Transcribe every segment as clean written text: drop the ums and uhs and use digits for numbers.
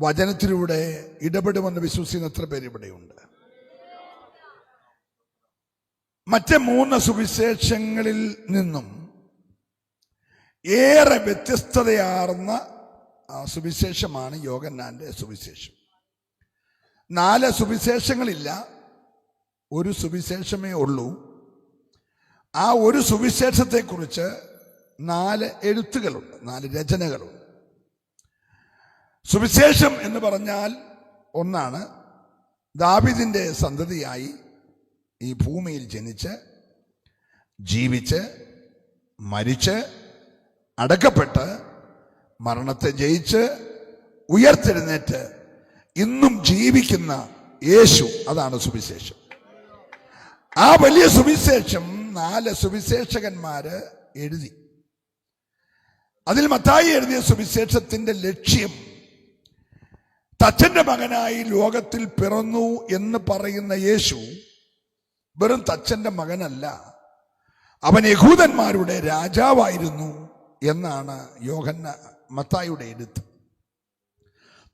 വചനത്തിലൂടെ ഇടപെടുമെന്ന് വിശ്വസിക്കുന്ന എത്ര പേര് ഇവിടെയുണ്ട്? മറ്റ് 3 സുവിശേഷങ്ങളിൽ നിന്നും ഏറെ വ്യത്യസ്തതയാർന്ന സുവിശേഷമാണ് യോഹന്നാന്റെ സുവിശേഷം. 4 സുവിശേഷങ്ങളില്ല, ഒരു സുവിശേഷമേ ഉള്ളൂ. ആ ഒരു സുവിശേഷത്തെക്കുറിച്ച് 4 എഴുത്തുകളുണ്ട്, 4 രചനകളുണ്ട്. സുവിശേഷം എന്ന് പറഞ്ഞാൽ ഒന്നാണ്, ദാവീദിന്റെ സന്തതിയായി ഈ ഭൂമിയിൽ ജനിച്ച് ജീവിച്ച് മരിച്ച് അടക്കപ്പെട്ട് മരണത്തെ ജയിച്ച് ഉയർത്തെഴുന്നേറ്റ് ഇന്നും ജീവിക്കുന്ന യേശു, അതാണ് സുവിശേഷം. ആ വലിയ സുവിശേഷം 4 സുവിശേഷകന്മാര് എഴുതി. അതിൽ മത്തായി എഴുതിയ സുവിശേഷത്തിന്റെ ലക്ഷ്യം തച്ചന്റെ മകനായി ലോകത്തിൽ പിറന്നു എന്ന് പറയുന്ന യേശു വെറും തച്ചന്റെ മകനല്ല, അവൻ യഹൂദന്മാരുടെ രാജാവായിരുന്നു എന്നാണ് മത്തായിയുടെ എഴുത്ത്.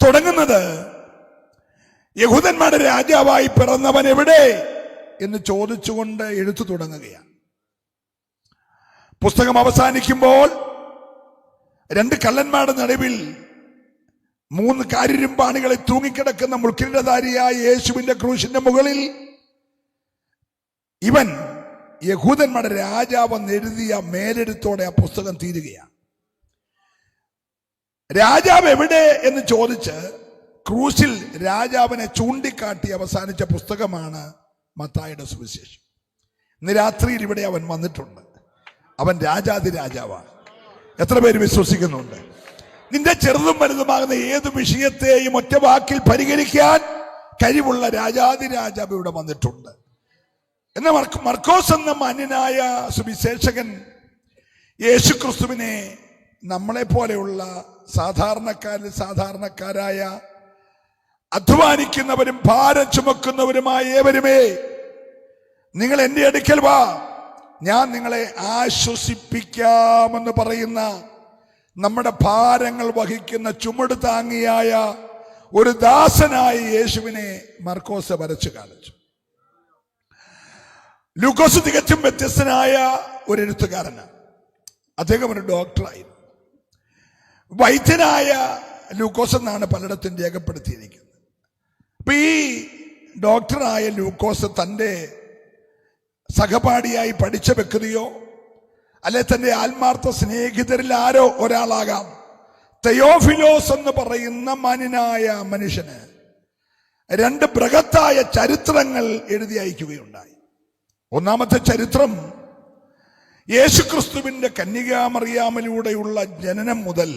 തുടങ്ങുന്നത് യഹൂദന്മാരുടെ രാജാവായി പിറന്നവൻ എവിടെ എന്ന് ചോദിച്ചുകൊണ്ട് എഴുത്തു തുടങ്ങുകയാണ്. പുസ്തകം അവസാനിക്കുമ്പോൾ 2 കള്ളന്മാരുടെ നടുവിൽ 3 കാരിരുമ്പാണികളിൽ തൂങ്ങിക്കിടക്കുന്ന മുൾക്കിരീടധാരിയായ യേശുവിന്റെ ക്രൂശിന്റെ മുകളിൽ ഇവൻ യഹൂദന്മാരുടെ രാജാവെന്ന് എഴുതിയ മേലെഴുത്തോടെ ആ പുസ്തകം തീരുകയാണ്. രാജാവ് എവിടെ എന്ന് ചോദിച്ച് ക്രൂശിൽ രാജാവിനെ ചൂണ്ടിക്കാട്ടി അവസാനിച്ച പുസ്തകമാണ് മത്തായിയുടെ സുവിശേഷം. ഇന്ന് രാത്രിയിൽ ഇവിടെ അവൻ വന്നിട്ടുണ്ട്. അവൻ രാജാതിരാജാവാണ്. എത്ര പേര് വിശ്വസിക്കുന്നുണ്ട്? നിന്റെ ചെറുതും വലുതുമാകുന്ന ഏത് വിഷയത്തെയും ഒറ്റ വാക്കിൽ പരിഹരിക്കാൻ കഴിവുള്ള രാജാതിരാജാവ് ഇവിടെ വന്നിട്ടുണ്ട്. എന്നാൽ മർക്കോസ് എന്ന മാന്യനായ സുവിശേഷകൻ യേശുക്രിസ്തുവിനെ നമ്മളെ പോലെയുള്ള സാധാരണക്കാരായ അധ്വാനിക്കുന്നവരും ഭാരം ചുമക്കുന്നവരുമായ ഏവരുമേ, നിങ്ങൾ എൻ്റെ അടുക്കൽ വാ, ഞാൻ നിങ്ങളെ ആശ്വസിപ്പിക്കാമെന്ന് പറയുന്ന, നമ്മുടെ ഭാരങ്ങൾ വഹിക്കുന്ന ചുമട് താങ്ങിയായ ഒരു ദാസനായ യേശുവിനെ മർക്കോസ് വരച്ചു കാണിച്ചു. ലൂക്കോസ് തികച്ചും വ്യത്യസ്തനായ ഒരു എഴുത്തുകാരനാണ്. അദ്ദേഹം ഒരു ഡോക്ടറായിരുന്നു. വൈദ്യനായ ലൂക്കോസ് എന്നാണ് പലയിടത്തും രേഖപ്പെടുത്തിയിരിക്കുന്നത്. അപ്പൊ ഈ ഡോക്ടറായ ലൂക്കോസ് തൻ്റെ സഹപാഠിയായി പഠിച്ച വ്യക്തിയോ അല്ലെ തൻ്റെ ആത്മാർത്ഥ സ്നേഹിതരിൽ ആരോ ഒരാളാകാം, തെയോഫിലോസ് എന്ന് പറയുന്ന മാന്യനായ മനുഷ്യന് 2 ബൃഹത്തായ ചരിത്രങ്ങൾ എഴുതി അയക്കുകയുണ്ടായി. ഒന്നാമത്തെ ചരിത്രം യേശുക്രിസ്തുവിന്റെ കന്യകാമറിയാമിലൂടെയുള്ള ജനനം മുതൽ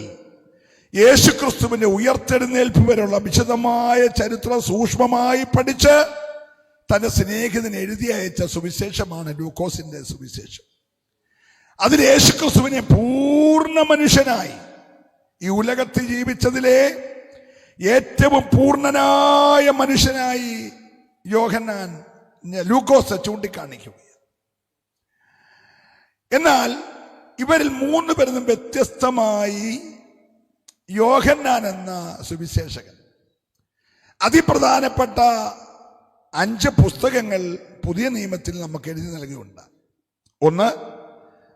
യേശുക്രിസ്തുവിന്റെ ഉയർത്തെഴുന്നേൽപ്പ് വരെയുള്ള വിശദമായ ചരിത്രം സൂക്ഷ്മമായി പഠിച്ച് തന്റെ സ്നേഹിതന് എഴുതി അയച്ച സുവിശേഷമാണ് ലൂക്കോസിന്റെ സുവിശേഷം. അതിൽ യേശുക്രിസ്തുവിനെ പൂർണ്ണ മനുഷ്യനായി ഈ ഉലകത്തിൽ ജീവിച്ചതിലെ ഏറ്റവും പൂർണ്ണനായ മനുഷ്യനായി ലൂക്കോസ് ചൂണ്ടിക്കാണിക്കുകയാണ്. എന്നാൽ ഇവരിൽ 3 പേരും വ്യത്യസ്തമായി യോഹന്നാൻ എന്ന സുവിശേഷകൻ അതിപ്രധാനപ്പെട്ട 5 പുസ്തകങ്ങൾ പുതിയ നിയമത്തിൽ നമുക്ക് എഴുതി നൽകിയുണ്ട്. 1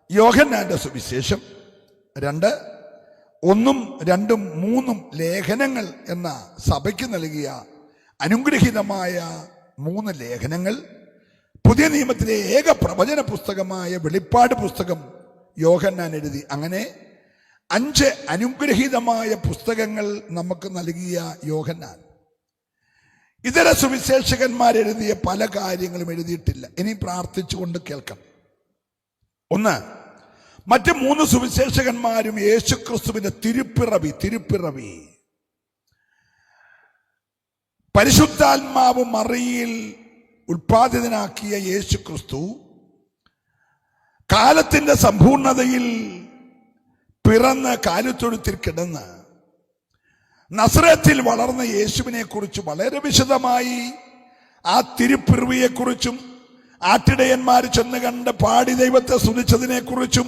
യോഹന്നാന്റെ സുവിശേഷം, 2 1, 2, 3 ലേഖനങ്ങൾ എന്ന സഭയ്ക്ക് നൽകിയ അനുഗ്രഹീതമായ 3 ലേഖനങ്ങൾ, പുതിയ നിയമത്തിലെ ഏക പ്രവചന പുസ്തകമായ വെളിപ്പാട് പുസ്തകം യോഹന്നാൻ എഴുതി. അങ്ങനെ 5 അനുഗ്രഹീതമായ പുസ്തകങ്ങൾ നമുക്ക് നൽകിയ യോഹന്നാൻ ഇതര സുവിശേഷകന്മാരെഴുതിയ പല കാര്യങ്ങളും എഴുതിയിട്ടില്ല. ഇനി പ്രാർത്ഥിച്ചുകൊണ്ട് കേൾക്കണം. 1, മറ്റ് 3 സുവിശേഷകന്മാരും യേശുക്രിസ്തുവിന്റെ തിരുപ്പിറവി പരിശുദ്ധാത്മാവ് മറിയിൽ ഉൽപാദിതനാക്കിയ യേശുക്രിസ്തു കാലത്തിന്റെ സമ്പൂർണതയിൽ പിറന്ന് കാലിത്തൊഴുത്തിൽ കിടന്ന് നസറത്തിൽ വളർന്ന യേശുവിനെ കുറിച്ച് വളരെ വിശദമായി ആ തിരുപ്പിറവിയെക്കുറിച്ചും ആട്ടിടയന്മാർ ചെന്ന് കണ്ട് പാടി ദൈവത്തെ സ്തുതിച്ചതിനെ കുറിച്ചും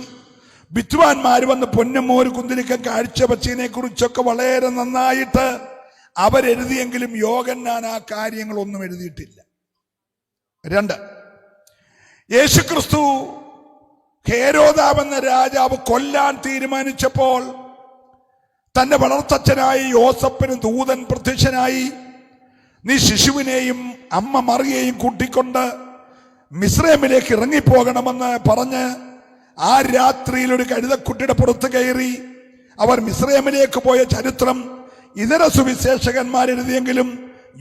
വിദ്വാൻമാർ വന്ന് പൊന്നമോര് കുന്തിരിക്കം കാഴ്ചവച്ചതിനെ കുറിച്ചൊക്കെ വളരെ നന്നായിട്ട് അവരെഴുതിയെങ്കിലും യോഹന്നാൻ ആ കാര്യങ്ങളൊന്നും എഴുതിയിട്ടില്ല. 2, യേശുക്രിസ്തു ഹേരോദാവെന്ന രാജാവ് കൊല്ലാൻ തീരുമാനിച്ചപ്പോൾ തന്റെ വളർത്തച്ഛനായ യോസഫിന് ദൂതൻ പ്രത്യക്ഷനായി, നീ ശിശുവിനെയും അമ്മ മറിയെയും കൂട്ടിക്കൊണ്ട് മിസ്രൈമിലേക്ക് ഇറങ്ങിപ്പോകണമെന്ന് പറഞ്ഞ് ആ രാത്രിയിൽ ഒരു കഴുതക്കുട്ടിയുടെ പുറത്ത് കയറി അവർ മിസ്രൈമിലേക്ക് പോയ ചരിത്രം ഇതര സുവിശേഷകന്മാരെഴുതിയെങ്കിലും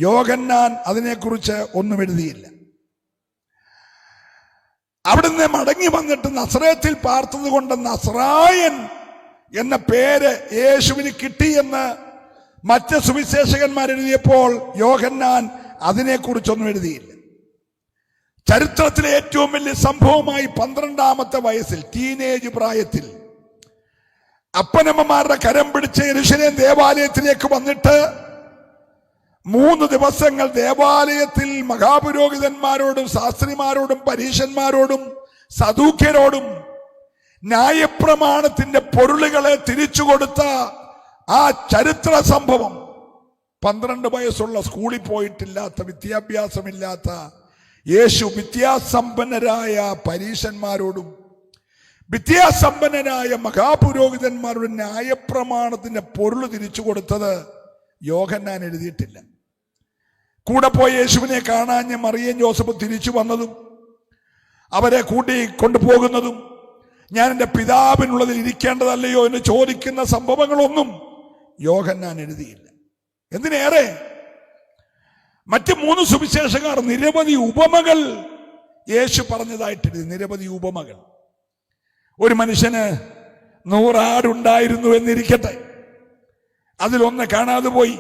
യോഹന്നാൻ അതിനെക്കുറിച്ച് ഒന്നും എഴുതിയില്ല. അവിടുന്ന് മടങ്ങി വന്നിട്ട് നസറേത്തിൽ പാർത്തത് കൊണ്ട് നസ്രായൻ എന്ന പേര് യേശുവിന് കിട്ടിയെന്ന് മറ്റ് സുവിശേഷകന്മാരെഴുതിയപ്പോൾ യോഹന്നാൻ അതിനെക്കുറിച്ചൊന്നും എഴുതിയില്ല. ചരിത്രത്തിലെ ഏറ്റവും വലിയ സംഭവമായി 12ാമത്തെ വയസ്സിൽ, ടീനേജ് പ്രായത്തിൽ, അപ്പനമ്മമാരുടെ കരം പിടിച്ച് യെരൂശലേം ദേവാലയത്തിലേക്ക് വന്നിട്ട് 3 ദിവസങ്ങൾ ദേവാലയത്തിൽ മഹാപുരോഹിതന്മാരോടും ശാസ്ത്രിമാരോടും പരീശന്മാരോടും സദൂക്യരോടും ന്യായപ്രമാണത്തിന്റെ പൊരുളുകളെ തിരിച്ചു കൊടുത്ത ആ ചരിത്ര സംഭവം, 12 വയസ്സുള്ള സ്കൂളിൽ പോയിട്ടില്ലാത്ത, വിദ്യാഭ്യാസമില്ലാത്ത യേശു വിദ്യാസമ്പന്നരായ പരീശന്മാരോടും വിദ്യാസമ്പന്നരായ മഹാപുരോഹിതന്മാരോടും ന്യായപ്രമാണത്തിന്റെ പൊരുൾ തിരിച്ചു കൊടുത്തത് യോഹന്നാൻ എഴുതിയിട്ടില്ല. കൂടെ പോയ യേശുവിനെ കാണാഞ്ഞ് മറിയയും ജോസഫും തിരിച്ചു വന്നതും അവരെ കൂട്ടി കൊണ്ടുപോകുന്നതും ഞാൻ എൻ്റെ പിതാവിനുള്ളതിൽ ഇരിക്കേണ്ടതല്ലയോ എന്ന് ചോദിക്കുന്ന സംഭവങ്ങളൊന്നും യോഹന്നാൻ എഴുതിയില്ല. എന്തിനേറെ മറ്റ് 3 സുവിശേഷക്കാർ നിരവധി ഉപമകൾ യേശു പറഞ്ഞതായിട്ടെഴുതി. നിരവധി ഉപമകൾ. ഒരു മനുഷ്യന് 100 ആടുണ്ടായിരുന്നു എന്നിരിക്കട്ടെ, അതിലൊന്ന് കാണാതെ പോയി.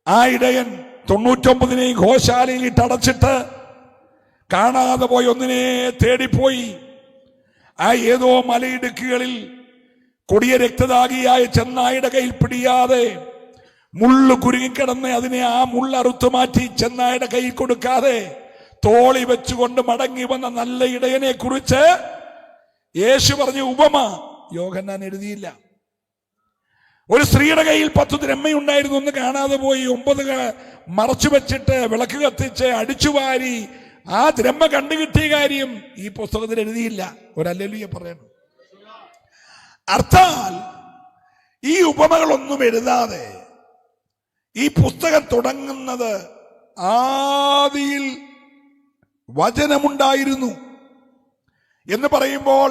ആ ഇടയൻ 99നെയും ഗോശാലയിൽ ഇട്ടടച്ചിട്ട് കാണാതെ പോയി ഒന്നിനെ തേടിപ്പോയി. ആ ഏതോ മലയിടുക്കുകളിൽ കൊടിയ രക്തദാഹിയായ ചെന്നായുടെ കയ്യിൽ പിടിയാതെ മുള്ളു കുരുങ്ങിക്കിടന്ന് അതിനെ ആ മുള്ളറുത്തു മാറ്റി ചെന്നായുടെ കയ്യിൽ കൊടുക്കാതെ തോളി വെച്ചുകൊണ്ട് മടങ്ങി വന്ന നല്ല ഇടയനെ കുറിച്ച് യേശു പറഞ്ഞ ഉപമ യോഹന്നാൻ എഴുതിയില്ല. ഒരു സ്ത്രീയുടെ കയ്യിൽ 10 ദ്രഹ്മയുണ്ടായിരുന്നു, ഒന്ന് കാണാതെ പോയി. 9 മറച്ചു വെച്ചിട്ട് വിളക്ക് കത്തിച്ച് അടിച്ചുവാരി ആ ദ്രഹ്മ കണ്ടുകിട്ടിയ കാര്യം ഈ പുസ്തകത്തിൽ എഴുതിയില്ല. ഒരു ഹല്ലേലൂയ പറയണം. അർത്ഥാൽ ഈ ഉപമകളൊന്നും എഴുതാതെ ഈ പുസ്തകം തുടങ്ങുന്നത് ആദിയിൽ വചനമുണ്ടായിരുന്നു എന്ന് പറയുമ്പോൾ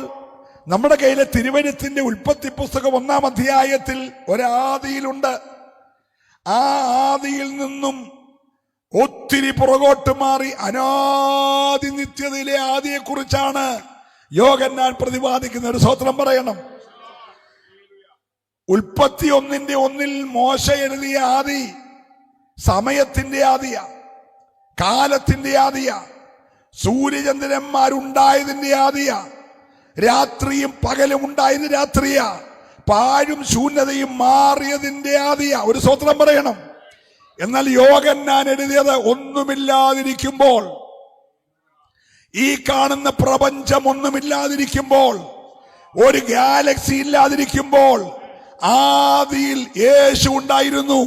നമ്മുടെ കയ്യിലെ തിരുവഴുത്തിന്റെ ഉൽപ്പത്തി പുസ്തകം 1-ാം അധ്യായത്തിൽ ഒരാദിയിലുണ്ട്. ആ ആദിയിൽ നിന്നും ഒത്തിരി പുറകോട്ട് മാറി അനാദി നിത്യതയിലെ ആദിയെക്കുറിച്ചാണ് യോഹന്നാൻ പ്രതിപാദിക്കുന്ന. ഒരു സ്തോത്രം പറയണം. ഉൽപ്പത്തി 1:1 മോശ എഴുതിയ ആദി സമയത്തിന്റെ ആദിയ, കാലത്തിന്റെ ആദിയ, സൂര്യചന്ദ്രന്മാരുണ്ടായതിന്റെ ആദിയ, രാത്രിയും പകലും ഉണ്ടായത് രാത്രിയ, പാഴും ശൂന്യതയും മാറിയതിന്റെ ആദിയ. ഒരു സ്തോത്രം പറയണം. എന്നാൽ യോഹന്നാൻ എഴുതിയത് ഒന്നുമില്ലാതിരിക്കുമ്പോൾ, ഈ കാണുന്ന പ്രപഞ്ചം ഒന്നുമില്ലാതിരിക്കുമ്പോൾ, ഒരു ഗാലക്സി ഇല്ലാതിരിക്കുമ്പോൾ ആദിയിൽ യേശു ഉണ്ടായിരുന്നു.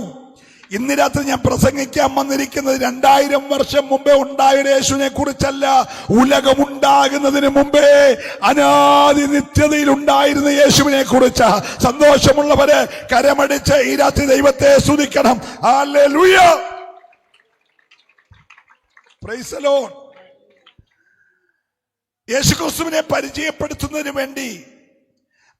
ഇന്ന് രാത്രി ഞാൻ പ്രസംഗിക്കാൻ വന്നിരിക്കുന്നത് 2000 വർഷം മുമ്പേ ഉണ്ടായ യേശുവിനെ കുറിച്ചല്ല, ഉലകമുണ്ടാകുന്നതിന് മുമ്പേ അനാദി നിത്യതയിൽ ഉണ്ടായിരുന്ന യേശുവിനെ കുറിച്ച്. സന്തോഷമുള്ളവര് കരമടിച്ച് ഈ രാത്രി ദൈവത്തെ സ്തുതിക്കണം. Hallelujah, praise the Lord. യേശുക്രിസ്തുവിനെ പരിചയപ്പെടുത്തുന്നതിന് വേണ്ടി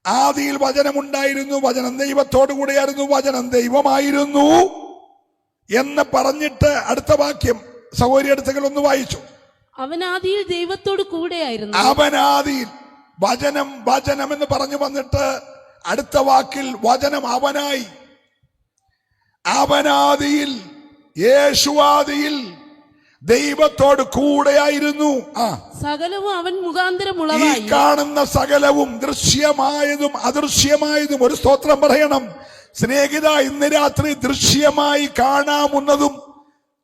ആദിയിൽ വചനമുണ്ടായിരുന്നു, വചനം ദൈവത്തോടു കൂടെയായിരുന്നു, വചനം ദൈവമായിരുന്നു എന്ന് പറഞ്ഞിട്ട് അടുത്ത വാക്യം സഹോദരി അടുത്തകൾ ഒന്ന് വായിച്ചു. അവനാദിയിൽ ദൈവത്തോട് കൂടെയായിരുന്നു. അവനാദിയിൽ വചനം, വചനം എന്ന് പറഞ്ഞു വന്നിട്ട് അടുത്ത വാക്കിൽ വചനം അവനായി. അവനാദിയിൽ, യേശുവാദിയിൽ ദൈവത്തോട് കൂടെയായിരുന്നു. സകലവും അവൻ മുഖാന്തരമുള്ളതായി. ഈ കാണുന്ന സകലവും ദൃശ്യമായതും അദൃശ്യമായതും. ഒരു സ്തോത്രം പറയണം. സ്നേഹിത, ഇന്ന് രാത്രി ദൃശ്യമായി കാണാവുന്നതും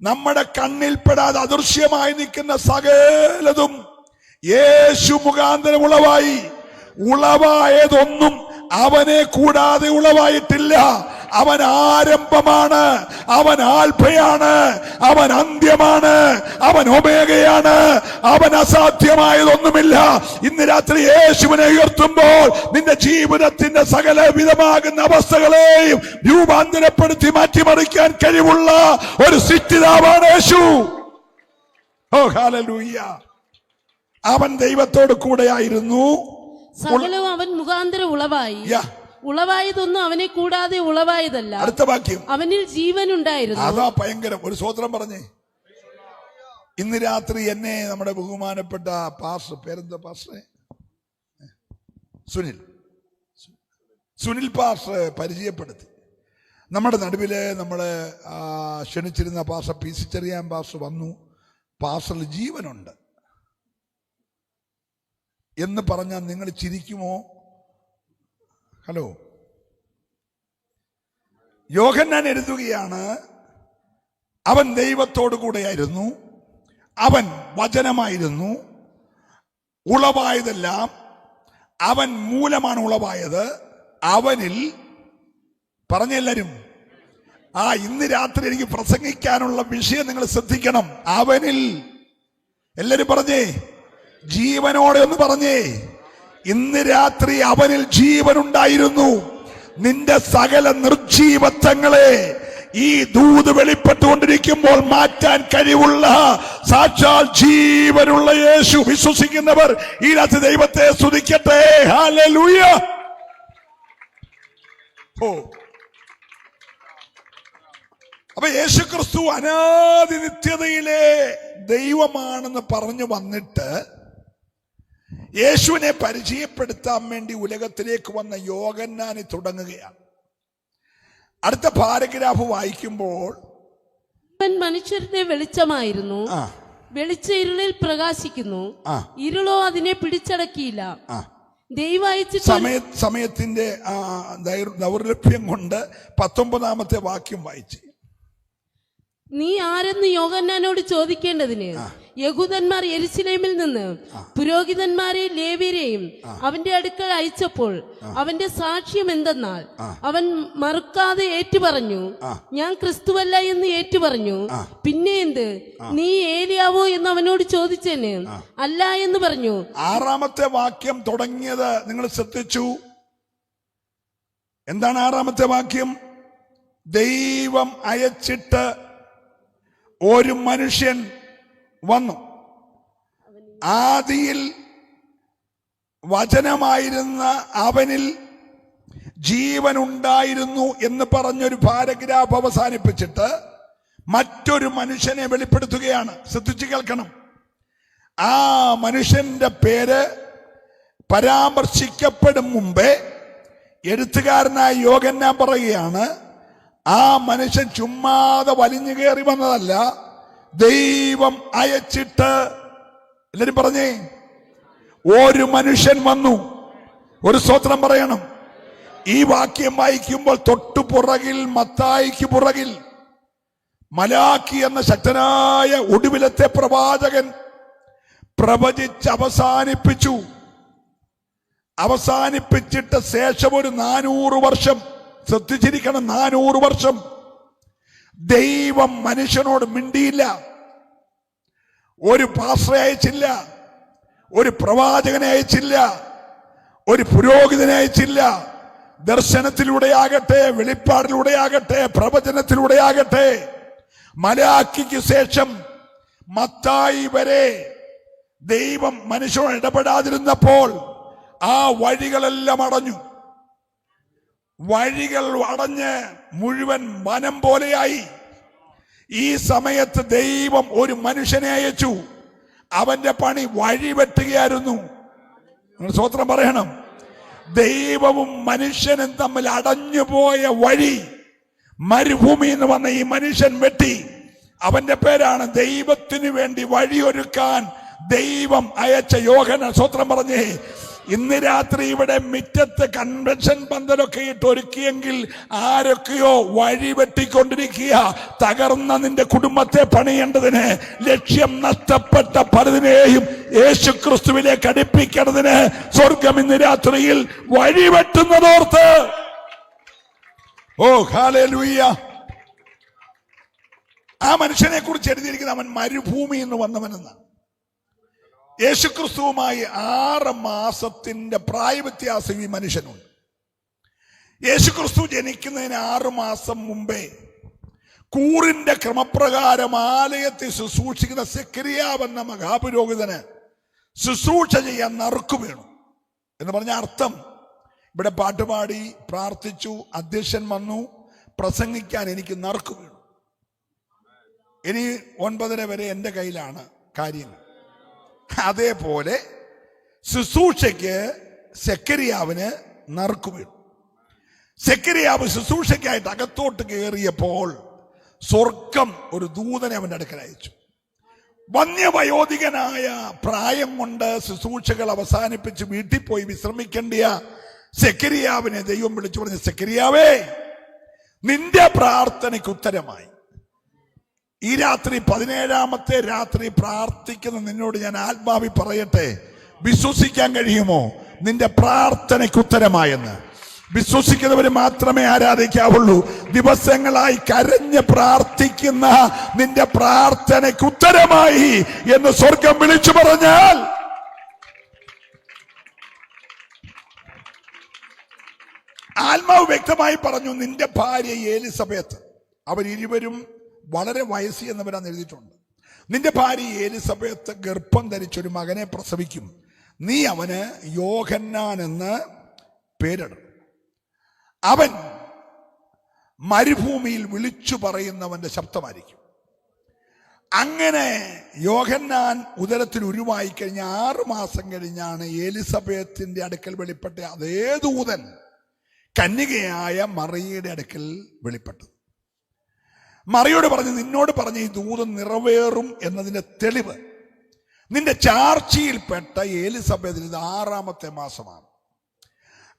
നമ്മുടെ കണ്ണിൽപ്പെടാതെ അദൃശ്യമായി നിൽക്കുന്ന സകലതും യേശു മുഖാന്തരം ഉളവായി. ഉളവായതൊന്നും അവനെ കൂടാതെ ഉളവായിട്ടില്ല. അവൻ ആരംഭമാണ്, അവൻ ആൽഫയാണ്, അവൻ അന്ത്യമാണ്, അവൻ ഒമേഗയാണ്, അവൻ അസാധ്യമായതൊന്നുമില്ല. ഇന്ന് രാത്രി യേശുവിനെ ഉയർത്തുമ്പോൾ നിന്റെ ജീവിതത്തിന്റെ സകല വിധമാകുന്ന അവസ്ഥകളെയും രൂപാന്തരപ്പെടുത്തി മാറ്റിമറിക്കാൻ കഴിവുള്ള ഒരു സൃഷ്ടിതാവാണ് യേശു. ഓ ഹല്ലേലൂയ. അവൻ ദൈവത്തോട് കൂടെയായിരുന്നു, സകലവും അവൻ മുഖാന്തരം ഉളവായി, ഉളവായതൊന്നും അവനെ കൂടാതെ ഉളവായതല്ല. അടുത്ത വാക്യം, അവനിൽ ജീവൻ ഉണ്ടായിരുന്നു. അതാ ഭയങ്കരം. ഒരു സ്വോത്രം പറഞ്ഞേ. ഇന്ന് രാത്രി എന്നെ നമ്മുടെ ബഹുമാനപ്പെട്ട പാസ്റ്റർ, പേരെന്താ പാസ്റ്ററെ? സുനിൽ പാസ്റ്റർ പരിചയപ്പെടുത്തി. നമ്മുടെ നടുവില് നമ്മള് ക്ഷണിച്ചിരുന്ന pastor P C Cherian pastor വന്നു. പാസ്റ്ററിൽ ജീവനുണ്ട് എന്ന് പറഞ്ഞാൽ നിങ്ങൾ ചിരിക്കുമോ? ഹലോ, യോഹന്നാൻ എഴുതുകയാണ്, അവൻ ദൈവത്തോടു കൂടെയായിരുന്നു, അവൻ വചനമായിരുന്നു, ഉളവായതെല്ലാം അവൻ മൂലമാണ് ഉളവായത്, അവനിൽ. പറഞ്ഞെല്ലാരും ഇന്ന് രാത്രി എനിക്ക് പ്രസംഗിക്കാനുള്ള വിഷയം നിങ്ങൾ ശ്രദ്ധിക്കണം. അവനിൽ. എല്ലാരും പറഞ്ഞേ, ജീവനോടെ ഒന്ന് പറഞ്ഞേ. ഇന്ന് രാത്രി അവനിൽ ജീവനുണ്ടായിരുന്നു. നിന്റെ സകല നിർജീവത്വങ്ങളെ ഈ ദൂത് വെളിപ്പെട്ടുകൊണ്ടിരിക്കുമ്പോൾ മാറ്റാൻ കഴിവുള്ള സാക്ഷാൽ ജീവനുള്ള യേശു. വിശ്വസിക്കുന്നവർ ഈ രാത്രി ദൈവത്തെ സ്തുതിക്കട്ടെ. ഹല്ലേലൂയ. അപ്പൊ യേശു ക്രിസ്തു അനാദി നിത്യതയിലെ ദൈവമാണെന്ന് പറഞ്ഞു വന്നിട്ട് യേശുവിനെ പരിചയപ്പെടുത്താൻ വേണ്ടി ഉലകത്തിലേക്ക് വന്ന യോഹന്നാനെ തുടങ്ങുകയാണ്. അടുത്ത പാരഗ്രാഫ് വായിക്കുമ്പോൾ, അവൻ മനുഷ്യരുടെ വെളിച്ചമായിരുന്നു, വെളിച്ച ഇരുളിൽ പ്രകാശിക്കുന്നു, ഇരുളോ അതിനെ പിടിച്ചടക്കിയില്ല. സമയത്തിന്റെ ദൗർലഭ്യം കൊണ്ട് 19-ാമത്തെ വാക്യം വായിച്ചു. നീ ആരെന്ന് യോഹന്നാനോട് ചോദിക്കേണ്ടതിന് യഹൂദന്മാർ യെരുശലേമിൽ നിന്ന് പുരോഹിതന്മാരെയും ലേവ്യരെയും അവന്റെ അടുക്കൽ അയച്ചപ്പോൾ അവന്റെ സാക്ഷ്യം എന്തെന്നാൽ, അവൻ മറുക്കാതെ ഏറ്റുപറഞ്ഞു, ഞാൻ ക്രിസ്തുവല്ല എന്ന് ഏറ്റുപറഞ്ഞു. പിന്നെ എന്ത്, നീ ഏലിയാവോ എന്ന് അവനോട് ചോദിച്ചേന്, അല്ല എന്ന് പറഞ്ഞു. 6-ാമത്തെ വാക്യം തുടങ്ങിയത് നിങ്ങൾ ശ്രദ്ധിച്ചു. എന്താണ് 6-ാമത്തെ വാക്യം? ദൈവം അയച്ചിട്ട് ഒരു മനുഷ്യൻ വന്നു, ആദിയിൽ വചനമായിരുന്ന അവനിൽ ജീവനുണ്ടായിരുന്നു എന്ന് പറഞ്ഞൊരു പാരഗ്രാഫ് അവസാനിപ്പിച്ചിട്ട് മറ്റൊരു മനുഷ്യനെ വെളിപ്പെടുത്തുകയാണ്. ശ്രദ്ധിച്ചു കേൾക്കണം. ആ മനുഷ്യന്റെ പേര് പരാമർശിക്കപ്പെടും മുമ്പേ എഴുത്തുകാരനായ യോഹന്നാൻ പറയുകയാണ്, ആ മനുഷ്യൻ ചുമ്മാതെ വലിഞ്ഞു കയറി വന്നതല്ല, ദൈവം അയച്ചിട്ട്. എല്ലാരും പറഞ്ഞേ, ഒരു മനുഷ്യൻ വന്നു. ഒരു സ്തോത്രം പറയണം. ഈ വാക്യം വായിക്കുമ്പോൾ തൊട്ടു പുറകിൽ, മത്തായിക്ക് പുറകിൽ മലാക്കി എന്ന ശക്തനായ ഒടുവിലത്തെ പ്രവാചകൻ പ്രവചിച്ച് അവസാനിപ്പിച്ചിട്ട് ശേഷം ഒരു 400 വർഷം, ശ്രദ്ധിച്ചിരിക്കണം, 400 വർഷം ദൈവം മനുഷ്യനോട് മിണ്ടിയില്ല. ഒരു പാസ്റ്ററെ അയച്ചില്ല, ഒരു പ്രവാചകനെ അയച്ചില്ല, ഒരു പുരോഹിതനെ അയച്ചില്ല. ദർശനത്തിലൂടെയാകട്ടെ, വെളിപ്പാടിലൂടെയാകട്ടെ, പ്രവചനത്തിലൂടെയാകട്ടെ, മലാക്കിക്ക് ശേഷം മത്തായി വരെ ദൈവം മനുഷ്യനോട് ഇടപെടാതിരുന്നപ്പോൾ ആ വഴികളെല്ലാം അടഞ്ഞു. വഴികൾ അടഞ്ഞ് മുഴുവൻ വനം പോലെയായി. ഈ സമയത്ത് ദൈവം ഒരു മനുഷ്യനെ അയച്ചു. അവന്റെ പണി വഴി വെട്ടുകയായിരുന്നു. നിങ്ങൾ സ്തോത്രം പറയണം. ദൈവവും മനുഷ്യനും തമ്മിൽ അടഞ്ഞുപോയ വഴി മരുഭൂമി എന്ന് വന്ന ഈ മനുഷ്യൻ വെട്ടി. അവന്റെ പേരാണ് ദൈവത്തിന് വേണ്ടി വഴിയൊരുക്കാൻ ദൈവം അയച്ച യോഹന്നാൻ. സ്തോത്രം പറഞ്ഞേ. ഇന്ന് രാത്രി ഇവിടെ മുറ്റത്ത് കൺവെൻഷൻ പന്തലൊക്കെ ഇട്ട് ഒരുക്കിയെങ്കിൽ ആരൊക്കെയോ വഴി വെട്ടിക്കൊണ്ടിരിക്കുക. തകർന്ന നിന്റെ കുടുംബത്തെ പണിയേണ്ടതിന്, ലക്ഷ്യം നഷ്ടപ്പെട്ട പലതിനെയും യേശു ക്രിസ്തുവിലേക്ക് അടുപ്പിക്കേണ്ടതിന് സ്വർഗം ഇന്ന് രാത്രിയിൽ വഴി വെട്ടുന്നതോർത്ത് ഓ ഹല്ലേലൂയ. ആ മനുഷ്യനെ കുറിച്ച് എഴുതിയിരിക്കുന്നത് അവൻ മരുഭൂമിയിൽ നിന്ന് വന്നവനെന്നാണ്. യേശുക്രിസ്തുവുമായി 6 മാസത്തിന്റെ പ്രായവ്യത്യാസം ഈ മനുഷ്യനുണ്ട്. യേശുക്രിസ്തു ജനിക്കുന്നതിന് 6 മാസം മുമ്പേ കൂറിന്റെ ക്രമപ്രകാരം ആലയത്തിൽ ശുശ്രൂഷിക്കുന്ന സെക്കരിയാവ് എന്ന മഹാപുരോഹിതന് ശുശ്രൂഷ ചെയ്യാൻ നറുക്കു വീണു എന്ന് പറഞ്ഞ അർത്ഥം, ഇവിടെ പാട്ടുപാടി പ്രാർത്ഥിച്ചു, അധ്യക്ഷൻ വന്നു, പ്രസംഗിക്കാൻ എനിക്ക് നറുക്കു വീണു. ഇനി 9:30 വരെ എൻ്റെ കയ്യിലാണ് കാര്യങ്ങൾ. അതേപോലെ ശുശ്രൂഷയ്ക്ക് സെക്കരിയാവിന് നറുക്കു വീണു. സെക്കരിയാവ് ശുശ്രൂഷയ്ക്കായിട്ട് അകത്തോട്ട് കയറിയപ്പോൾ സ്വർഗം ഒരു ദൂതനെ അവന്റെ അടുക്കൽ അയച്ചു. വന്യവയോധികനായ പ്രായം കൊണ്ട് ശുശ്രൂഷകൾ അവസാനിപ്പിച്ച് വീട്ടിൽ പോയി വിശ്രമിക്കേണ്ടിയ സെക്കരിയാവിനെ ദൈവം വിളിച്ചു പറഞ്ഞു, സെക്കരിയാവേ, നിന്റെ പ്രാർത്ഥനയ്ക്ക് ഉത്തരമായി. ഈ രാത്രി 17ാമത്തെ രാത്രി പ്രാർത്ഥിക്കുന്ന നിന്നോട് ഞാൻ ആത്മാവി പറയട്ടെ, വിശ്വസിക്കാൻ കഴിയുമോ നിന്റെ പ്രാർത്ഥനയ്ക്ക് ഉത്തരമായെന്ന്? വിശ്വസിക്കുന്നവര് മാത്രമേ ആരാധിക്കാവുള്ളൂ. ദിവസങ്ങളായി കരഞ്ഞ് പ്രാർത്ഥിക്കുന്ന നിന്റെ പ്രാർത്ഥനയ്ക്ക് ഉത്തരമായി എന്ന് സ്വർഗം വിളിച്ചു പറഞ്ഞാൽ ആത്മാവ് വ്യക്തമായി പറഞ്ഞു, നിന്റെ ഭാര്യ എലിസബത്ത്, അവരിരുവരും വളരെ വയസ്സ് എന്നവരാന്ന് എഴുതിയിട്ടുണ്ട്. നിന്റെ ഭാര്യ എലിസബത്ത് ഗർഭം ധരിച്ചൊരു മകനെ പ്രസവിക്കും, നീ അവന് യോഹന്നാൻ എന്ന് പേരിടും. അവൻ മരുഭൂമിയിൽ വിളിച്ചു പറയുന്നവന്റെ ശബ്ദമായിരിക്കും. അങ്ങനെ യോഹന്നാൻ ഉദരത്തിൽ ഉരുവായി കഴിഞ്ഞ 6 മാസം കഴിഞ്ഞാണ് എലിസബത്തിന്റെ അടുക്കൽ വെളിപ്പെട്ട അതേ ദൂതൻ കന്യകയായ മറിയയുടെ അടുക്കൽ വെളിപ്പെട്ടത്. മറിയോട് പറഞ്ഞു, നിന്നോട് പറഞ്ഞ ഈ ദൂതൻ നിറവേറും എന്നതിന്റെ തെളിവ്, നിന്റെ ചാർച്ചയിൽപ്പെട്ട എലിസബത്തിന് ഇത് 6ാമത്തെ മാസമാണ്.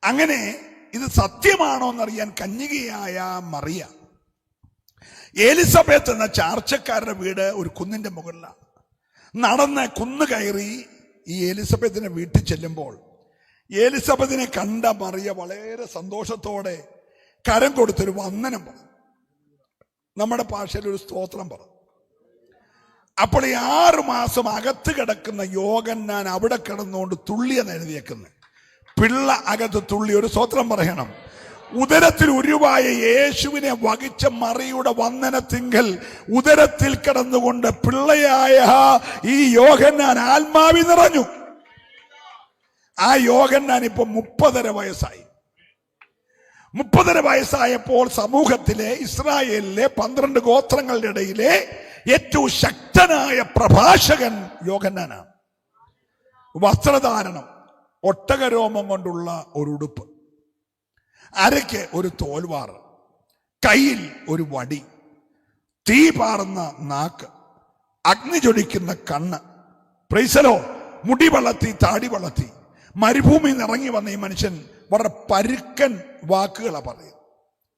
അങ്ങനെ ഇത് സത്യമാണോ എന്നറിയാൻ കന്യകയായ മറിയ എലിസബത്ത് എന്ന ചാർച്ചക്കാരുടെ വീട് ഒരു കുന്നിന്റെ മുകളിലാണ്. നടന്ന് കുന്ന് കയറി ഈ എലിസബത്തിന്റെ വീട്ടിൽ ചെല്ലുമ്പോൾ എലിസബത്തിനെ കണ്ട മറിയ വളരെ സന്തോഷത്തോടെ കരം കൊടുത്തൊരു വന്ദനം പറഞ്ഞു, നമ്മുടെ ഭാഷയിൽ ഒരു സ്തോത്രം പറഞ്ഞു. അപ്പോൾ ഈ 6 മാസം അകത്ത് കിടക്കുന്ന യോഹന്നാൻ അവിടെ കിടന്നുകൊണ്ട് തുള്ളിയെന്ന് എഴുതിയേക്കുന്നത്. പിള്ള അകത്ത് തുള്ളി, ഒരു സ്തോത്രം പറയണം. ഉദരത്തിൽ ഉരുവായ യേശുവിനെ വഹിച്ച മറിയുടെ വന്ദനത്തിങ്കൽ ഉദരത്തിൽ കിടന്നുകൊണ്ട് പിള്ളയായ ഈ യോഹന്നാൻ ആത്മാവി നിറഞ്ഞു. ആ യോഹന്നാൻ ഇപ്പൊ 30.5 വയസ്സായി. 30.5 വയസ്സായപ്പോൾ സമൂഹത്തിലെ ഇസ്രായേലിലെ 12 ഗോത്രങ്ങളുടെ ഇടയിലെ ഏറ്റവും ശക്തനായ പ്രഭാഷകൻ യോഹന്നാനാണ്. വസ്ത്രധാരണം, ഒട്ടകരോമം കൊണ്ടുള്ള ഒരു ഉടുപ്പ്, അരയ്ക്ക് ഒരു തോൽവാറ്, കയ്യിൽ ഒരു വടി, തീ പാറുന്ന നാക്ക്, അഗ്നി ജ്വലിക്കുന്ന കണ്ണ്, പ്രൈസലോ, മുടി വളർത്തി താടി വളർത്തി മരുഭൂമിയിൽ നിന്ന് ഇറങ്ങി വന്ന ഈ മനുഷ്യൻ വളരെ പരുക്കൻ വാക്കുകളാണ് പറയുന്നത്.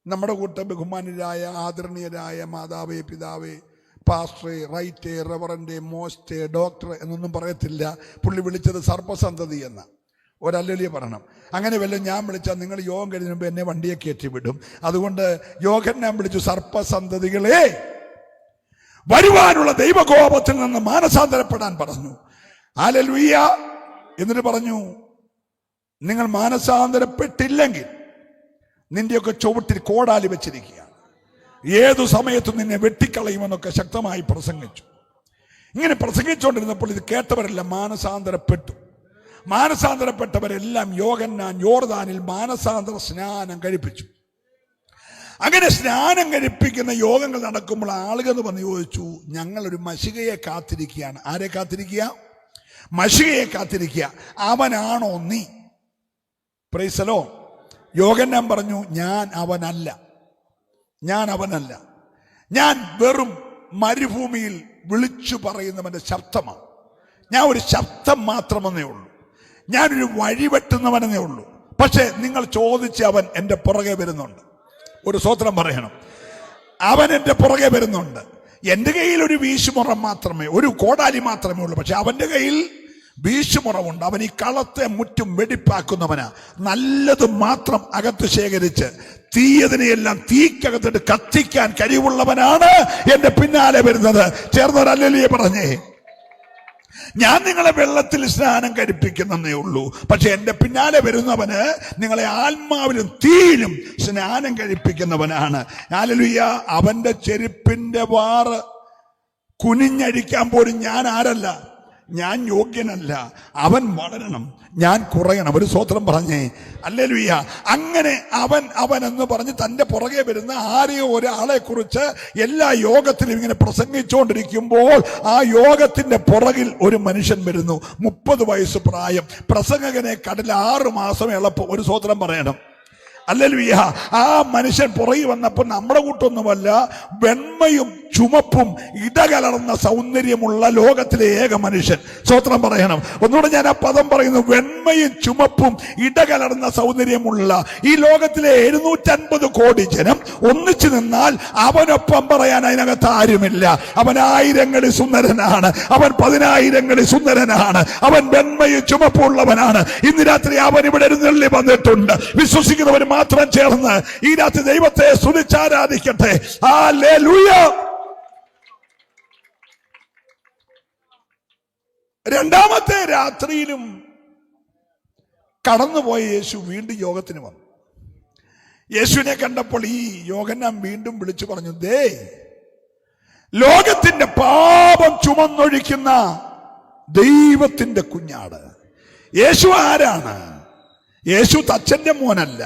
നമ്മുടെ കൂട്ട ബഹുമാനരായ ആദരണീയരായ മാതാവേ, പിതാവേ, പാസ്റ്ററെ, റൈറ്റ്, റെവറൻഡ്, മോസ്റ്റ്, ഡോക്ടർ എന്നൊന്നും പറയത്തില്ല. പുള്ളി വിളിച്ചത് സർപ്പസന്തതി എന്ന ഒരല്ലെ പറയണം. അങ്ങനെ വല്ല ഞാൻ വിളിച്ചാൽ നിങ്ങൾ യോഗം കഴിഞ്ഞ മുമ്പ് എന്നെ വണ്ടിയെ കയറ്റി വിടും. അതുകൊണ്ട് യോഗൻ ഞാൻ വിളിച്ചു, സർപ്പസന്തതികളെ, വരുവാനുള്ള ദൈവകോപത്തിൽ നിന്ന് മാനസാന്തരപ്പെടാൻ പറഞ്ഞു. ഹല്ലേലൂയ. എന്നിട്ട് പറഞ്ഞു, നിങ്ങൾ മാനസാന്തരപ്പെട്ടില്ലെങ്കിൽ നിന്റെയൊക്കെ ചുവട്ടിൽ കോടാലി വെച്ചിരിക്കുകയാണ്, ഏതു സമയത്തും നിന്നെ വെട്ടിക്കളയുമെന്നൊക്കെ ശക്തമായി പ്രസംഗിച്ചു. ഇങ്ങനെ പ്രസംഗിച്ചുകൊണ്ടിരുന്നപ്പോൾ ഇത് കേട്ടവരെല്ലാം മാനസാന്തരപ്പെട്ടു. മാനസാന്തരപ്പെട്ടവരെല്ലാം യോഹന്നാൻ യോർദാനിൽ മാനസാന്തര സ്നാനം കഴിപ്പിച്ചു. അങ്ങനെ സ്നാനം കഴിപ്പിക്കുന്ന യോഗങ്ങൾ നടക്കുമ്പോൾ ആളുകൾ വന്ന് ചോദിച്ചു, ഞങ്ങളൊരു മശികയെ കാത്തിരിക്കുകയാണ്. ആരെ കാത്തിരിക്കുക? മശികയെ കാത്തിരിക്കുക. അവനാണോ നീ? പ്രൈസലോ. യോഹന്നാൻ പറഞ്ഞു, ഞാൻ അവനല്ല, ഞാൻ വെറും മരുഭൂമിയിൽ വിളിച്ചു പറയുന്നവന്റെ ശബ്ദമാണ്. ഞാൻ ഒരു ശബ്ദം മാത്രമെന്നേ ഉള്ളൂ, ഞാനൊരു വഴിവെട്ടുന്നവനെന്നേ ഉള്ളൂ. പക്ഷെ നിങ്ങൾ ചോദിച്ച അവൻ എൻ്റെ പുറകെ വരുന്നുണ്ട്. ഒരു സ്തോത്രം പറയണം. അവൻ എൻ്റെ പുറകെ വരുന്നുണ്ട്. എൻ്റെ കയ്യിൽ ഒരു വീശുമുറം മാത്രമേ, ഒരു കോടാലി മാത്രമേ ഉള്ളൂ. പക്ഷെ അവൻ്റെ കയ്യിൽ വീശുമുറവുണ്ട്. അവൻ ഈ കളത്തെ മുറ്റും വെടിപ്പാക്കുന്നവനാ. നല്ലത് മാത്രം അകത്ത് ശേഖരിച്ച് തീയതിനെയെല്ലാം തീക്കകത്തിട്ട് കത്തിക്കാൻ കഴിവുള്ളവനാണ് എന്റെ പിന്നാലെ വരുന്നത്. ചേർന്നൊരല്ലേ പറഞ്ഞേ, ഞാൻ നിങ്ങളെ വെള്ളത്തിൽ സ്നാനം കഴിപ്പിക്കുന്നേ ഉള്ളൂ, പക്ഷെ എന്റെ പിന്നാലെ വരുന്നവന് നിങ്ങളെ ആത്മാവിലും തീയിലും സ്നാനം കഴിപ്പിക്കുന്നവനാണ്. ഹല്ലേലൂയ. അവന്റെ ചെരുപ്പിന്റെ വാറ് കുനിഞ്ഞടിക്കാൻ പോലും ഞാൻ ആരല്ല, ഞാൻ യോഗ്യനല്ല. അവൻ വളരണം, ഞാൻ കുറയണം. ഒരു സ്തോത്രം പറഞ്ഞേ. ഹല്ലേലൂയ. അങ്ങനെ അവൻ എന്ന് പറഞ്ഞ് തന്റെ പുറകെ വരുന്ന ആരെയോ ഒരാളെ കുറിച്ച് എല്ലാ യോഗത്തിലും ഇങ്ങനെ പ്രസംഗിച്ചുകൊണ്ടിരിക്കുമ്പോൾ ആ യോഗത്തിന്റെ പുറകിൽ ഒരു മനുഷ്യൻ വരുന്നു. 30 വയസ്സ് പ്രായം, പ്രസംഗകനെ കടൽ 6 മാസം എളുപ്പം. ഒരു സ്തോത്രം പറയണം. ഹല്ലേലൂയ. ആ മനുഷ്യൻ പുറകെ വന്നപ്പോൾ നമ്മുടെ കൂട്ടൊന്നുമല്ല, വെണ്മയും ചുമപ്പും ഇടകലർന്ന സൗന്ദര്യമുള്ള ലോകത്തിലെ ഏക മനുഷ്യൻ. സ്തോത്രം പറയണം. ഒന്നുകൂടെ ഞാൻ ആ പദം പറയുന്നു. വെണ്മയും ചുമപ്പും ഇടകലർന്ന സൗന്ദര്യമുള്ള ഈ ലോകത്തിലെ 750 കോടി ജനം ഒന്നിച്ചു നിന്നാൽ അവനൊപ്പം പറയാൻ അതിനകത്ത് ആരുമില്ല. അവൻ 1000ങ്ങളിൽ സുന്ദരനാണ്, അവൻ 10,000ങ്ങളിൽ സുന്ദരനാണ്, അവൻ വെണ്മയും ചുമപ്പുള്ളവനാണ്. ഇന്ന് രാത്രി അവൻ ഇവിടെ എഴുന്നള്ളി വന്നിട്ടുണ്ട്. വിശ്വസിക്കുന്നവർ മാത്രം ചേർന്ന് ഈ രാത്രി ദൈവത്തെ സ്തുതിച്ചാരാധിക്കട്ടെ. ഹല്ലേലൂയ. രണ്ടാമത്തെ രാത്രിയിലും കടന്നുപോയ യേശു വീണ്ടും യോഗത്തിന് വന്നു. യേശുവിനെ കണ്ടപ്പോൾ ഈ യോഹന്നാൻ വീണ്ടും വിളിച്ചു പറഞ്ഞു, ദേ ലോകത്തിന്റെ പാപം ചുമന്നൊഴിക്കുന്ന ദൈവത്തിന്റെ കുഞ്ഞാട്. യേശു ആരാണ്? യേശു തച്ചന്റെ മോനല്ല,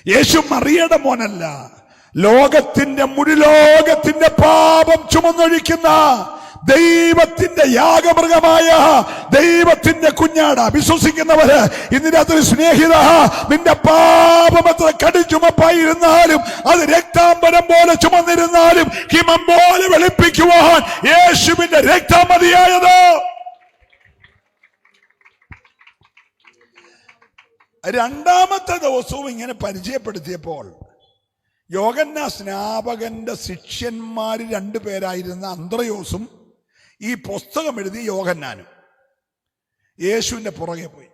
യേശു മറിയയുടെ മോനല്ല. ലോകത്തിന്റെ മുഴുലോകത്തിന്റെ പാപം ചുമന്നൊഴിക്കുന്ന ദൈവത്തിന്റെ യാഗമൃഗമായ ദൈവത്തിന്റെ കുഞ്ഞാട്. വിശ്വസിക്കുന്നവര് ഇന്ന് രാത്രി സ്നേഹിത, നിന്റെ പാപം എത്ര കടുചുമപ്പായിരുന്നാലും അത് രക്താംബരം പോലെ ചുമന്നിരുന്നാലും ഹിമം പോലെ വെളുപ്പിക്കുവാൻ യേശുവിന്റെ രക്തം മതിയായത്. രണ്ടാമത്തെ ദിവസവും ഇങ്ങനെ പരിചയപ്പെടുത്തിയപ്പോൾ യോഹന്നാൻ സ്നാപകന്റെ ശിഷ്യന്മാര് 2 പേരായിരുന്ന അന്ത്രയോസും ഈ പുസ്തകം എഴുതി യോഹന്നാനും യേശുവിന്റെ പുറകെ പോയി.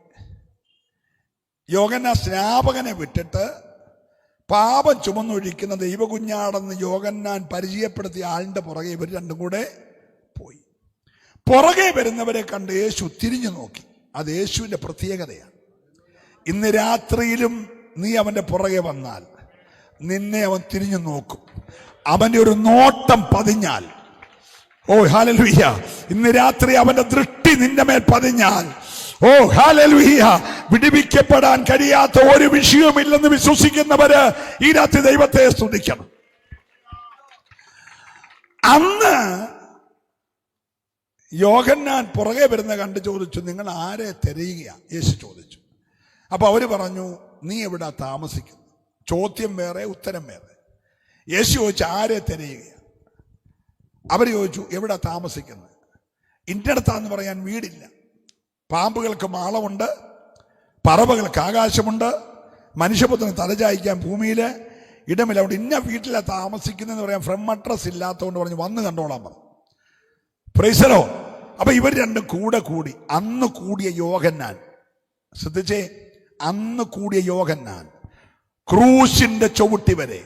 യോഹന്നാൻ സ്നാപകനെ വിട്ടിട്ട് പാപം ചുമന്നൊഴിക്കുന്ന ദൈവകുഞ്ഞാടെന്ന് യോഹന്നാൻ പരിചയപ്പെടുത്തിയ ആളിന്റെ പുറകെ ഇവർ 2 കൂടെ പോയി. പുറകെ വരുന്നവരെ കണ്ട് യേശു തിരിഞ്ഞു നോക്കി. അത് യേശുവിന്റെ പ്രത്യേകതയാണ്. ഇന്ന് രാത്രിയിലും നീ അവന്റെ പുറകെ വന്നാൽ നിന്നെ അവൻ തിരിഞ്ഞു നോക്കും. അവന്റെ ഒരു നോട്ടം പതിഞ്ഞാൽ, ഓ ഹല്ലേലൂയ, ഇന്ന് രാത്രി അവന്റെ ദൃഷ്ടി നിന്റെ മേൽ പതിഞ്ഞാൽ, ഓ ഹല്ലേലൂയ, വിടുവിക്കപ്പെടാൻ കഴിയാത്ത ഒരു വിഷയവുമില്ലെന്ന് വിശ്വസിക്കുന്നവര് ഈ രാത്രി ദൈവത്തെ സ്തുതിക്കണം. അന്ന് യോഹന്നാൻ പുറകെ വരുന്ന കണ്ട് ചോദിച്ചു, നിങ്ങൾ ആരെ തിരയുകയാ? യേശു ചോദിച്ചു. അപ്പൊ അവര് പറഞ്ഞു, നീ എവിടാ താമസിക്കുന്നു? ചോദ്യം വേറെ, ഉത്തരം വേറെ. യേശു ചോദിച്ചു, ആരെ തിരയുകയാ? അവർ ചോദിച്ചു, എവിടാ താമസിക്കുന്നത്? ഇന്നടത്താന്ന് പറയാൻ വീടില്ല. പാമ്പുകൾക്ക് മാളമുണ്ട്, പറവകൾക്ക് ആകാശമുണ്ട്, മനുഷ്യപുത്രന് തലചായ്ക്കാൻ ഭൂമിയില് ഇടമില്ല. അവിടെ ഇന്ന വീട്ടിലാണ് താമസിക്കുന്നതെന്ന് പറയാൻ ഫ്രം അഡ്രസ് ഇല്ലാത്തതുകൊണ്ട് പറഞ്ഞു വന്ന് കണ്ടോളാൻ പറഞ്ഞു. Price the Lord. അപ്പൊ ഇവർ 2 കൂടി. അന്ന് കൂടിയ യോഹന്നാൻ, ശ്രദ്ധിച്ചേ, അന്ന് കൂടിയ യോഹന്നാൻ ക്രൂശിന്റെ ചുവട്ടി വരെ,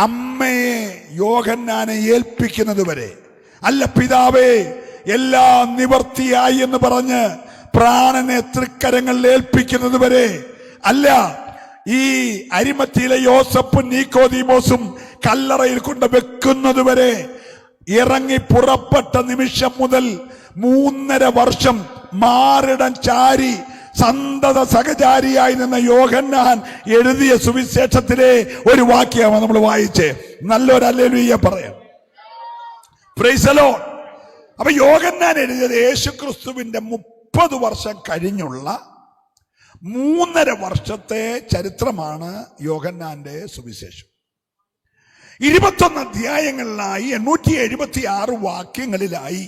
അമ്മയെ യോഹന്നാനെ ഏൽപ്പിക്കുന്നത് വരെ, അല്ല പിതാവേ എല്ലാം നിവർത്തിയായി എന്ന് പറഞ്ഞ് പ്രാണനെ തൃക്കരങ്ങളിൽ ഏൽപ്പിക്കുന്നത് വരെ, അല്ല ഈ അരിമത്തിയിലെ യോസഫും നീക്കോദീമോസും കല്ലറയിൽ കൊണ്ട് വെക്കുന്നത് വരെ, ഇറങ്ങി പുറപ്പെട്ട നിമിഷം മുതൽ 3.5 വർഷം മാറിടം ചാരി സന്തത സഹചാരിയായി നിന്ന യോഹന്നാൻ എഴുതിയ സുവിശേഷത്തിലെ ഒരു വാക്യമാണ് നമ്മൾ വായിച്ചേ. നല്ലൊരു ഹല്ലേലൂയ പറയാം. Price the Lord. അപ്പൊ യോഹന്നാൻ എഴുതിയത് യേശുക്രിസ്തുവിന്റെ 30 വർഷം കഴിഞ്ഞുള്ള 3.5 വർഷത്തെ ചരിത്രമാണ് യോഹന്നാന്റെ സുവിശേഷം. 21 അധ്യായങ്ങളിലായി 876 വാക്യങ്ങളിലായി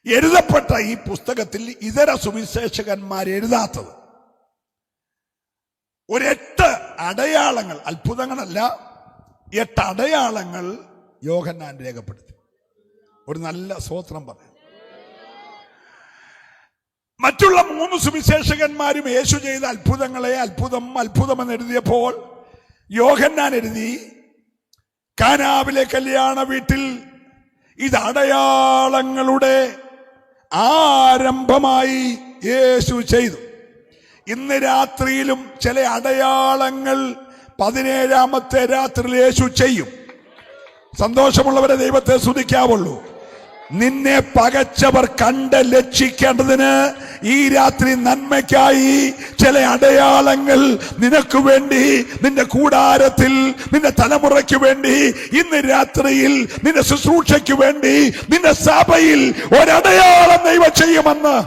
എഴുതപ്പെട്ട ഈ പുസ്തകത്തിൽ ഇതര സുവിശേഷകന്മാർ എഴുതാത്തത് ഒരു 8 അടയാളങ്ങൾ, അത്ഭുതങ്ങളല്ല, 8 അടയാളങ്ങൾ യോഹന്നാൻ രേഖപ്പെടുത്തി. ഒരു നല്ല സ്തോത്രം പറയാം. മറ്റുള്ള 3 സുവിശേഷകന്മാരും യേശു ചെയ്ത അത്ഭുതങ്ങളെ അത്ഭുതം എഴുതിയപ്പോൾ യോഹന്നാൻ എഴുതി, കാനാവിലെ കല്യാണ വീട്ടിൽ ഇത് അടയാളങ്ങളുടെ ആരംഭമായി യേശു ചെയ്തു. ഇന്ന് രാത്രിയിലും ചില അടയാളങ്ങൾ 17ാമത്തെ രാത്രിയിൽ യേശു ചെയ്യും. സന്തോഷമുള്ളവരെ ദൈവത്തെ സ്തുതിക്കാവുള്ളൂ. നിന്നെ പകച്ചവർ കണ്ട് ലക്ഷിക്കേണ്ടതിന് ഈ രാത്രി നന്മയ്ക്കായി ചില അടയാളങ്ങൾ നിനക്ക് വേണ്ടി, നിന്റെ കൂടാരത്തിൽ, നിന്റെ തലമുറയ്ക്ക് വേണ്ടി, ഇന്ന് രാത്രിയിൽ നിന്റെ ശുശ്രൂഷയ്ക്ക് വേണ്ടി, നിന്റെ സഭയിൽ ഒരടയാളം ദൈവം ചെയ്യുമെന്ന്.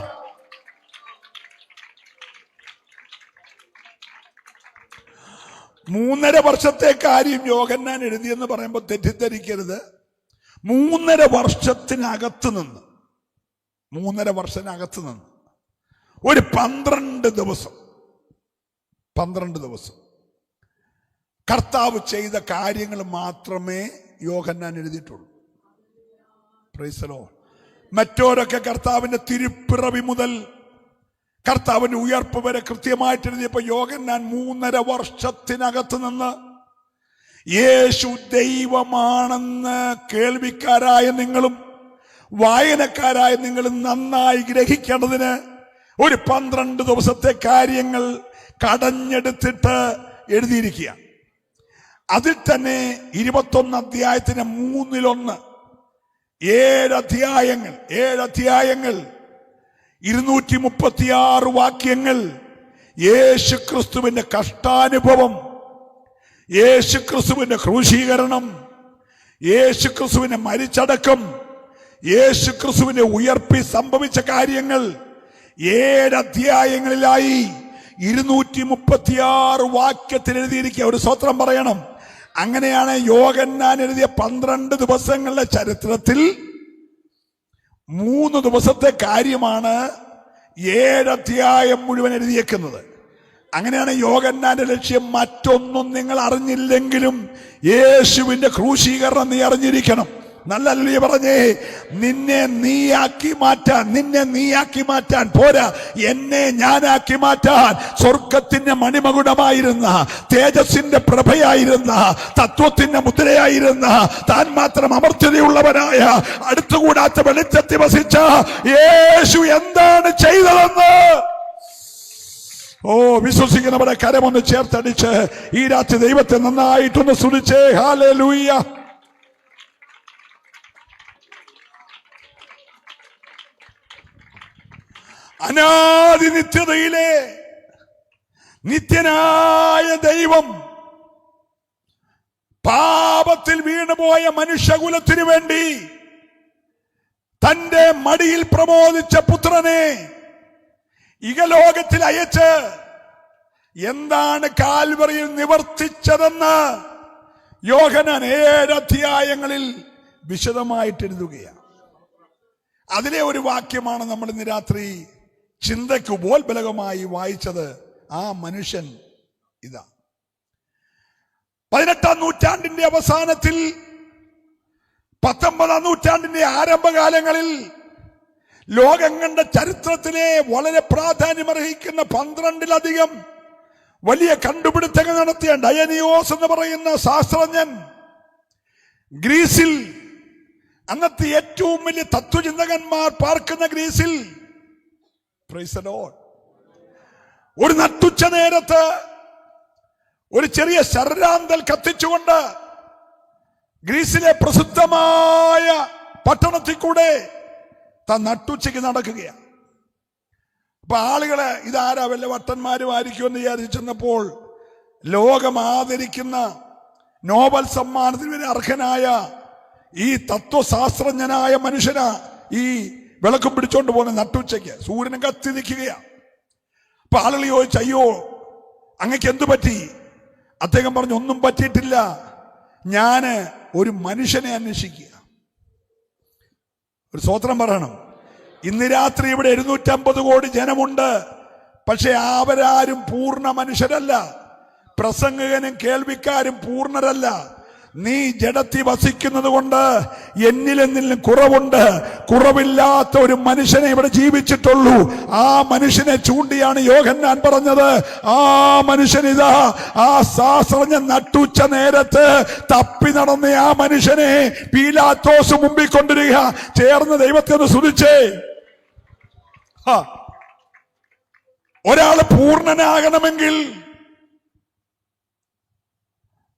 മൂന്നര വർഷത്തെ കാര്യം യോഹന്നാൻ എഴുതിയെന്ന് പറയുമ്പോൾ തെറ്റിദ്ധരിക്കരുത്. 3.5 വർഷത്തിനകത്ത് നിന്ന് ഒരു 12 ദിവസം കർത്താവ് ചെയ്ത കാര്യങ്ങൾ മാത്രമേ യോഹന്നാൻ എഴുതിയിട്ടുള്ളൂ. Praise the Lord. മറ്റോരൊക്കെ കർത്താവിന്റെ തിരുപ്പിറവി മുതൽ കർത്താവിന്റെ ഉയർപ്പ് വരെ കൃത്യമായിട്ട് എഴുതിയപ്പോൾ യോഹന്നാൻ 3.5 വർഷത്തിനകത്ത് നിന്ന് യേശു ദൈവമാണെന്ന് കേൾവിക്കാരായ നിങ്ങളും വായനക്കാരായ നിങ്ങളും നന്നായി ഗ്രഹിക്കേണ്ടതിന് ഒരു 12 ദിവസത്തെ കാര്യങ്ങൾ കടഞ്ഞെടുത്തിട്ട് എഴുതിയിരിക്കുക. അതിൽ തന്നെ 21 അധ്യായത്തിന് 3/1 7 അധ്യായങ്ങൾ 236 വാക്യങ്ങൾ യേശു ക്രിസ്തുവിന്റെ കഷ്ടാനുഭവം, യേശു ക്രിസ്തുവിന്റെ ക്രൂശീകരണം, യേശു ക്രിസ്തുവിന്റെ മരിച്ചടക്കം, യേശു ക്രിസ്തുവിന്റെ ഉയർപ്പി സംഭവിച്ച കാര്യങ്ങൾ 7 അധ്യായങ്ങളിലായി 236 വാക്യത്തിൽ എഴുതിയിരിക്കുക. ഒരു സ്തോത്രം പറയണം. അങ്ങനെയാണ് യോഹന്നാൻ എഴുതിയ 12 ദിവസങ്ങളുടെ ചരിത്രത്തിൽ 3 ദിവസത്തെ കാര്യമാണ് 7 അധ്യായം മുഴുവൻ എഴുതിയേക്കുന്നത്. അങ്ങനെയാണ് യോഹന്നാന്റെ ലക്ഷ്യം. മറ്റൊന്നും നിങ്ങൾ അറിഞ്ഞില്ലെങ്കിലും യേശുവിന്റെ ക്രൂശീകരണം നീ അറിഞ്ഞിരിക്കണം. നല്ല ഹല്ലേലൂയ പറഞ്ഞേ. നിന്നെ നീയാക്കി മാറ്റാൻ പോരാ, എന്നെ ഞാനാക്കി മാറ്റാൻ സ്വർഗത്തിന്റെ മണിമകുടമായിരുന്ന, തേജസ്സിന്റെ പ്രഭയായിരുന്ന, തത്വത്തിന്റെ മുദ്രയായിരുന്ന, താൻ മാത്രം അമർത്യതയുള്ളവനായ, അടുത്തുകൂടാത്ത വെളിച്ചത്തിൽ വസിച്ച യേശു എന്താണ് ചെയ്തതെന്ന് വിശ്വസിക്കുന്നവരെ കരമൊന്ന് ചേർത്തടിച്ച് ഈ രാത്രി ദൈവത്തെ നന്നായിട്ടൊന്ന് സ്തുതിച്ചേ. ഹല്ലേലൂയ. അനാദി നിത്യതയിലെ നിത്യനായ ദൈവം പാപത്തിൽ വീണുപോയ മനുഷ്യകുലത്തിനു വേണ്ടി തന്റെ മടിയിൽ പ്രമോദിച്ച പുത്രനെ ഇഹലോകത്തിൽ അയച്ച് എന്താണ് കാൽവറിയിൽ നിവർത്തിച്ചതെന്ന് യോഹന്നാൻ 7 അധ്യായങ്ങളിൽ വിശദമായിട്ട് എഴുതുകയാണ്. അതിലെ ഒരു വാക്യമാണ് നമ്മൾ ഇന്ന് രാത്രി ചിന്തയ്ക്ക് ഉപോത്ബലകമായി വായിച്ചത്. ആ മനുഷ്യൻ ഇതാ. 18ാം നൂറ്റാണ്ടിന്റെ അവസാനത്തിൽ 19ാം നൂറ്റാണ്ടിന്റെ ആരംഭകാലങ്ങളിൽ ലോകം കണ്ട ചരിത്രത്തിലെ വളരെ പ്രാധാന്യമർഹിക്കുന്ന 12ലധികം വലിയ കണ്ടുപിടുത്തങ്ങൾ നടത്തിയ ഡയനിയോസ് എന്ന് പറയുന്ന ശാസ്ത്രജ്ഞൻ ഗ്രീസിൽ, അന്നത്തെ ഏറ്റവും വലിയ തത്വചിന്തകന്മാർ പാർക്കുന്ന ഗ്രീസിൽ, പ്രൈസ് ദി ലോർഡ്, ഒരു നട്ടുച്ച നേരത്ത് ഒരു ചെറിയ ശർരാന്തൽ കത്തിച്ചുകൊണ്ട് ഗ്രീസിലെ പ്രസിദ്ധമായ പട്ടണത്തിൽ കൂടെ താൻ നട്ടുച്ചയ്ക്ക് നടക്കുകയാണ്. അപ്പൊ ആളുകളെ ഇതാരാ വല്ല വട്ടന്മാരും ആയിരിക്കുമെന്ന് വിചാരിച്ചെന്നപ്പോൾ ലോകം ആദരിക്കുന്ന നോബൽ സമ്മാനത്തിന് അർഹനായ ഈ തത്വശാസ്ത്രജ്ഞനായ മനുഷ്യനാ ഈ വിളക്കും പിടിച്ചോണ്ട് പോകുന്ന നട്ടുച്ചയ്ക്ക്. സൂര്യനും കത്തി നിൽക്കുകയാണ്. അപ്പൊ ആളുകൾ ചോദിച്ചു, അയ്യോ അങ്ങക്ക് എന്തു പറ്റി? അദ്ദേഹം പറഞ്ഞു, ഒന്നും പറ്റിയിട്ടില്ല, ഞാന് ഒരു മനുഷ്യനെ അന്വേഷിക്കുക. ഒരു സ്തോത്രം പറയണം. ഇന്ന് രാത്രി ഇവിടെ 250 കോടി ജനമുണ്ട്. പക്ഷെ അവരാരും പൂർണ്ണ മനുഷ്യരല്ല. പ്രസംഗകനും കേൾവിക്കാരും പൂർണ്ണരല്ല. നീ ജഡത്തിൽ വസിക്കുന്നത് കൊണ്ട് എന്നിലും കുറവുണ്ട്. കുറവില്ലാത്ത ഒരു മനുഷ്യനെ ഇവിടെ ജീവിച്ചിട്ടുള്ളൂ. ആ മനുഷ്യനെ ചൂണ്ടിയാണ് യോഹന്നാൻ പറഞ്ഞത്, ആ മനുഷ്യനിതാ ആ ശാസ്ത്രജ്ഞൻ നട്ടുച്ച നേരത്ത് തപ്പി നടന്ന ആ മനുഷ്യനെ പീലാത്തോസ് മുമ്പിൽ കൊണ്ടുവരിക. ചേർന്ന് ദൈവത്തെ ഒന്ന് സ്തുതിച്ചേ. ഒരാൾ പൂർണ്ണനാകണമെങ്കിൽ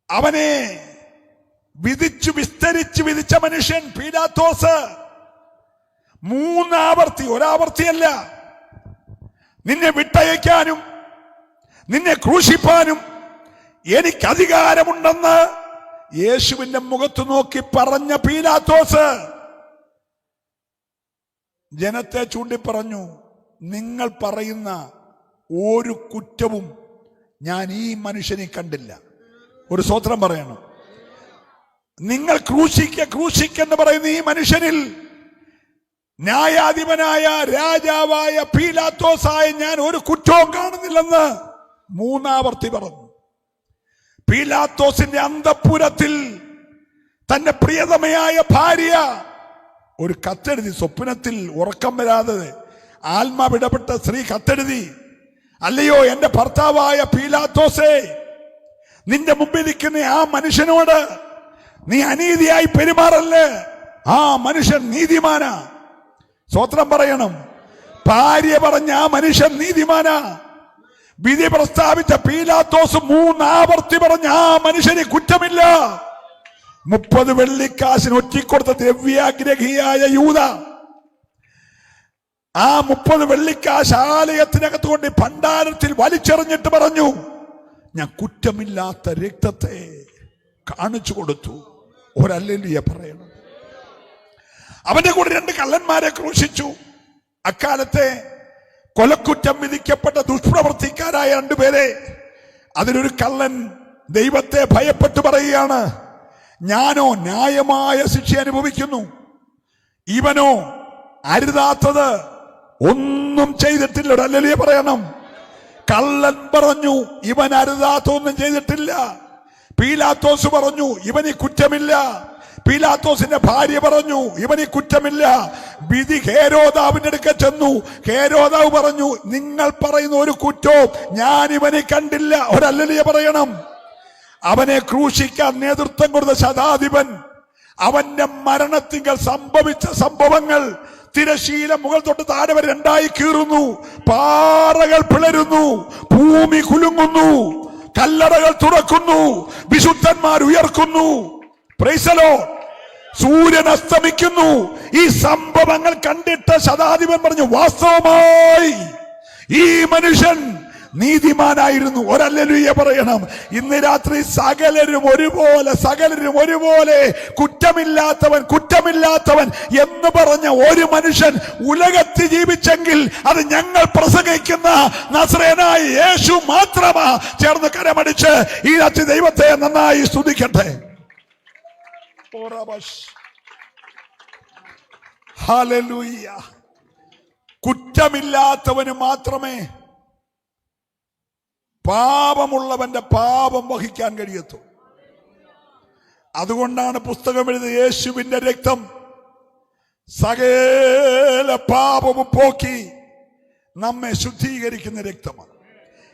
അവനെ വിധിച്ചു വിസ്തരിച്ച് വിധിച്ച മനുഷ്യൻ പീലാത്തോസ് 3 ആവർത്തി, ഒരാവർത്തിയല്ല, നിന്നെ വിട്ടയക്കാനും നിന്നെ ക്രൂശിപ്പാനും എനിക്ക് അധികാരമുണ്ടെന്ന് യേശുവിന്റെ മുഖത്ത് നോക്കി പറഞ്ഞ പീലാത്തോസ് ജനത്തെ ചൂണ്ടിപ്പറഞ്ഞു, നിങ്ങൾ പറയുന്ന ഒരു കുറ്റവും ഞാൻ ഈ മനുഷ്യനെ കണ്ടില്ല. ഒരു സ്തോത്രം പറയണം. നിങ്ങൾ ക്രൂശിക്കെന്ന് പറയുന്ന ഈ മനുഷ്യനിൽ ന്യായാധിപനായ രാജാവായ പീലാത്തോസായ ഞാൻ ഒരു കുറ്റവും കാണുന്നില്ലെന്ന് 3 ആവർത്തി പറഞ്ഞു. പീലാത്തോസിന്റെ അന്തഃപുരത്തിൽ തന്റെ പ്രിയതമയായ ഭാര്യ ഒരു കത്തെഴുതി. സ്വപ്നത്തിൽ ഉറക്കം വരാതെ ആത്മാവിടപെട്ട സ്ത്രീ കത്തെഴുതി, അല്ലയോ എന്റെ ഭർത്താവായ പീലാത്തോസേ, നിന്റെ മുമ്പിലിരിക്കുന്ന ആ മനുഷ്യനോട് നീ അനീതിയായി പെരുമാറല്ലേ. ആ മനുഷ്യൻ നീതിമാനാ. സ്തോത്രം പറയണം. ഭാര്യ പറഞ്ഞ ആ മനുഷ്യൻ നീതിമാനാ. വിധി പ്രസ്താവിച്ച പീലാത്തോസ് 3 ആവർത്തി പറഞ്ഞ ആ മനുഷ്യന് കുറ്റമില്ല. 30 വെള്ളിക്കാശിന് ഒറ്റിക്കൊടുത്ത ദ്രവ്യാഗ്രഹിയായ യൂദ ആ 30 വെള്ളിക്കാശ് ആലയത്തിനകത്ത് കൊണ്ട് ഭണ്ഡാരത്തിൽ വലിച്ചെറിഞ്ഞിട്ട് പറഞ്ഞു, ഞാൻ കുറ്റമില്ലാത്ത രക്തത്തെ കാണിച്ചു കൊടുത്തു. ഒരല്ലേലൂയ പറയണം. അവന്റെ കൂടെ 2 കള്ളന്മാരെ ക്രൂശിച്ചു. അക്കാലത്തെ കൊലക്കുറ്റം വിധിക്കപ്പെട്ട ദുഷ്പ്രവർത്തിക്കാരായ 2 പേരെ. അതിലൊരു കള്ളൻ ദൈവത്തെ ഭയപ്പെട്ടു പറയുകയാണ്, ഞാനോ ന്യായമായ ശിക്ഷ അനുഭവിക്കുന്നു, ഇവനോ അരുതാത്തത് ഒന്നും ചെയ്തിട്ടില്ല. ഒരല്ലേലൂയ പറയണം. കള്ളൻ പറഞ്ഞു, ഇവൻ അരുതാത്തൊന്നും ചെയ്തിട്ടില്ല. പീലാത്തോസ് പറഞ്ഞു, ഇവന് കുറ്റമില്ല. പീലാത്തോസിന്റെ ഭാര്യ പറഞ്ഞു, ഇവന് കുറ്റമില്ല. വിധി ഹേരോദാവിന്റെ അടുക്ക ചെന്നു. ഹേരോദാവ് പറഞ്ഞു, നിങ്ങൾ പറയുന്ന ഒരു കുറ്റവും ഞാൻ ഇവനെ കണ്ടില്ല. ഒരല്ലേലൂയ പറയണം. അവനെ ക്രൂശിക്കാൻ നേതൃത്വം കൊടുത്ത ശതാധിപൻ അവന്റെ മരണത്തിങ്കൽ സംഭവിച്ച സംഭവങ്ങൾ തിരശീല മുകൾ തൊട്ട് താഴെ വരെ 2ആയി കീറുന്നു. പാറകൾ പിളരുന്നു, ഭൂമി കുലുങ്ങുന്നു, കല്ലറകൾ തുറക്കുന്നു, വിശുദ്ധന്മാർ ഉയർക്കുന്നു. Price the Lord. സൂര്യൻ അസ്തമിക്കുന്നു. ഈ സംഭവങ്ങൾ കണ്ടിട്ട് ശതാധിപൻ പറഞ്ഞു, വാസ്തവമായി ഈ മനുഷ്യൻ നീതിമാനായിരുന്നു. ഒരല്ലേലൂയ പറയണം. ഇന്ന് രാത്രി സകലരും ഒരുപോലെ കുറ്റമില്ലാത്തവൻ എന്ന് പറഞ്ഞ ഒരു മനുഷ്യൻ ഉലകത്തിൽ ജീവിച്ചെങ്കിൽ അത് ഞങ്ങൾ പ്രസംഗിക്കുന്ന നസ്രയനായ യേശു മാത്രമാ. ചേർന്ന് കരമടിച്ച് ഈ രാത്രി ദൈവത്തെ നന്നായി സ്തുതിക്കട്ടെ. ഹല്ലേലൂയ. കുറ്റമില്ലാത്തവന് മാത്രമേ പാപമുള്ളവന്റെ പാപം വഹിക്കാൻ കഴിയത്തു. അതുകൊണ്ടാണ് പുസ്തകം എഴുതിയ യേശുവിന്റെ രക്തം സകല പാപവും പോക്കി നമ്മെ ശുദ്ധീകരിക്കുന്ന രക്തമാണ്.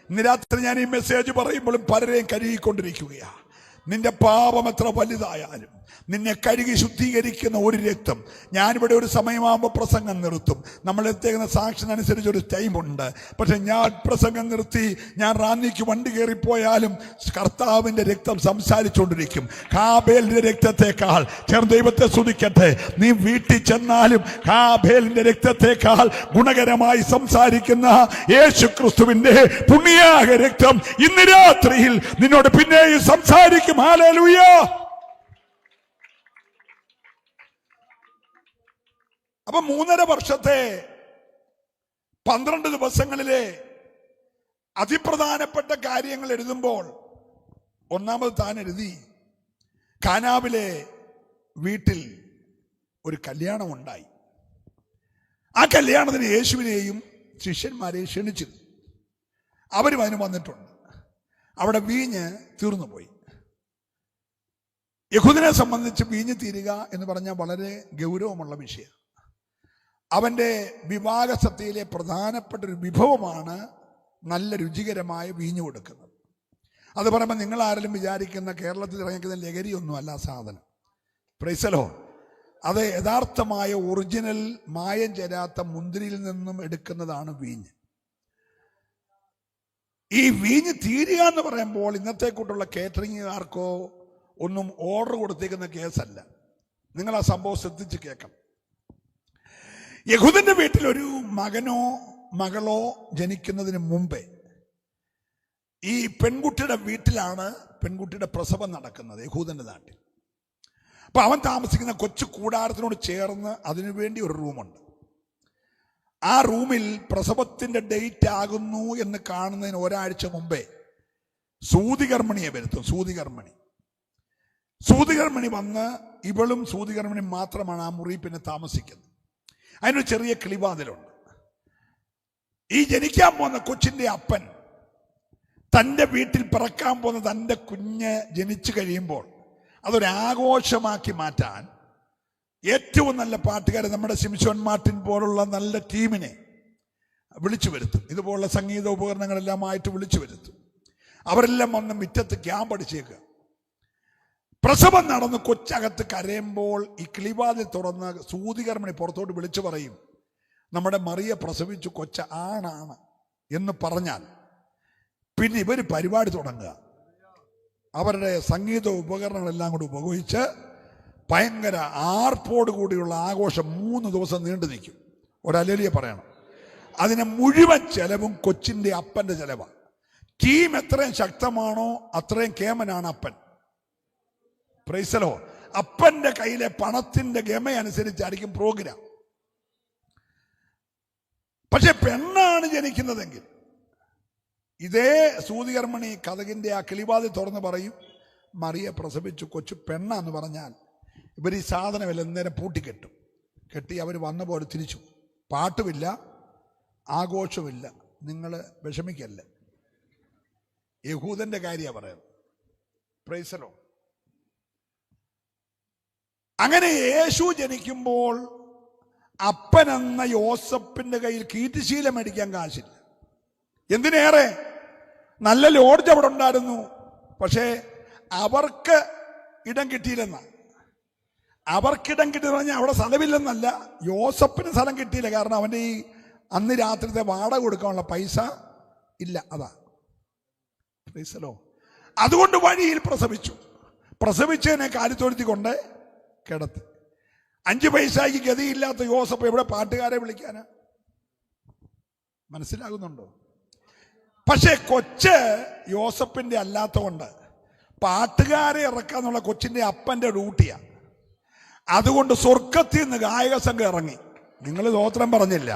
ഇന്ന് രാത്രി ഞാൻ ഈ മെസ്സേജ് പറയുമ്പോഴും പലരെയും കഴുകിക്കൊണ്ടിരിക്കുകയാണ്. നിന്റെ പാപം എത്ര വലുതായാലും നിന്നെ കഴുകി ശുദ്ധീകരിക്കുന്ന ഒരു രക്തം. ഞാനിവിടെ ഒരു സമയമാകുമ്പോൾ പ്രസംഗം നിർത്തും. നമ്മൾ എത്തേക്കുന്ന സാക്ഷൻ അനുസരിച്ച് ഒരു ടൈമുണ്ട്. പക്ഷെ ഞാൻ പ്രസംഗം നിർത്തി ഞാൻ റാന്നിക്ക് വണ്ടി കയറിപ്പോയാലും കർത്താവിന്റെ രക്തം സംസാരിച്ചുകൊണ്ടിരിക്കും. ഹാബേലിന്റെ രക്തത്തെക്കാൾ ചേർന്ന് ദൈവത്തെ സ്തുതിക്കട്ടെ. നീ വീട്ടിൽ ചെന്നാലും ഹാബേലിന്റെ രക്തത്തെക്കാൾ ഗുണകരമായി സംസാരിക്കുന്ന യേശു ക്രിസ്തുവിന്റെ പുണ്യാഹ രക്തം ഇന്ന് രാത്രിയിൽ നിന്നോട് പിന്നെയും സംസാരിക്കും. ഹല്ലേലൂയ. അപ്പൊ 3.5 വർഷത്തെ 12 ദിവസങ്ങളിലെ അതിപ്രധാനപ്പെട്ട കാര്യങ്ങൾ എഴുതുമ്പോൾ ഒന്നാമത് താൻ എഴുതി, കാനാവിലെ വീട്ടിൽ ഒരു കല്യാണം ഉണ്ടായി. ആ കല്യാണത്തിന് യേശുവിനെയും ശിഷ്യന്മാരെയും ക്ഷണിച്ചിരുന്നു. അവരും അതിന് വന്നിട്ടുണ്ട്. അവിടെ വീഞ്ഞ് തീർന്നുപോയി. യഹൂദനെ സംബന്ധിച്ച് വീഞ്ഞു തീരുക എന്ന് പറഞ്ഞാൽ വളരെ ഗൗരവമുള്ള വിഷയം. അവൻ്റെ വിവാഹസദ്യയിലെ പ്രധാനപ്പെട്ട ഒരു വിഭവമാണ് നല്ല രുചികരമായ വീഞ്ഞു കൊടുക്കുന്നത്. അത് പറയുമ്പോൾ നിങ്ങൾ ആരെങ്കിലും വിചാരിക്കുന്ന കേരളത്തിൽ ഇറങ്ങിക്കുന്ന ലഹരിയൊന്നും അല്ല സാധനം. Price the Lord. അത് യഥാർത്ഥമായ ഒറിജിനൽ മായം ചേരാത്ത മുന്തിരിയിൽ നിന്നും എടുക്കുന്നതാണ് വീഞ്ഞ്. ഈ വീഞ്ഞ് തീരുക എന്ന് പറയുമ്പോൾ ഇന്നത്തെ കൂട്ടുള്ള കേറ്ററിംഗുകാർക്കോ ഒന്നും ഓർഡർ കൊടുത്തേക്കുന്ന കേസല്ല. നിങ്ങൾ ആ സംഭവം ശ്രദ്ധിച്ച് കേൾക്കണം. യഹൂദന്റെ വീട്ടിൽ ഒരു മകനോ മകളോ ജനിക്കുന്നതിന് മുമ്പേ ഈ പെൺകുട്ടിയുടെ വീട്ടിലാണ് പെൺകുട്ടിയുടെ പ്രസവം നടക്കുന്നത് യഹൂദന്റെ നാട്ടിൽ. അപ്പൊ അവൻ താമസിക്കുന്ന കൊച്ചു കൂടാരത്തിനോട് ചേർന്ന് അതിനുവേണ്ടി ഒരു റൂമുണ്ട്. ആ റൂമിൽ പ്രസവത്തിന്റെ ഡേറ്റ് ആകുന്നു എന്ന് കാണുന്നതിന് ഒരാഴ്ച മുമ്പേ സൂതികർമ്മിണിയെ വരുത്തും. സൂതികർമ്മിണി വന്ന് ഇവളും സൂതികർമ്മിണി മാത്രമാണ് ആ മുറി പിന്നെ താമസിക്കുന്നത്. അതിനൊരു ചെറിയ കിളിവാതിലുണ്ട്. ഈ ജനിക്കാൻ പോകുന്ന കൊച്ചിന്റെ അപ്പൻ തൻ്റെ വീട്ടിൽ പിറക്കാൻ പോകുന്ന തൻ്റെ കുഞ്ഞ് ജനിച്ചു കഴിയുമ്പോൾ അതൊരാഘോഷമാക്കി മാറ്റാൻ ഏറ്റവും നല്ല പാട്ടുകാരെ നമ്മുടെ സിംസോൻ മാർട്ടിൻ പോലുള്ള നല്ല ടീമിനെ വിളിച്ചു വരുത്തും. ഇതുപോലുള്ള സംഗീത ഉപകരണങ്ങളെല്ലാമായിട്ട് വിളിച്ചു വരുത്തും. അവരെല്ലാം വന്ന് മുറ്റത്ത് ക്യാമ്പ് അടിച്ചേക്കുക. പ്രസവം നടന്ന് കൊച്ചകത്ത് കരയുമ്പോൾ ഈ കിളിവാതിൽ തുറന്ന് സൂതികർമ്മിണി പുറത്തോട്ട് വിളിച്ചു പറയും, നമ്മുടെ മറിയ പ്രസവിച്ചു, കൊച്ച ആണാണ് എന്ന് പറഞ്ഞാൽ പിന്നെ ഇവർ പരിപാടി തുടങ്ങുക. അവരുടെ സംഗീത ഉപകരണങ്ങളെല്ലാം കൂടി ഉപയോഗിച്ച് ഭയങ്കര ആർപ്പോട് കൂടിയുള്ള ആഘോഷം 3 ദിവസം നീണ്ടു നിൽക്കും. ഒരലേലിയ പറയണം. അതിന് മുഴുവൻ ചെലവും കൊച്ചിൻ്റെ അപ്പൻ്റെ ചെലവാണ്. ടീം എത്രയും ശക്തമാണോ അത്രയും കേമനാണ് അപ്പൻ. Price the Lord. അപ്പന്റെ കയ്യിലെ പണത്തിന്റെ ഗമ അനുസരിച്ചായിരിക്കും പ്രോഗ്രാം. പക്ഷെ പെണ്ണാണ് ജനിക്കുന്നതെങ്കിൽ ഇതേ സൂതികർമ്മിണി കഥകിന്റെ ആ കിളിവാതിൽ തുറന്ന് പറയും, മറിയ പ്രസവിച്ചു, കൊച്ചു പെണ്ണാന്ന് പറഞ്ഞാൽ ഇവർ ഈ സാധനമെല്ലാം നേരം പൂട്ടിക്കെട്ടും. കെട്ടി അവർ വന്ന പോലെ തിരിച്ചു. പാട്ടുമില്ല, ആഘോഷമില്ല. നിങ്ങൾ വിഷമിക്കല്ല. യഹൂദന്റെ കാര്യമാണ് പറയുന്നത്. Price the Lord. അങ്ങനെ യേശു ജനിക്കുമ്പോൾ അപ്പനെന്ന യോസപ്പിന്റെ കയ്യിൽ കീറ്റുശീലം മേടിക്കാൻ കാശില്ല. എന്തിനേറെ നല്ല ലോഡ്ജ് അവിടെ ഉണ്ടായിരുന്നു. പക്ഷേ അവർക്ക് ഇടം കിട്ടിയില്ലെന്ന. അവർക്കിടം കിട്ടിയെന്ന് പറഞ്ഞാൽ അവിടെ സ്ഥലമില്ലെന്നല്ല, യോസപ്പിന് സ്ഥലം കിട്ടിയില്ല. കാരണം അവൻ്റെ ഈ അന്ന് രാത്രിത്തെ വാടക കൊടുക്കാനുള്ള പൈസ ഇല്ല. അതാ പ്രൈസ് ദി ലോർഡ്. അതുകൊണ്ട് വഴിയിൽ പ്രസവിച്ചതിനെ കാലിത്തൊഴുത്തിക്കൊണ്ട് കിടത്തി. 5 പൈസയ്ക്ക് ഗതിയില്ലാത്ത യോസഫ് എവിടെ പാട്ടുകാരെ വിളിക്കാനാ? മനസ്സിലാകുന്നുണ്ടോ? പക്ഷേ കൊച്ച് യോസഫിന്റെ അല്ലാത്തതുകൊണ്ട് പാട്ടുകാരെ ഇറക്കാന്നുള്ള കൊച്ചിന്റെ അപ്പന്റെ ഡ്യൂട്ടിയാ. അതുകൊണ്ട് സ്വർഗത്തിൽ നിന്ന് ഗായക സംഘം ഇറങ്ങി. നിങ്ങൾ സ്തോത്രം പറഞ്ഞില്ല.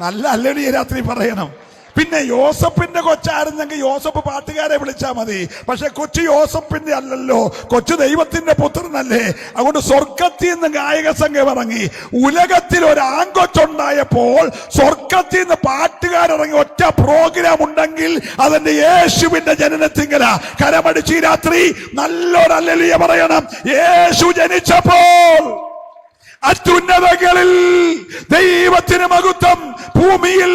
നല്ല അല്ലടി രാത്രി പറയണം. പിന്നെ യോസഫിന്റെ കൊച്ചായിരുന്നെങ്കിൽ യോസഫ് പാട്ടുകാരെ വിളിച്ചാൽ മതി. പക്ഷെ കൊച്ചു യോസഫിന്റെ അല്ലല്ലോ, കൊച്ചു ദൈവത്തിന്റെ പുത്രനല്ലേ. അതുകൊണ്ട് സ്വർഗത്തിൽ നിന്ന് ഗായക സംഘം ഇറങ്ങി. ഉലകത്തിൽ ഒരു ആൺകൊച്ചുണ്ടായപ്പോൾ സ്വർഗത്തിൽ നിന്ന് പാട്ടുകാരിറങ്ങി ഒറ്റ പ്രോഗ്രാം ഉണ്ടെങ്കിൽ അതിന്റെ യേശുവിന്റെ ജനനത്തിങ്കല. കരമടിച്ച് രാത്രി നല്ലൊരു ഹല്ലേലൂയ പറയണം. യേശു ജനിച്ചപ്പോൾ അത്യുന്നതങ്ങളിൽ ദൈവത്തിന് മഹത്വം, ഭൂമിയിൽ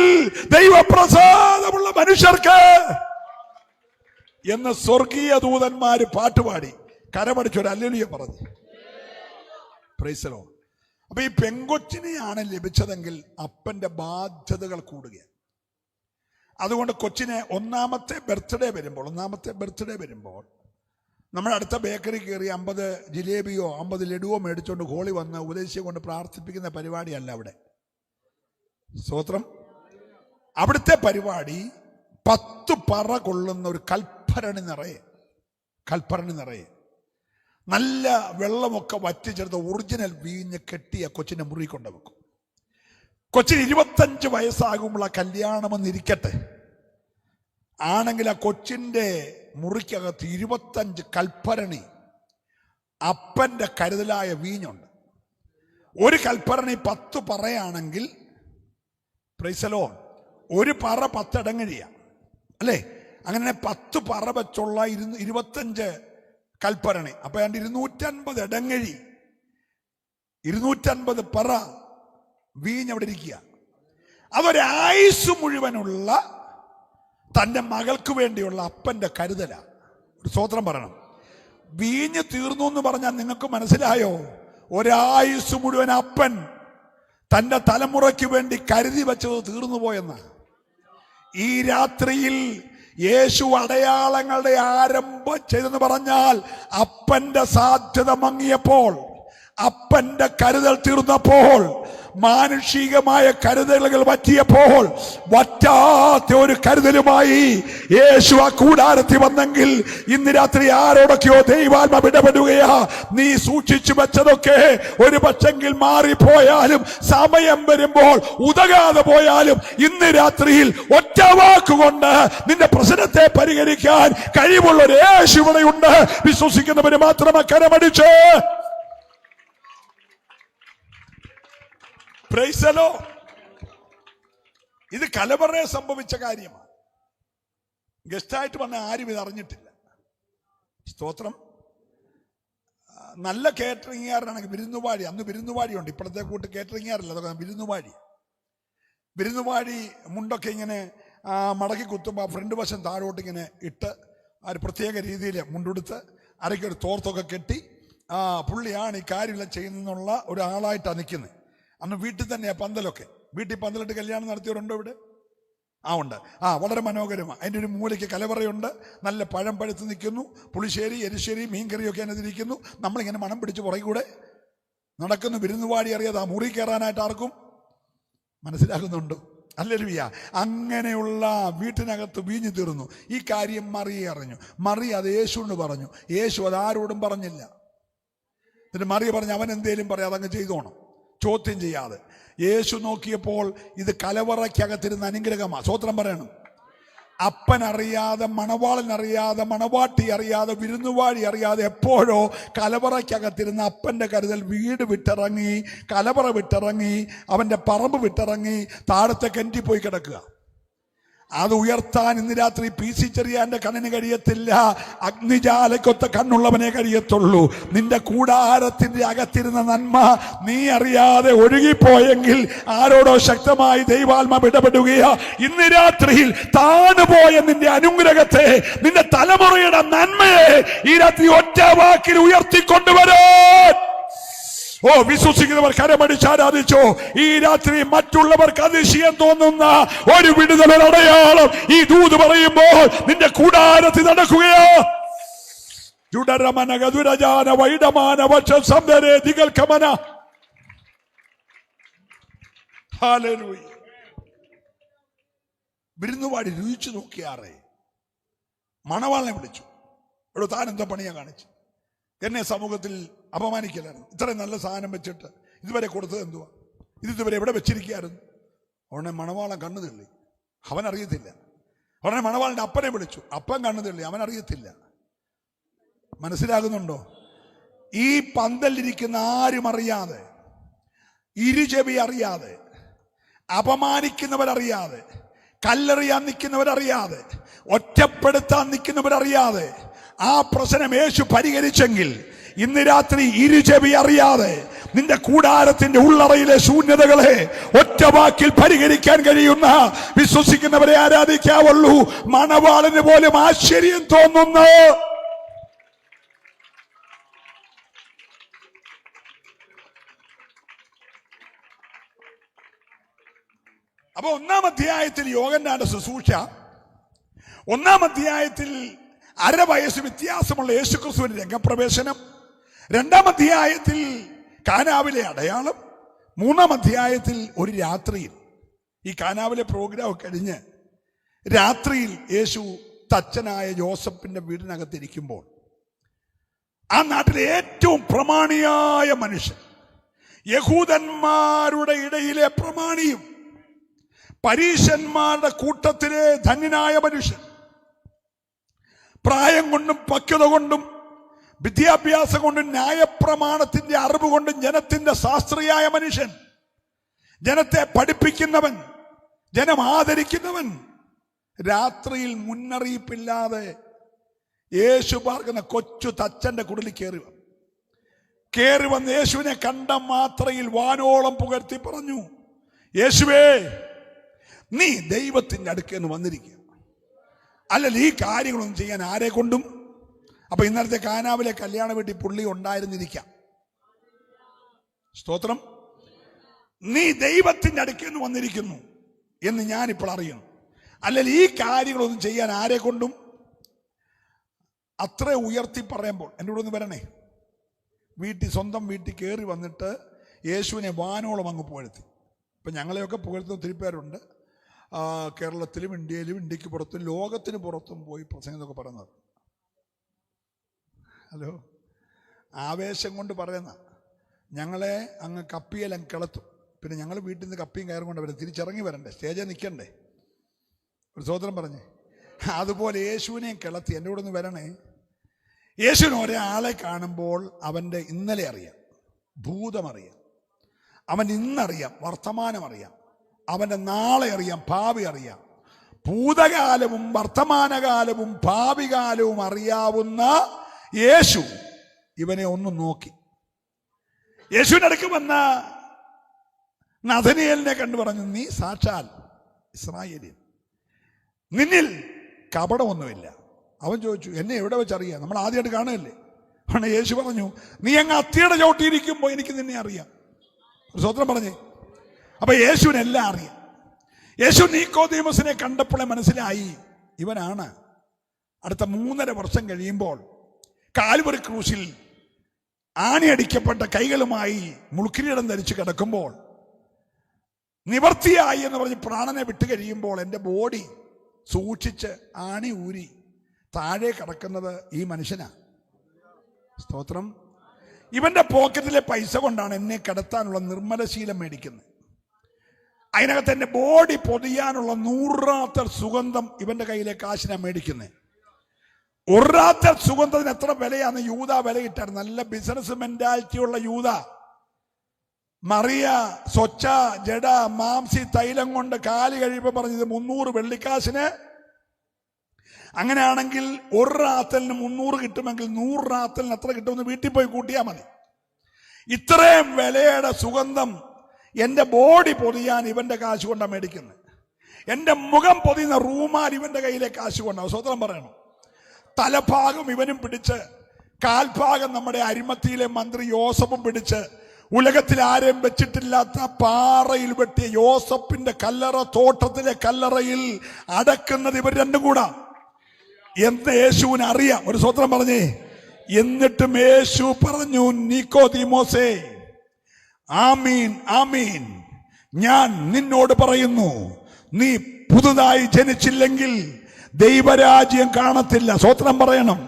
ദൈവപ്രസാദമുള്ള മനുഷ്യർക്ക് എന്ന് സ്വർഗീയ ദൂതന്മാര് പാട്ടുപാടി കരമടിച്ചൊരു ഹല്ലേലൂയ പറഞ്ഞു. Price the Lord. അപ്പൊ ഈ പെങ്കൊച്ചിനെയാണ് ലഭിച്ചതെങ്കിൽ അപ്പന്റെ ബാധ്യതകൾ കൂടുകയാണ്. അതുകൊണ്ട് കൊച്ചിനെ ഒന്നാമത്തെ ബർത്ത്ഡേ വരുമ്പോൾ നമ്മുടെ അടുത്ത ബേക്കറി കയറി 50 ജിലേബിയോ 50 ലഡുവോ മേടിച്ചുകൊണ്ട് ഹോളി വന്ന് ഉപദേശിയെ കൊണ്ട് പ്രാർത്ഥിപ്പിക്കുന്ന പരിപാടിയല്ല അവിടെ. സ്തോത്രം. അവിടുത്തെ പരിപാടി 10 പറ കൊള്ളുന്ന ഒരു കൽപ്പരണി നിറയെ നല്ല വെള്ളമൊക്കെ വറ്റിച്ചെടുത്ത ഒറിജിനൽ വീഞ്ഞ് കെട്ടിയ കൊച്ചിനെ മുറി കൊണ്ട് വെക്കും. കൊച്ചിന് 25 വയസ്സാകുമ്പോൾ ആ കല്യാണമെന്നിരിക്കട്ടെ, ആണെങ്കിൽ ആ കൊച്ചിന്റെ മുറിക്കകത്ത് 25 കൽപ്പരണി അപ്പന്റെ കരുതലായ വീഞ്ഞുണ്ട്. ഒരു കൽപ്പരണി 10 പറയാണെങ്കിൽ പ്രൈസ് ദി ലോർഡ്, ഒരു പറ 10 ഇടങ്ങഴിയ അല്ലേ? അങ്ങനെ 10 പറ വെച്ചുള്ള 25 കൽപ്പരണി. അപ്പൊ 250 ഇടങ്ങഴി, 250 പറ വീഞ്ഞ് അവിടെ ഇരിക്കുക. അതൊരായുസ് മുഴുവനുള്ള തന്റെ മകൾക്ക് വേണ്ടിയുള്ള അപ്പന്റെ കരുതലാ. ഒരു സ്തോത്രം പറയണം. വീഞ്ഞ് തീർന്നു എന്ന് പറഞ്ഞാൽ നിങ്ങൾക്ക് മനസ്സിലായോ? ഒരായുസ് മുഴുവൻ അപ്പൻ തന്റെ തലമുറയ്ക്ക് വേണ്ടി കരുതി വെച്ചത് തീർന്നു പോയെന്ന്. ഈ രാത്രിയിൽ യേശു അടയാളങ്ങളുടെ ആരംഭം ചെയ്തെന്ന് പറഞ്ഞാൽ അപ്പന്റെ സാധ്യത മങ്ങിയപ്പോൾ, അപ്പന്റെ കരുതൽ തീർന്നപ്പോൾ, മാനുഷികമായ കരുതലുകൾ പറ്റിയപ്പോൾ, വറ്റാത്ത ഒരു കരുതലുമായി യേശു ആ കൂടാരത്തിൽ വന്നെങ്കിൽ ഇന്ന് രാത്രി ആരോടൊക്കെയോ ദൈവാത്മ ഇടപെടുകയാ. നീ സൂക്ഷിച്ചു വെച്ചതൊക്കെ ഒരു പക്ഷെങ്കിൽ മാറിപ്പോയാലും, സമയം വരുമ്പോൾ ഉതകാതെ പോയാലും, ഇന്ന് രാത്രിയിൽ ഒറ്റ വാക്കുകൊണ്ട് നിന്റെ പ്രശ്നത്തെ പരിഹരിക്കാൻ കഴിവുള്ള ഒരു യേശു ഇവിടെയുണ്ട്. വിശ്വസിക്കുന്നവര് മാത്രം കരമടിച്ച് പ്രൈസലോ. ഇത് കലവറയെ സംഭവിച്ച കാര്യമാണ്. ഗസ്റ്റായിട്ട് വന്ന ആരും ഇത് അറിഞ്ഞിട്ടില്ല. സ്തോത്രം. നല്ല കേറ്ററിംഗുകാരനാണെങ്കിൽ വിരുന്നുപാടി, അന്ന് വിരുന്നുപാടിയുണ്ട്, ഇപ്പോഴത്തെ കൂട്ട് കേറ്ററിംഗുകാരല്ല, അതൊക്കെ വിരുന്നുപാടി മുണ്ടൊക്കെ ഇങ്ങനെ മടക്കി കുത്തുമ്പോൾ ഫ്രണ്ട് വശം താഴോട്ട് ഇങ്ങനെ ഇട്ട് ഒരു പ്രത്യേക രീതിയിൽ മുണ്ടെടുത്ത് അരയ്ക്കൊരു തോർത്തൊക്കെ കെട്ടി പുള്ളിയാണ് ഈ കാര്യമെല്ലാം ചെയ്യുന്നുള്ള ഒരാളായിട്ടാണ് നിൽക്കുന്നത്. അന്ന് വീട്ടിൽ തന്നെയാണ് പന്തലൊക്കെ. വീട്ടിൽ പന്തലിട്ട് കല്യാണം നടത്തിയവരുണ്ടോ ഇവിടെ? ഉണ്ട്. വളരെ മനോഹരമാണ്. അതിൻ്റെ ഒരു മൂലയ്ക്ക് കലവറയുണ്ട്. നല്ല പഴം പഴുത്ത് നിൽക്കുന്നു, പുളിശ്ശേരി, എരിശ്ശേരി, മീൻകറിയൊക്കെ അതിനകത്തിരിക്കുന്നു. നമ്മളിങ്ങനെ മണം പിടിച്ച് പുറകെ കൂടെ നടക്കുന്നു. വിരുന്നുപാടി അറിയാതെ ആ മുറി കയറാനായിട്ട് ആർക്കും മനസ്സിലാകുന്നുണ്ട്. ഹല്ലേലൂയ. അങ്ങനെയുള്ള വീട്ടിനകത്ത് വീഞ്ഞു തീർന്നു. ഈ കാര്യം മറിയ അറിഞ്ഞു. മറിയ അത് യേശുവിനോട് പറഞ്ഞു. യേശു അത് ആരോടും പറഞ്ഞില്ല. എന്നിട്ട് മറിയ പറഞ്ഞു അവൻ എന്തേലും പറയാതെ അങ്ങ് ചെയ്തോണം, ചോദ്യം ചെയ്യാതെ. യേശു നോക്കിയപ്പോൾ ഇത് കലവറയ്ക്കകത്തിരുന്ന അനുഗ്രഹമാണ്. സ്തോത്രം പറയണം. അപ്പനറിയാതെ, മണവാളനറിയാതെ, മണവാട്ടി അറിയാതെ, വിരുന്നുവാഴി അറിയാതെ എപ്പോഴോ കലവറയ്ക്കകത്തിരുന്ന അപ്പന്റെ കരുതൽ വീട് വിട്ടിറങ്ങി, കലവറ വിട്ടിറങ്ങി, അവന്റെ പറമ്പ് വിട്ടിറങ്ങി, താഴത്തെ കിണറ്റിൽ പോയി കിടക്കുക. അത് ഉയർത്താൻ ഇന്ന് രാത്രി PC ചെറിയാന്റെ കണ്ണിന് കഴിയത്തില്ല. അഗ്നിജാലക്കൊത്ത കണ്ണുള്ളവനെ കഴിയത്തുള്ളൂ. നിന്റെ കൂടാരത്തിന്റെ അകത്തിരുന്ന നന്മ നീ അറിയാതെ ഒഴുകിപ്പോയെങ്കിൽ ആരോടോ ശക്തമായി ദൈവാത്മാവ് ഇടപെടുകയാ. ഇന്ന് രാത്രിയിൽ താണുപോയ നിന്റെ അനുഗ്രഹത്തെ, നിന്റെ തലമുറയുടെ നന്മയെ ഈ രാത്രി ഒറ്റ വാക്കിൽ ഉയർത്തിക്കൊണ്ടുവരാൻ വിശ്വസിക്കുന്നവർ കരമടിച്ച് ആരാധിച്ചോ. ഈ രാത്രി മറ്റുള്ളവർക്ക് അതിശയം തോന്നുന്ന ഒരു വിടുതൽ അടയാളം ഈ ദൂത് പറയുമ്പോൾ നിന്റെ കൂടാരത്തിൽ നടക്കുകയോ. വിരുന്നുപാടി രുചിച്ചു നോക്കിയാറേ മണവാളിനെ വിളിച്ചു. എടോ താൻ എന്താ പണിയാ കാണിച്ചു? എന്നെ സമൂഹത്തിൽ അപമാനിക്കലായിരുന്നു. ഇത്രയും നല്ല സാധനം വെച്ചിട്ട് ഇതുവരെ കൊടുത്തത് എന്തുവാ? ഇതുവരെ എവിടെ വെച്ചിരിക്കുകയായിരുന്നു? ഉടനെ മണവാളൻ കണ്ണു തള്ളി. അവൻ അറിയത്തില്ല. ഉടനെ മണവാളന്റെ അപ്പനെ വിളിച്ചു. അപ്പൻ കണ്ണു തള്ളി. അവൻ അറിയത്തില്ല. മനസ്സിലാകുന്നുണ്ടോ? ഈ പന്തലിരിക്കുന്ന ആരും അറിയാതെ, ഇരുചെവി അറിയാതെ, അപമാനിക്കുന്നവരറിയാതെ, കല്ലെറിയാൻ നിൽക്കുന്നവരറിയാതെ, ഒറ്റപ്പെടുത്താൻ നിൽക്കുന്നവരറിയാതെ ആ പ്രശ്നം യേശു പരിഹരിച്ചെങ്കിൽ ഇന്ന് രാത്രി ഇരുചെവി അറിയാതെ നിന്റെ കൂടാരത്തിന്റെ ഉള്ളറയിലെ ശൂന്യതകളെ ഒറ്റ വാക്കിൽ പരിഹരിക്കാൻ കഴിയുന്ന വിശ്വസിക്കുന്നവരെ ആരാധിക്കാവുള്ളൂ. മണവാളന് പോലും ആശ്ചര്യം തോന്നുന്നു. അപ്പൊ 1-ാം അധ്യായത്തിൽ യോഹന്നാന്റെ ശുശ്രൂഷ, 1-ാം അധ്യായത്തിൽ 1/2 വയസ്സ് വ്യത്യാസമുള്ള യേശുക്രിസ്തുവിന്റെ രംഗപ്രവേശനം, 2-ാം അധ്യായത്തിൽ കാനാവിലെ അടയാളം, 3-ാം അധ്യായത്തിൽ ഒരു രാത്രിയിൽ ഈ കാനാവിലെ പ്രോഗ്രാം കഴിഞ്ഞ് രാത്രിയിൽ യേശു തച്ചനായ ജോസഫിന്റെ വീടിനകത്തിരിക്കുമ്പോൾ ആ നാട്ടിലെ ഏറ്റവും പ്രമാണിയായ മനുഷ്യൻ, യഹൂദന്മാരുടെ ഇടയിലെ പ്രമാണിയും പരീശന്മാരുടെ കൂട്ടത്തിലെ ധന്യനായ മനുഷ്യൻ, പ്രായം കൊണ്ടും പക്വത കൊണ്ടും വിദ്യാഭ്യാസം കൊണ്ടും ന്യായപ്രമാണത്തിന്റെ അറിവ് കൊണ്ടും ജനത്തിന്റെ ശാസ്ത്രീയായ മനുഷ്യൻ, ജനത്തെ പഠിപ്പിക്കുന്നവൻ, ജനം ആദരിക്കുന്നവൻ, രാത്രിയിൽ മുന്നറിയിപ്പില്ലാതെ യേശു പാർക്കുന്ന കൊച്ചു തച്ചന്റെ കുടിലിൽ കയറി വന്ന് യേശുവിനെ കണ്ട മാത്രയിൽ വാനോളം പുകഴ്ത്തി പറഞ്ഞു, യേശുവേ, നീ ദൈവത്തിന്റെ അടുക്കെന്ന് വന്നിരിക്കുക, അല്ലല്ല ഈ കാര്യങ്ങളൊന്നും ചെയ്യാൻ ആരെ കൊണ്ടും. അപ്പൊ ഇന്നലത്തെ കാനാവിലെ കല്യാണ വീട്ടിൽ പുള്ളി ഉണ്ടായിരുന്നിരിക്കാം. സ്തോത്രം. നീ ദൈവത്തിന്റെ അടുക്കെന്ന് വന്നിരിക്കുന്നു എന്ന് ഞാനിപ്പോൾ അറിയുന്നു, അല്ലെങ്കിൽ ഈ കാര്യങ്ങളൊന്നും ചെയ്യാൻ ആരെ കൊണ്ടും. അത്ര ഉയർത്തി പറയുമ്പോൾ എൻ്റെ കൂടെ ഒന്ന് വരണേ. സ്വന്തം വീട്ടിൽ കയറി വന്നിട്ട് യേശുവിനെ വാനോളം അങ്ങ് പുകഴ്ത്തി. ഇപ്പം ഞങ്ങളെയൊക്കെ പുകഴ്ത്തുന്ന ഒത്തിരി പേരുണ്ട്. കേരളത്തിലും ഇന്ത്യയിലും ഇന്ത്യക്ക് പുറത്തും ലോകത്തിന് പുറത്തും പോയി പ്രസംഗം എന്നൊക്കെ പറയുന്നത്. ഹലോ, ആവേശം കൊണ്ട് പറയുന്ന ഞങ്ങളെ അങ്ങ് കപ്പിയെല്ലാം കിളത്തും. പിന്നെ ഞങ്ങൾ വീട്ടിൽ നിന്ന് കപ്പിയും കയറും കൊണ്ട് വരും. തിരിച്ചിറങ്ങി വരണ്ടേ, സ്റ്റേജിൽ നിൽക്കണ്ടേ? ഒരു സഹോദരൻ പറഞ്ഞേ, അതുപോലെ യേശുവിനെയും കിളത്തി. എൻ്റെ കൂടെ ഒന്ന് വരണേ. യേശുവിന് ഒരാളെ കാണുമ്പോൾ അവൻ്റെ ഇന്നലെ അറിയാം, ഭൂതമറിയാം, അവൻ ഇന്നറിയാം, വർത്തമാനം അറിയാം, അവൻ്റെ നാളെ അറിയാം, ഭാവി അറിയാം. ഭൂതകാലവും വർത്തമാനകാലവും ഭാവി കാലവും അറിയാവുന്ന യേശു ഇവനെ ഒന്ന് നോക്കി. യേശുവിൻ്റെ അടുക്ക് വന്ന നഥനയേലിനെ കണ്ടു പറഞ്ഞു, നീ സാക്ഷാൽ ഇസ്രായേലിൻ, നിന്നിൽ കപടമൊന്നുമില്ല. അവൻ ചോദിച്ചു, എന്നെ എവിടെ വെച്ചറിയാം? നമ്മൾ ആദ്യമായിട്ട് കാണുകയല്ലേ. ആണ് യേശു പറഞ്ഞു, നീ അങ്ങ് അത്തിയുടെ ചോട്ടിയിരിക്കുമ്പോൾ എനിക്ക് നിന്നെ അറിയാം. ഒരു സ്വത്രം പറഞ്ഞേ. അപ്പൊ യേശുവിനെല്ലാം അറിയാം. യേശു നിക്കോദീമസിനെ കണ്ടപ്പോഴേ മനസ്സിലായി ഇവനാണ്. അടുത്ത 3.5 വർഷം കഴിയുമ്പോൾ കാൽവരി ക്രൂശിൽ ആണിയടിക്കപ്പെട്ട കൈകളുമായി മുൾക്കിരീടം ധരിച്ച് കിടക്കുമ്പോൾ, നിവർത്തിയായി എന്ന് പറഞ്ഞ് പ്രാണനെ വിട്ട് കഴിയുമ്പോൾ എൻ്റെ ബോഡി സൂക്ഷിച്ച് ആണി ഊരി താഴെ കിടക്കുന്നത് ഈ മനുഷ്യനാ. സ്തോത്രം. ഇവന്റെ പോക്കറ്റിലെ പൈസ കൊണ്ടാണ് എന്നെ കിടത്താനുള്ള നിർമ്മലശീലം മേടിക്കുന്നത്. അതിനകത്ത് എൻ്റെ ബോഡി പൊതിയാനുള്ള 100 റാത്തൽ സുഗന്ധം ഇവന്റെ കയ്യിലെ കാശിനാണ് മേടിക്കുന്നത്. 1 റാത്തൽ സുഗന്ധത്തിന് എത്ര വിലയാന്ന് യൂദ വിലയിട്ടായിരുന്നു. നല്ല ബിസിനസ് മെന്റാലിറ്റി ഉള്ള യൂദ. മറിയ സ്വച്ഛ ജഡ മാംസി തൈലം കൊണ്ട് കാല് കഴിയുമ്പോൾ പറഞ്ഞത് 300 വെള്ളിക്കാശിന്. അങ്ങനെയാണെങ്കിൽ 1 റാത്തലിന് 300 കിട്ടുമെങ്കിൽ 100 റാത്തലിന് എത്ര കിട്ടുമെന്ന് വീട്ടിൽ പോയി കൂട്ടിയാൽ മതി. ഇത്രയും വിലയുടെ സുഗന്ധം എൻ്റെ ബോഡി പൊതിയാൻ ഇവന്റെ കാശ് കൊണ്ടാണ് മേടിക്കുന്നത്. എൻ്റെ മുഖം പൊതിയുന്ന റൂമാൽ ഇവന്റെ കയ്യിലെ കാശ് കൊണ്ടാണ്. സ്വതന്ത്രം പറയണം. തലഭാഗം ഇവനും പിടിച്ച്, കാൽഭാഗം നമ്മുടെ അരിമത്തിയിലെ മന്ത്രി യോസഫും പിടിച്ച്, ഉലകത്തിൽ ആരെയും വെച്ചിട്ടില്ലാത്ത പാറയിൽ വെട്ടിയ യോസഫിന്റെ കല്ലറ, തോട്ടത്തിലെ കല്ലറയിൽ അടക്കുന്നത് ഇവർ രണ്ടും കൂടാ എന്ന് യേശുവിന് അറിയാം. ഒരു സ്വത്രം പറഞ്ഞേ. എന്നിട്ടും യേശു പറഞ്ഞു, നിക്കോദീമോസേ, ആമീൻ ആമീൻ, ഞാൻ നിന്നോട് പറയുന്നു, നീ പുതുതായി ജനിച്ചില്ലെങ്കിൽ ദൈവരാജ്യം കാണത്തില്ല. സ്വത്രം പറയണം.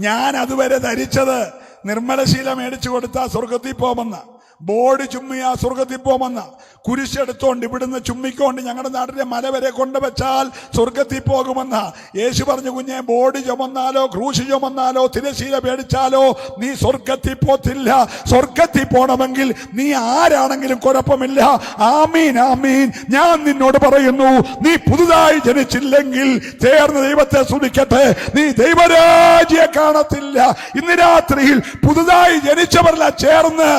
ഞാൻ അതുവരെ ധരിച്ചത് നിർമ്മലശീലം മേടിച്ചു കൊടുത്താൽ സ്വർഗത്തിൽ പോകുമെന്ന, ബോർഡ് ചുമ്മിയാ സ്വർഗത്തിൽ പോകുമെന്ന, കുരിശെടുത്തോണ്ട് ഇവിടുന്ന് ചുമ്മിക്കൊണ്ട് ഞങ്ങളുടെ നാട്ടിലെ മല വരെ കൊണ്ടുവച്ചാൽ സ്വർഗത്തിൽ പോകുമെന്ന. യേശു പറഞ്ഞു, കുഞ്ഞെ, ബോർഡ് ചുമന്നാലോ ക്രൂശ് ചുമന്നാലോ തിരശീല പേടിച്ചാലോ നീ സ്വർഗത്തിൽ പോത്തില്ല. സ്വർഗത്തിൽ പോണമെങ്കിൽ നീ ആരാണെങ്കിലും കുഴപ്പമില്ല. ആമീൻ ആമീൻ, ഞാൻ നിന്നോട് പറയുന്നു, നീ പുതുതായി ജനിച്ചില്ലെങ്കിൽ, ചേർന്ന് ദൈവത്തെ സ്തുതിക്കട്ടെ, നീ ദൈവരാജ്യം കാണത്തില്ല. ഇന്ന് രാത്രിയിൽ പുതുതായി ജനിച്ചവരെല്ലാം ചേർന്ന്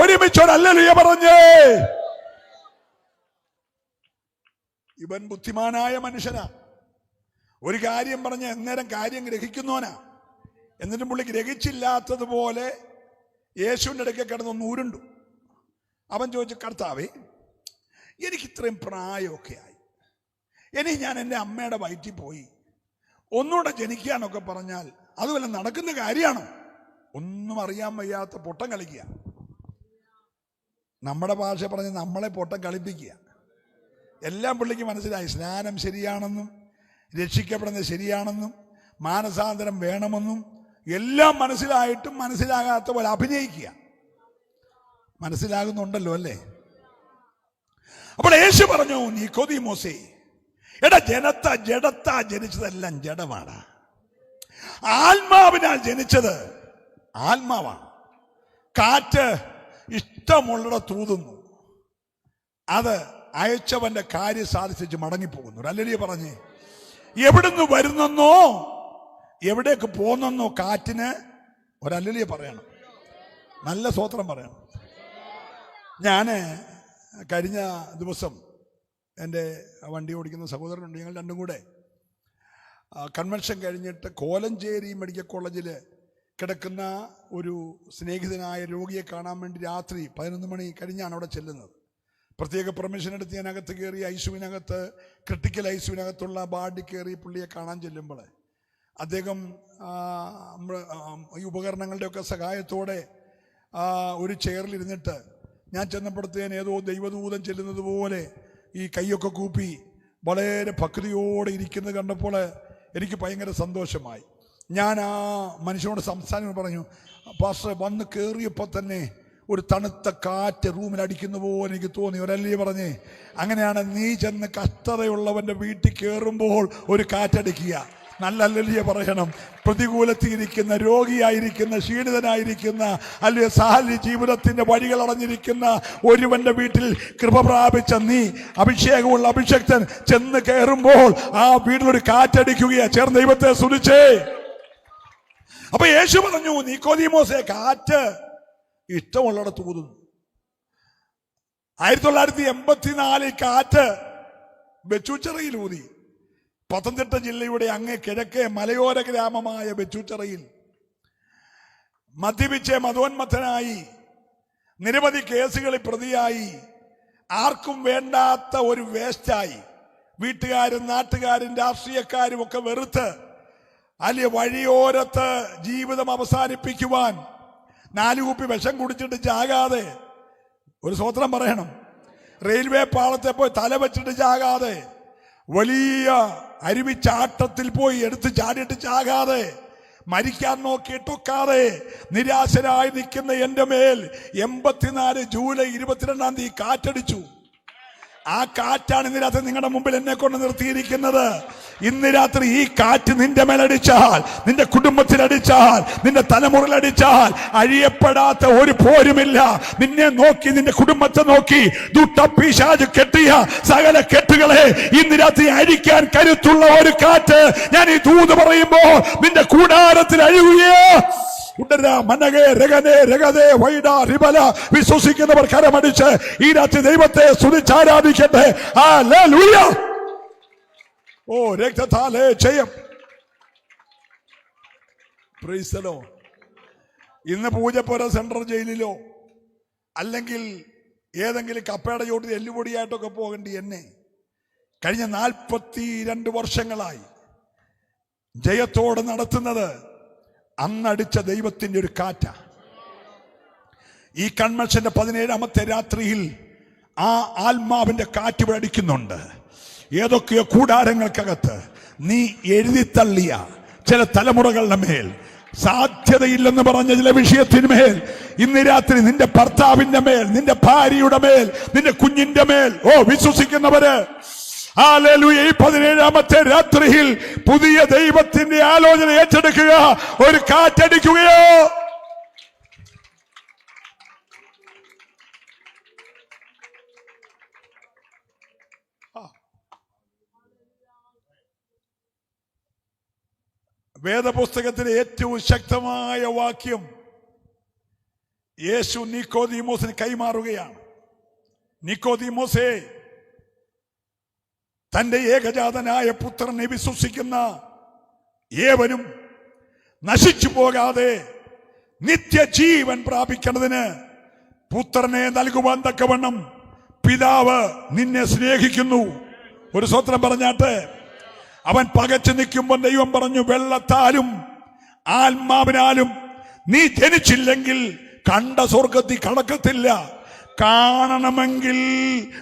ഒരുമിച്ചൊരു ഹല്ലേലൂയ പറഞ്ഞേ. ഇവൻ ബുദ്ധിമാനായ മനുഷ്യനാ. ഒരു കാര്യം പറഞ്ഞ അന്നേരം കാര്യം ഗ്രഹിക്കുന്നവനാ. എന്നിട്ടും പുള്ളി ഗ്രഹിച്ചില്ലാത്തതുപോലെ യേശുവിൻ്റെ ഇടയ്ക്ക് കിടന്നൊന്ന് ഉരുണ്ടു. അവൻ ചോദിച്ചു, കർത്താവേ, എനിക്ക് ഇത്രയും പ്രായമൊക്കെ ആയി, ഇനി ഞാൻ എൻ്റെ അമ്മയുടെ വയറ്റിൽ പോയി ഒന്നുകൂടെ ജനിക്കാനൊക്കെ പറഞ്ഞാൽ അതുവല്ല നടക്കുന്ന കാര്യമാണോ? ഒന്നും അറിയാൻ വയ്യാത്ത പൊട്ടം കളിക്കുക. നമ്മുടെ ഭാഷ പറഞ്ഞ് നമ്മളെ പൊട്ടം കളിപ്പിക്കുക. എല്ലാം പുള്ളിക്ക് മനസ്സിലായി. സ്നാനം ശരിയാണെന്നും രക്ഷിക്കപ്പെടുന്നത് ശരിയാണെന്നും മാനസാന്തരം വേണമെന്നും എല്ലാം മനസ്സിലായിട്ടും മനസ്സിലാകാത്ത പോലെ അഭിനയിക്കുക. മനസ്സിലാകുന്നുണ്ടല്ലോ അല്ലേ? അപ്പോൾ യേശു പറഞ്ഞു, നിക്കോദീമോസേ, എടാ, ജഡത്താ ജനിച്ചതെല്ലാം ജഡമാണ്, ആത്മാവിനാൽ ജനിച്ചത് ആത്മാവാണ്. കാറ്റ് ഇഷ്ടമുള്ളിടത്ത് തൂതുന്നു, അത് അയച്ചവന്റെ കാര്യം സാധിച്ചു മടങ്ങിപ്പോകുന്നു. ഹല്ലേലൂയ പറഞ്ഞേ. എവിടുന്ന് വരുന്നെന്നോ എവിടേക്ക് പോന്നെന്നോ കാറ്റിന് ഒരല്ലിയെ പറയണം, നല്ല സ്തോത്രം പറയണം. ഞാൻ കഴിഞ്ഞ ദിവസം എൻ്റെ വണ്ടി ഓടിക്കുന്ന സഹോദരനുണ്ട്, ഞങ്ങൾ രണ്ടും കൂടെ കൺവെൻഷൻ കഴിഞ്ഞിട്ട് കോലഞ്ചേരി മെഡിക്കൽ കോളേജിൽ കിടക്കുന്ന ഒരു സ്നേഹിതനായ രോഗിയെ കാണാൻ വേണ്ടി രാത്രി 11 മണി കഴിഞ്ഞാണ് അവിടെ ചെല്ലുന്നത്. പ്രത്യേക പെർമിഷൻ എടുത്ത് ഞാൻ അകത്ത് കയറി ഐസിയുവിനകത്ത്, ക്രിട്ടിക്കൽ ഐസിയുവിനകത്തുള്ള ബാർഡിൽ കയറി പുള്ളിയെ കാണാൻ ചെല്ലുമ്പോൾ അദ്ദേഹം ഈ ഉപകരണങ്ങളുടെയൊക്കെ സഹായത്തോടെ ഒരു ചെയറിലിരുന്നിട്ട് ഞാൻ ചെന്നപ്പെടുത്തേന് ഏതോ ദൈവദൂതൻ ചെല്ലുന്നത് പോലെ ഈ കൈയൊക്കെ കൂപ്പി വളരെ ഭക്തിയോടെ ഇരിക്കുന്നത് കണ്ടപ്പോൾ എനിക്ക് ഭയങ്കര സന്തോഷമായി. ഞാൻ ആ മനുഷ്യനോട് സംസാരം പറഞ്ഞു, പാസ്റ്റർ വന്ന് കയറിയപ്പോൾ തന്നെ ഒരു തണുത്ത കാറ്റ് റൂമിലടിക്കുന്ന പോലെ എനിക്ക് തോന്നി. ഒരല്ലേ പറഞ്ഞേ, അങ്ങനെയാണ് നീ ചെന്ന് കഷ്ടതയുള്ളവൻ്റെ വീട്ടിൽ കയറുമ്പോൾ ഒരു കാറ്റടിക്കുക. നല്ല അല്ലല്ലിയ പറയണം. പ്രതികൂലത്തിയിരിക്കുന്ന, രോഗിയായിരിക്കുന്ന, ക്ഷീണിതനായിരിക്കുന്ന, അല്ലെ സാഹചര്യ ജീവിതത്തിന്റെ വഴികൾ അടഞ്ഞിരിക്കുന്ന ഒരുവന്റെ വീട്ടിൽ കൃപ പ്രാപിച്ച നീ, അഭിഷേകമുള്ള അഭിഷക്തൻ ചെന്ന് കയറുമ്പോൾ ആ വീട്ടിലൊരു കാറ്റടിക്കുകയാ. ചേർന്ന് ദൈവത്തെ സ്തുതിച്ചേ. അപ്പൊ യേശു പറഞ്ഞു, നിക്കോദീമോസേ, കാറ്റ് ഇഷ്ടമുള്ളിടത്ത് ഊതുന്നു. 1984 കാറ്റ് ബെച്ചൂച്ചിറയിൽ ഊതി. പത്തനംതിട്ട ജില്ലയുടെ അങ്ങേ കിഴക്കേ മലയോര ഗ്രാമമായ ബെച്ചൂച്ചിറയിൽ മദ്യപിച്ച് മതോന്മത്തനായി, നിരവധി കേസുകളിൽ പ്രതിയായി, ആർക്കും വേണ്ടാത്ത ഒരു വേസ്റ്റായി, വീട്ടുകാരും നാട്ടുകാരും രാഷ്ട്രീയക്കാരും ഒക്കെ വെറുത്ത് അല്ലെ വഴിയോരത്ത് ജീവിതം അവസാനിപ്പിക്കുവാൻ 4 കുപ്പി വിഷം കുടിച്ചിട്ട് ചാകാതെ, ഒരു സ്തോത്രം പറയണം, റെയിൽവേ പാളത്തെ പോയി തല വെച്ചിട്ട് ചാകാതെ, വലിയ അരുവിച്ചാട്ടത്തിൽ പോയി എടുത്ത് ചാടിയിട്ട് ചാകാതെ, മരിക്കാൻ നോക്കിയിട്ടൊക്കാതെ നിരാശരായി നിൽക്കുന്ന എൻ്റെ മേൽ 84 ജൂലൈ 22 കാറ്റടിച്ചു. ആ കാറ്റാണ് ഇന്ന് രാത്രി നിങ്ങളുടെ മുമ്പിൽ എന്നെ കൊണ്ട് നിർത്തിയിരിക്കുന്നത്. ഇന്ന് രാത്രി ഈ കാറ്റ് നിന്റെ മേലടിച്ചാൽ, നിന്റെ കുടുംബത്തിലടിച്ചാൽ, നിന്റെ തലമുറയിലടിച്ചാൽ അഴിയപ്പെടാത്ത ഒരു പോരുമില്ല. നിന്നെ നോക്കി, നിന്റെ കുടുംബത്തെ നോക്കി ദുഷ്ടപിശാച് കെട്ടിയ സകല കെട്ടുകളെ ഇന്ന് രാത്രി അഴിക്കാൻ കരുത്തുള്ള ഒരു കാറ്റ് ഞാൻ ഈ ദൂത് പറയുമ്പോൾ നിന്റെ കൂടാരത്തിൽ അഴിയുകയോ. വിശ്വസിക്കുന്നവർ കരമടിച്ച് ഈ രാത്രി ദൈവത്തെ സ്തുതിച്ചാരാധിക്കട്ടെ. ഹല്ലേലൂയ. ഓ, രക്തത്താലേ ജയം. Price the Lord. ഇന്ന് പൂജപ്പുര സെൻട്രൽ ജയിലിലോ അല്ലെങ്കിൽ ഏതെങ്കിലും കപ്പയുടെ ചോട്ടിൽ എല്ലുപൊടിയായിട്ടൊക്കെ പോകേണ്ടി എന്നെ കഴിഞ്ഞ 42 വർഷങ്ങളായി ജയത്തോടെ നടത്തുന്നത് അന്നടിച്ച ദൈവത്തിന്റെ ഒരു കാറ്റ. ഈ കൺവെൻഷന്റെ 17ാമത്തെ രാത്രിയിൽ ആ ആത്മാവിന്റെ കാറ്റ് ഇവിടെ അടിക്കുന്നുണ്ട്. ഏതൊക്കെയോ കൂടാരങ്ങൾക്കകത്ത് നീ എഴുതിത്തള്ളിയ ചില തലമുറകളുടെ മേൽ, സാധ്യതയില്ലെന്ന് പറഞ്ഞ ചില വിഷയത്തിന്മേൽ ഇന്ന് രാത്രി നിന്റെ ഭർത്താവിന്റെ മേൽ, നിന്റെ ഭാര്യയുടെ മേൽ, നിന്റെ കുഞ്ഞിന്റെ മേൽ, ഓ വിശ്വസിക്കുന്നവര് ഹല്ലേലൂയ, ഈ 17ാമത്തെ രാത്രിയിൽ പുതിയ ദൈവത്തിന്റെ ആലോചന ഏറ്റെടുക്കുക, ഒരു കാറ്റടിക്കുകയോ. വേദപുസ്തകത്തിലെ ഏറ്റവും ശക്തമായ വാക്യം യേശു നിക്കോദീമോസിന് കൈമാറുകയാണ്. നിക്കോദീമോസേ, തന്റെ ഏകജാതനായ പുത്രനെ വിശ്വസിക്കുന്ന ഏവനും നശിച്ചു പോകാതെ നിത്യജീവൻ പ്രാപിക്കുന്നതിന് പുത്രനെ നൽകുവാൻ തക്കവണ്ണം പിതാവ് നിന്നെ സ്നേഹിക്കുന്നു. ഒരു സ്തോത്രം പറഞ്ഞാട്ടെ. അവൻ പകച്ചു നിൽക്കുമ്പോൾ ദൈവം പറഞ്ഞു, വെള്ളത്താലും ആത്മാവിനാലും നീ ജനിച്ചില്ലെങ്കിൽ കണ്ട സ്വർഗത്തിൽ കടക്കത്തില്ല. കാണണമെങ്കിൽ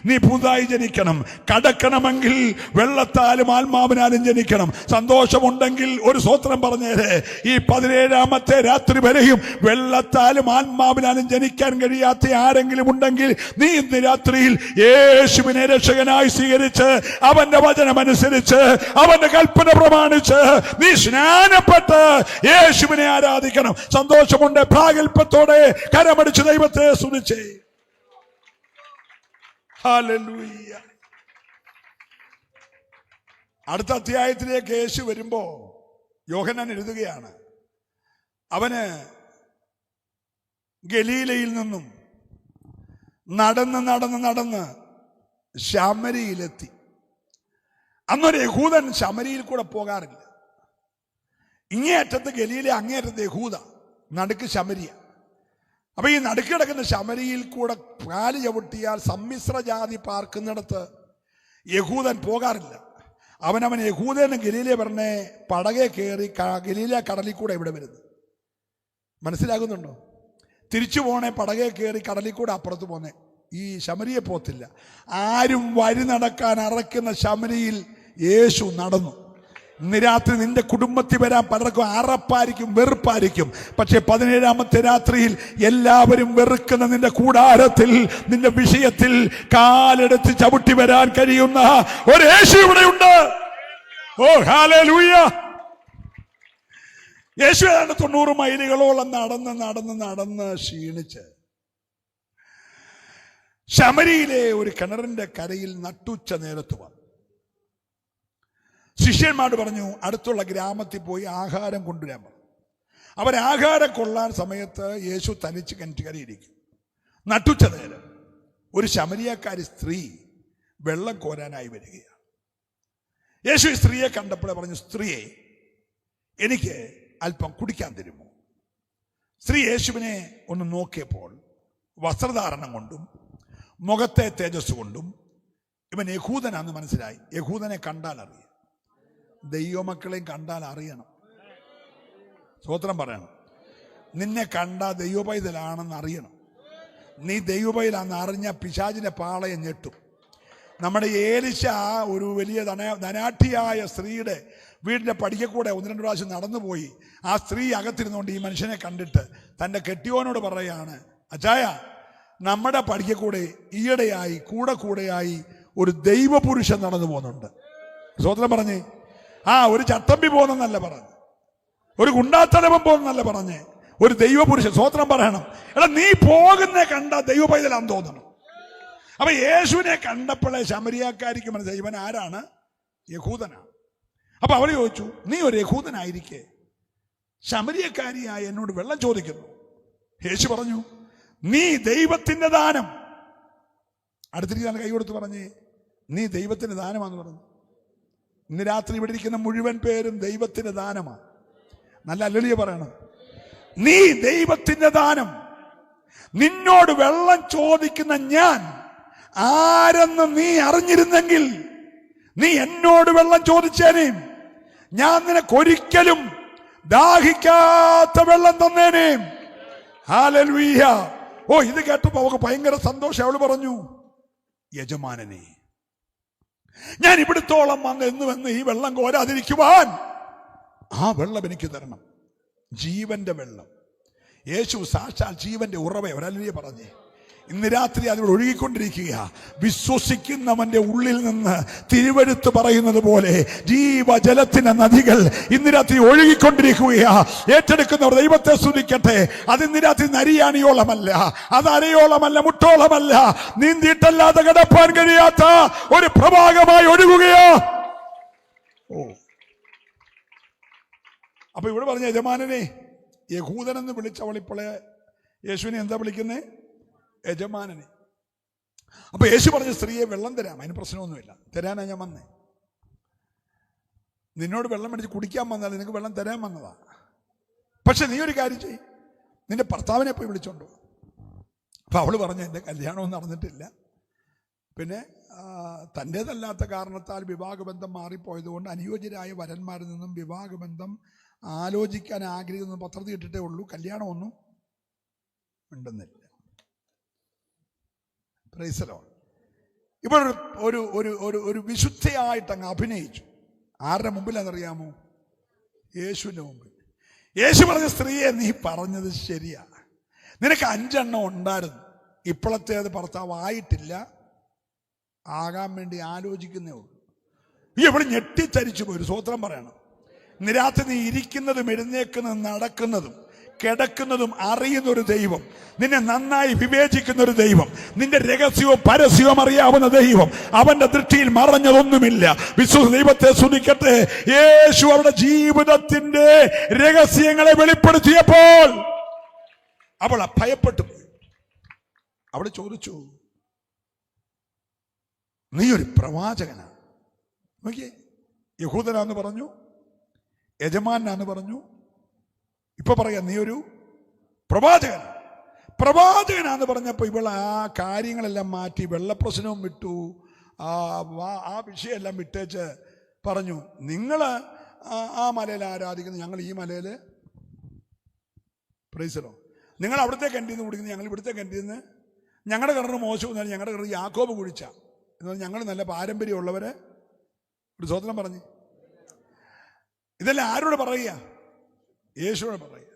നീ പുതുതായി ജനിക്കണം. കടക്കണമെങ്കിൽ വെള്ളത്താലും ആത്മാവിനാലും ജനിക്കണം. സന്തോഷമുണ്ടെങ്കിൽ ഒരു സ്തോത്രം പറഞ്ഞേരെ. ഈ 17ാമത്തെ രാത്രി വരെയും വെള്ളത്താലും ആത്മാവിനാലും ജനിക്കാൻ കഴിയാത്ത ആരെങ്കിലും ഉണ്ടെങ്കിൽ നീ ഇന്ന് രാത്രിയിൽ യേശുവിനെ രക്ഷകനായി സ്വീകരിച്ച് അവന്റെ വചനമനുസരിച്ച് അവന്റെ കൽപ്പന പ്രമാണിച്ച് നീ സ്നാനപ്പെട്ട് യേശുവിനെ ആരാധിക്കണം. സന്തോഷമുണ്ട്. പ്രാഗൽഭ്യത്തോടെ കരമടിച്ച് ദൈവത്തെ സ്തുതിച്ചേ. ഹല്ലേലൂയ. അടുത്ത അധ്യായത്തിലേക്ക് യേശു വരുമ്പോ യോഹന്നാൻ എഴുതുകയാണ്, അവന് ഗലീലയിൽ നിന്നും നടന്ന് നടന്ന് നടന്ന് ശമരിയിലെത്തി. അന്നൊരു യഹൂദൻ ശമരിയിൽ കൂടെ പോകാറില്ല. ഇങ്ങേയറ്റത്ത് ഗലീല, അങ്ങേയറ്റത്ത് യഹൂദ, നടുക്ക് ശമരിയ. അപ്പൊ ഈ നടുക്ക് കിടക്കുന്ന ശമരിയിൽ കൂടെ കാല് ചവിട്ടിയാൽ സമ്മിശ്ര ജാതി പാർക്കുന്നിടത്ത് യഹൂദൻ പോകാറില്ല. അവനവൻ യഹൂദന് ഗലീല പറഞ്ഞേ പടകെ കയറി ഗലീല കടലിൽ കൂടെ ഇവിടെ വരുന്നത്. മനസ്സിലാകുന്നുണ്ടോ? തിരിച്ചു പോണേ പടകെ കയറി കടലിൽ കൂടെ അപ്പുറത്ത് പോന്നേ. ഈ ശമരിയെ പോത്തില്ല. ആരും വഴി നടക്കാൻ അറയ്ക്കുന്ന ശമരിയിൽ യേശു നടന്നു. ഇന്ന് രാത്രി നിന്റെ കുടുംബത്തിൽ വരാൻ പലർക്കും അറപ്പായിരിക്കും, വെറുപ്പായിരിക്കും. പക്ഷെ 17ാമത്തെ രാത്രിയിൽ എല്ലാവരും വെറുക്കുന്ന നിന്റെ കൂടാരത്തിൽ, നിന്റെ വിഷയത്തിൽ കാലെടുത്ത് ചവിട്ടി വരാൻ കഴിയുന്ന ഒരു യേശു ഇവിടെയുണ്ട്. ഓ ഹല്ലേലൂയ! യേശു ഏതാണ്ട് 90 മൈലുകളോളം നടന്ന് നടന്ന് നടന്ന് ക്ഷീണിച്ച് ശമരിയിലെ ഒരു കിണറിന്റെ കരയിൽ നട്ടുച്ച നേരത്ത് വന്നു. ശിഷ്യന്മാരോട് പറഞ്ഞു, അടുത്തുള്ള ഗ്രാമത്തിൽ പോയി ആഹാരം കൊണ്ടുവരാൻ പറഞ്ഞു. അവരാഹാരം കൊള്ളാൻ സമയത്ത് യേശു തനിച്ച് കിണറ്റുകരയിരിക്കും. നട്ടുച്ച നേരം ഒരു ശമരിയക്കാരി സ്ത്രീ വെള്ളം കോരാനായി വരികയാണ്. യേശു ഈ സ്ത്രീയെ കണ്ടപ്പോഴേ പറഞ്ഞു, സ്ത്രീയെ, എനിക്ക് അല്പം കുടിക്കാൻ തരുമോ? സ്ത്രീ യേശുവിനെ ഒന്ന് നോക്കിയപ്പോൾ വസ്ത്രധാരണം കൊണ്ടും മുഖത്തെ തേജസ് കൊണ്ടും ഇവൻ യഹൂദനാന്ന് മനസ്സിലായി. യഹൂദനെ കണ്ടാൽ അറിയാം, ദൈവമക്കളെയും കണ്ടാൽ അറിയണം. സ്തോത്രം പറയണം. നിന്നെ കണ്ടാ ദൈവപൈതലാണെന്ന് അറിയണം. നീ ദൈവപൈതലാണെന്ന് അറിഞ്ഞ പിശാചിന്റെ പാളയം ഞെട്ടും. നമ്മുടെ ഏലിശ ഒരു വലിയ ധനാഠ്യയായ സ്ത്രീയുടെ വീടിന്റെ പടിക്കക്കൂടെ 1-2 പ്രാവശ്യം നടന്നുപോയി. ആ സ്ത്രീ അകത്തിരുന്നുകൊണ്ട് ഈ മനുഷ്യനെ കണ്ടിട്ട് തൻ്റെ കെട്ടിയോനോട് പറയാണ്, അച്ചായ, നമ്മുടെ പടിക്കക്കൂടെ ഈയിടെയായി കൂടെയായി ഒരു ദൈവപുരുഷൻ നടന്നു പോകുന്നുണ്ട്. സ്തോത്രം പറഞ്ഞേ. ഒരു ചട്ടമ്പി പോകുന്നല്ല പറഞ്ഞ്, ഒരു ഗുണ്ടാത്തലവൻ പോകുന്നല്ല പറഞ്ഞ്, ഒരു ദൈവപുരുഷൻ. സ്തോത്രം പറയണം. എടാ, നീ പോകുന്ന കണ്ട ദൈവ പൈതലാന്ന് തോന്നണം. അപ്പൊ യേശുവിനെ കണ്ടപ്പോഴേ ശമരിയക്കാരിക്ക് മനസ്സിലായി ഇവൻ ആരാണ്? യഹൂദനാണ്. അപ്പൊ അവർ ചോദിച്ചു, നീ ഒരു യഹൂദനായിരിക്കെ ശമരിയക്കാരിയായ എന്നോട് വെള്ളം ചോദിക്കുന്നു? യേശു പറഞ്ഞു, നീ ദൈവത്തിന്റെ ദാനം. അടുത്തിരിക്കുന്ന കൈ കൊടുത്ത് പറഞ്ഞേ, നീ ദൈവത്തിന്റെ ദാനമാന്ന് പറഞ്ഞു. ഇന്ന് രാത്രി ഇവിടെ ഇരിക്കുന്ന മുഴുവൻ പേരും ദൈവത്തിന്റെ ദാനമാണ്. നല്ല ഹല്ലേലൂയ പറയണം. നീ ദൈവത്തിന്റെ ദാനം. നിന്നോട് വെള്ളം ചോദിക്കുന്ന ഞാൻ ആരെന്ന് നീ അറിഞ്ഞിരുന്നെങ്കിൽ നീ എന്നോട് വെള്ളം ചോദിച്ചേനേയും ഞാൻ നിനക്കൊരിക്കലും ദാഹിക്കാത്ത വെള്ളം തന്നേനേയും. ഹല്ലേലൂയ! ഇത് കേട്ടപ്പോ അവൾക്ക് ഭയങ്കര സന്തോഷം. അവള് പറഞ്ഞു, യജമാനനെ, ഞാൻ ഇവിടത്തോളം വന്ന് ഈ വെള്ളം കോരാതിരിക്കുവാൻ ആ വെള്ളം എനിക്ക് തരണം. ജീവന്റെ വെള്ളം. യേശു സാക്ഷാൽ ജീവന്റെ ഉറവ. ഒരല്ലേ പറഞ്ഞേ, ഇന്ന് രാത്രി അതിവിടെ ഒഴുകിക്കൊണ്ടിരിക്കുക. വിശ്വസിക്കുന്നവന്റെ ഉള്ളിൽ നിന്ന് തിരുവെഴുത്ത് പറയുന്നത് പോലെ ജീവജലത്തിന്റെ നദികൾ ഇന്ന് രാത്രി ഒഴുകിക്കൊണ്ടിരിക്കുകയാ. ഏറ്റെടുക്കുന്നവർ ദൈവത്തെ സ്തുതിക്കട്ടെ. അത് ഇന്ന് രാത്രി നരിയാണിയോളമല്ല, അത് അരയോളമല്ല, മുട്ടോളമല്ല, നീന്തിയിട്ടല്ലാതെ കിടപ്പാൻ കഴിയാത്ത ഒരു പ്രവാഹമായി ഒഴുകുകയാ. അപ്പൊ ഇവിടെ പറഞ്ഞ യജമാനനെ, യഹൂദനെന്ന് വിളിച്ചവളിപ്പോളെ യേശുവിനെ എന്താ വിളിക്കുന്നേ? യജമാനനെ. അപ്പൊ യേശു പറഞ്ഞ സ്ത്രീയെ വെള്ളം തരാം, അതിന് പ്രശ്നമൊന്നുമില്ല, തരാനാ ഞാൻ വന്നേ. നിന്നോട് വെള്ളം മേടിച്ച് കുടിക്കാൻ വന്നാൽ നിനക്ക് വെള്ളം തരാൻ വന്നതാ. പക്ഷെ നീ ഒരു കാര്യം ചെയ്യ്, നിന്റെ ഭർത്താവിനെ പോയി വിളിച്ചോണ്ടോ. അപ്പൊ അവള് പറഞ്ഞു, എൻ്റെ കല്യാണമൊന്നും നടന്നിട്ടില്ല, പിന്നെ തൻ്റേതല്ലാത്ത കാരണത്താൽ വിവാഹബന്ധം മാറിപ്പോയതുകൊണ്ട് അനുയോജ്യരായ വരന്മാരിൽ നിന്നും വിവാഹബന്ധം ആലോചിക്കാൻ ആഗ്രഹിക്കുന്ന പത്രത്തിൽ ഇട്ടിട്ടേ ഉള്ളൂ, കല്യാണമൊന്നും ഉണ്ടെന്നില്ല. Praise the Lord. ഇപ്പോൾ ഒരു വിശുദ്ധയായിട്ട് അങ്ങ് അഭിനയിച്ചു. ആരുടെ മുമ്പിലാണെന്നറിയാമോ? യേശുവിൻ്റെ മുമ്പിൽ. യേശു പറഞ്ഞ സ്ത്രീയെ, നീ പറഞ്ഞത് ശരിയാ, നിനക്ക് 5 എണ്ണം ഉണ്ടായിരുന്നു, ഇപ്പോഴത്തേത് ഭർത്താവ് ആയിട്ടില്ല, ആകാൻ വേണ്ടി ആലോചിക്കുന്നേ ഉള്ളൂ. ഈ എവിടെ ഞെട്ടിത്തരിച്ചു പോയി. ഒരു സ്വോത്രം പറയണം. നിരാത്രി നീ ഇരിക്കുന്നതും എഴുന്നേക്കുന്നതും നടക്കുന്നതും കിടക്കുന്നതും അറിയുന്ന ഒരു ദൈവം, നിന്നെ നന്നായി വിവേചിക്കുന്ന ഒരു ദൈവം, നിന്റെ രഹസ്യവും പരസ്യവും അറിയാവുന്ന ദൈവം. അവന്റെ ദൃഷ്ടിയിൽ മറഞ്ഞതൊന്നുമില്ല. ദൈവത്തെ സ്തുതിക്കട്ടെ. യേശു അവരുടെ ജീവിതത്തിന്റെ രഹസ്യങ്ങളെ വെളിപ്പെടുത്തിയപ്പോൾ അവൾ ഭയപ്പെട്ടു പോയി. അവൾ ചോദിച്ചു, നീ ഒരു പ്രവാചകനാ? നോക്കിയേ, യഹൂദനാന്ന് പറഞ്ഞു, യജമാനാന്ന് പറഞ്ഞു, ഇപ്പൊ പറയാ നീ ഒരു പ്രവാചകനാന്ന് പറഞ്ഞപ്പോ ഇവൾ ആ കാര്യങ്ങളെല്ലാം മാറ്റി, വെള്ളപ്രശ്നവും വിട്ടു, ആ വിഷയമെല്ലാം വിട്ടേച്ച് പറഞ്ഞു, നിങ്ങൾ ആ മലയിൽ ആരാധിക്കുന്നു, ഞങ്ങൾ ഈ മലയിൽ പ്രൈസലോ, നിങ്ങൾ അവിടുത്തെ കണ്ടിന്ന് കുടിക്കുന്നു, ഞങ്ങൾ ഇവിടുത്തെ കണ്ടിന്ന്, ഞങ്ങളുടെ കിണർ മോശം, ഞങ്ങളുടെ കിണർ യാക്കോബ് കുഴിച്ച എന്നാൽ ഞങ്ങൾ നല്ല പാരമ്പര്യമുള്ളവര്. ഒരു സ്വതന്ത്രം പറഞ്ഞു. ഇതെല്ലാം ആരോട് പറയുക? യേശുവോട് പറയുക.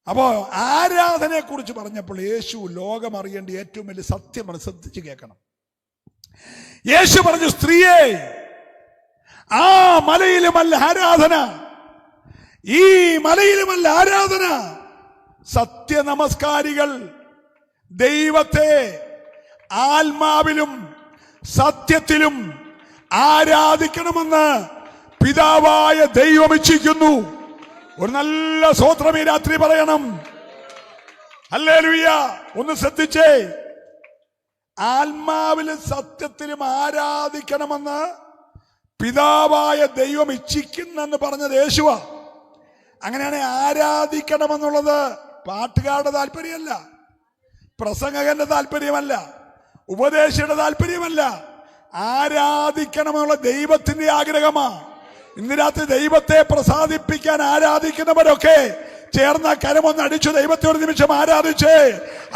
അപ്പോ ആരാധനയെ കുറിച്ച് പറഞ്ഞപ്പോൾ യേശു ലോകം അറിയേണ്ട ഏറ്റവും വലിയ സത്യമാണ്. ശ്രദ്ധിച്ച് കേൾക്കണം. യേശു പറഞ്ഞു, സ്ത്രീയെ, ആ മലയിലുമല്ല ആരാധന, ഈ മലയിലുമല്ല ആരാധന. സത്യ നമസ്കാരികൾ ദൈവത്തെ ആത്മാവിലും സത്യത്തിലും ആരാധിക്കണമെന്ന് പിതാവായ ദൈവം ഇച്ഛിക്കുന്നു. ഒരു നല്ല സ്തോത്രം ഈ രാത്രി പറയണം. ഹല്ലേലൂയ. ഒന്ന് ശ്രദ്ധിച്ചേ. ആത്മാവിലും സത്യത്തിലും ആരാധിക്കണമെന്ന് പിതാവായ ദൈവം ഇച്ഛിക്കുന്നെന്ന് പറഞ്ഞത് യേശുവാ. അങ്ങനെയാണ് ആരാധിക്കണമെന്നുള്ളത് പാട്ടുകാരുടെ താല്പര്യമല്ല, പ്രസംഗകന്റെ താല്പര്യമല്ല, ഉപദേശിയുടെ താല്പര്യമല്ല. ആരാധിക്കണമെന്നുള്ള ദൈവത്തിന്റെ ആഗ്രഹമാ. ഇന്ന് രാത്രി ദൈവത്തെ പ്രസാദിപ്പിക്കാൻ ആരാധിക്കുന്നവരൊക്കെ ചേർന്ന കരമൊന്ന് അടിച്ചു ദൈവത്തെ ഒരു നിമിഷം ആരാധിച്ചേ.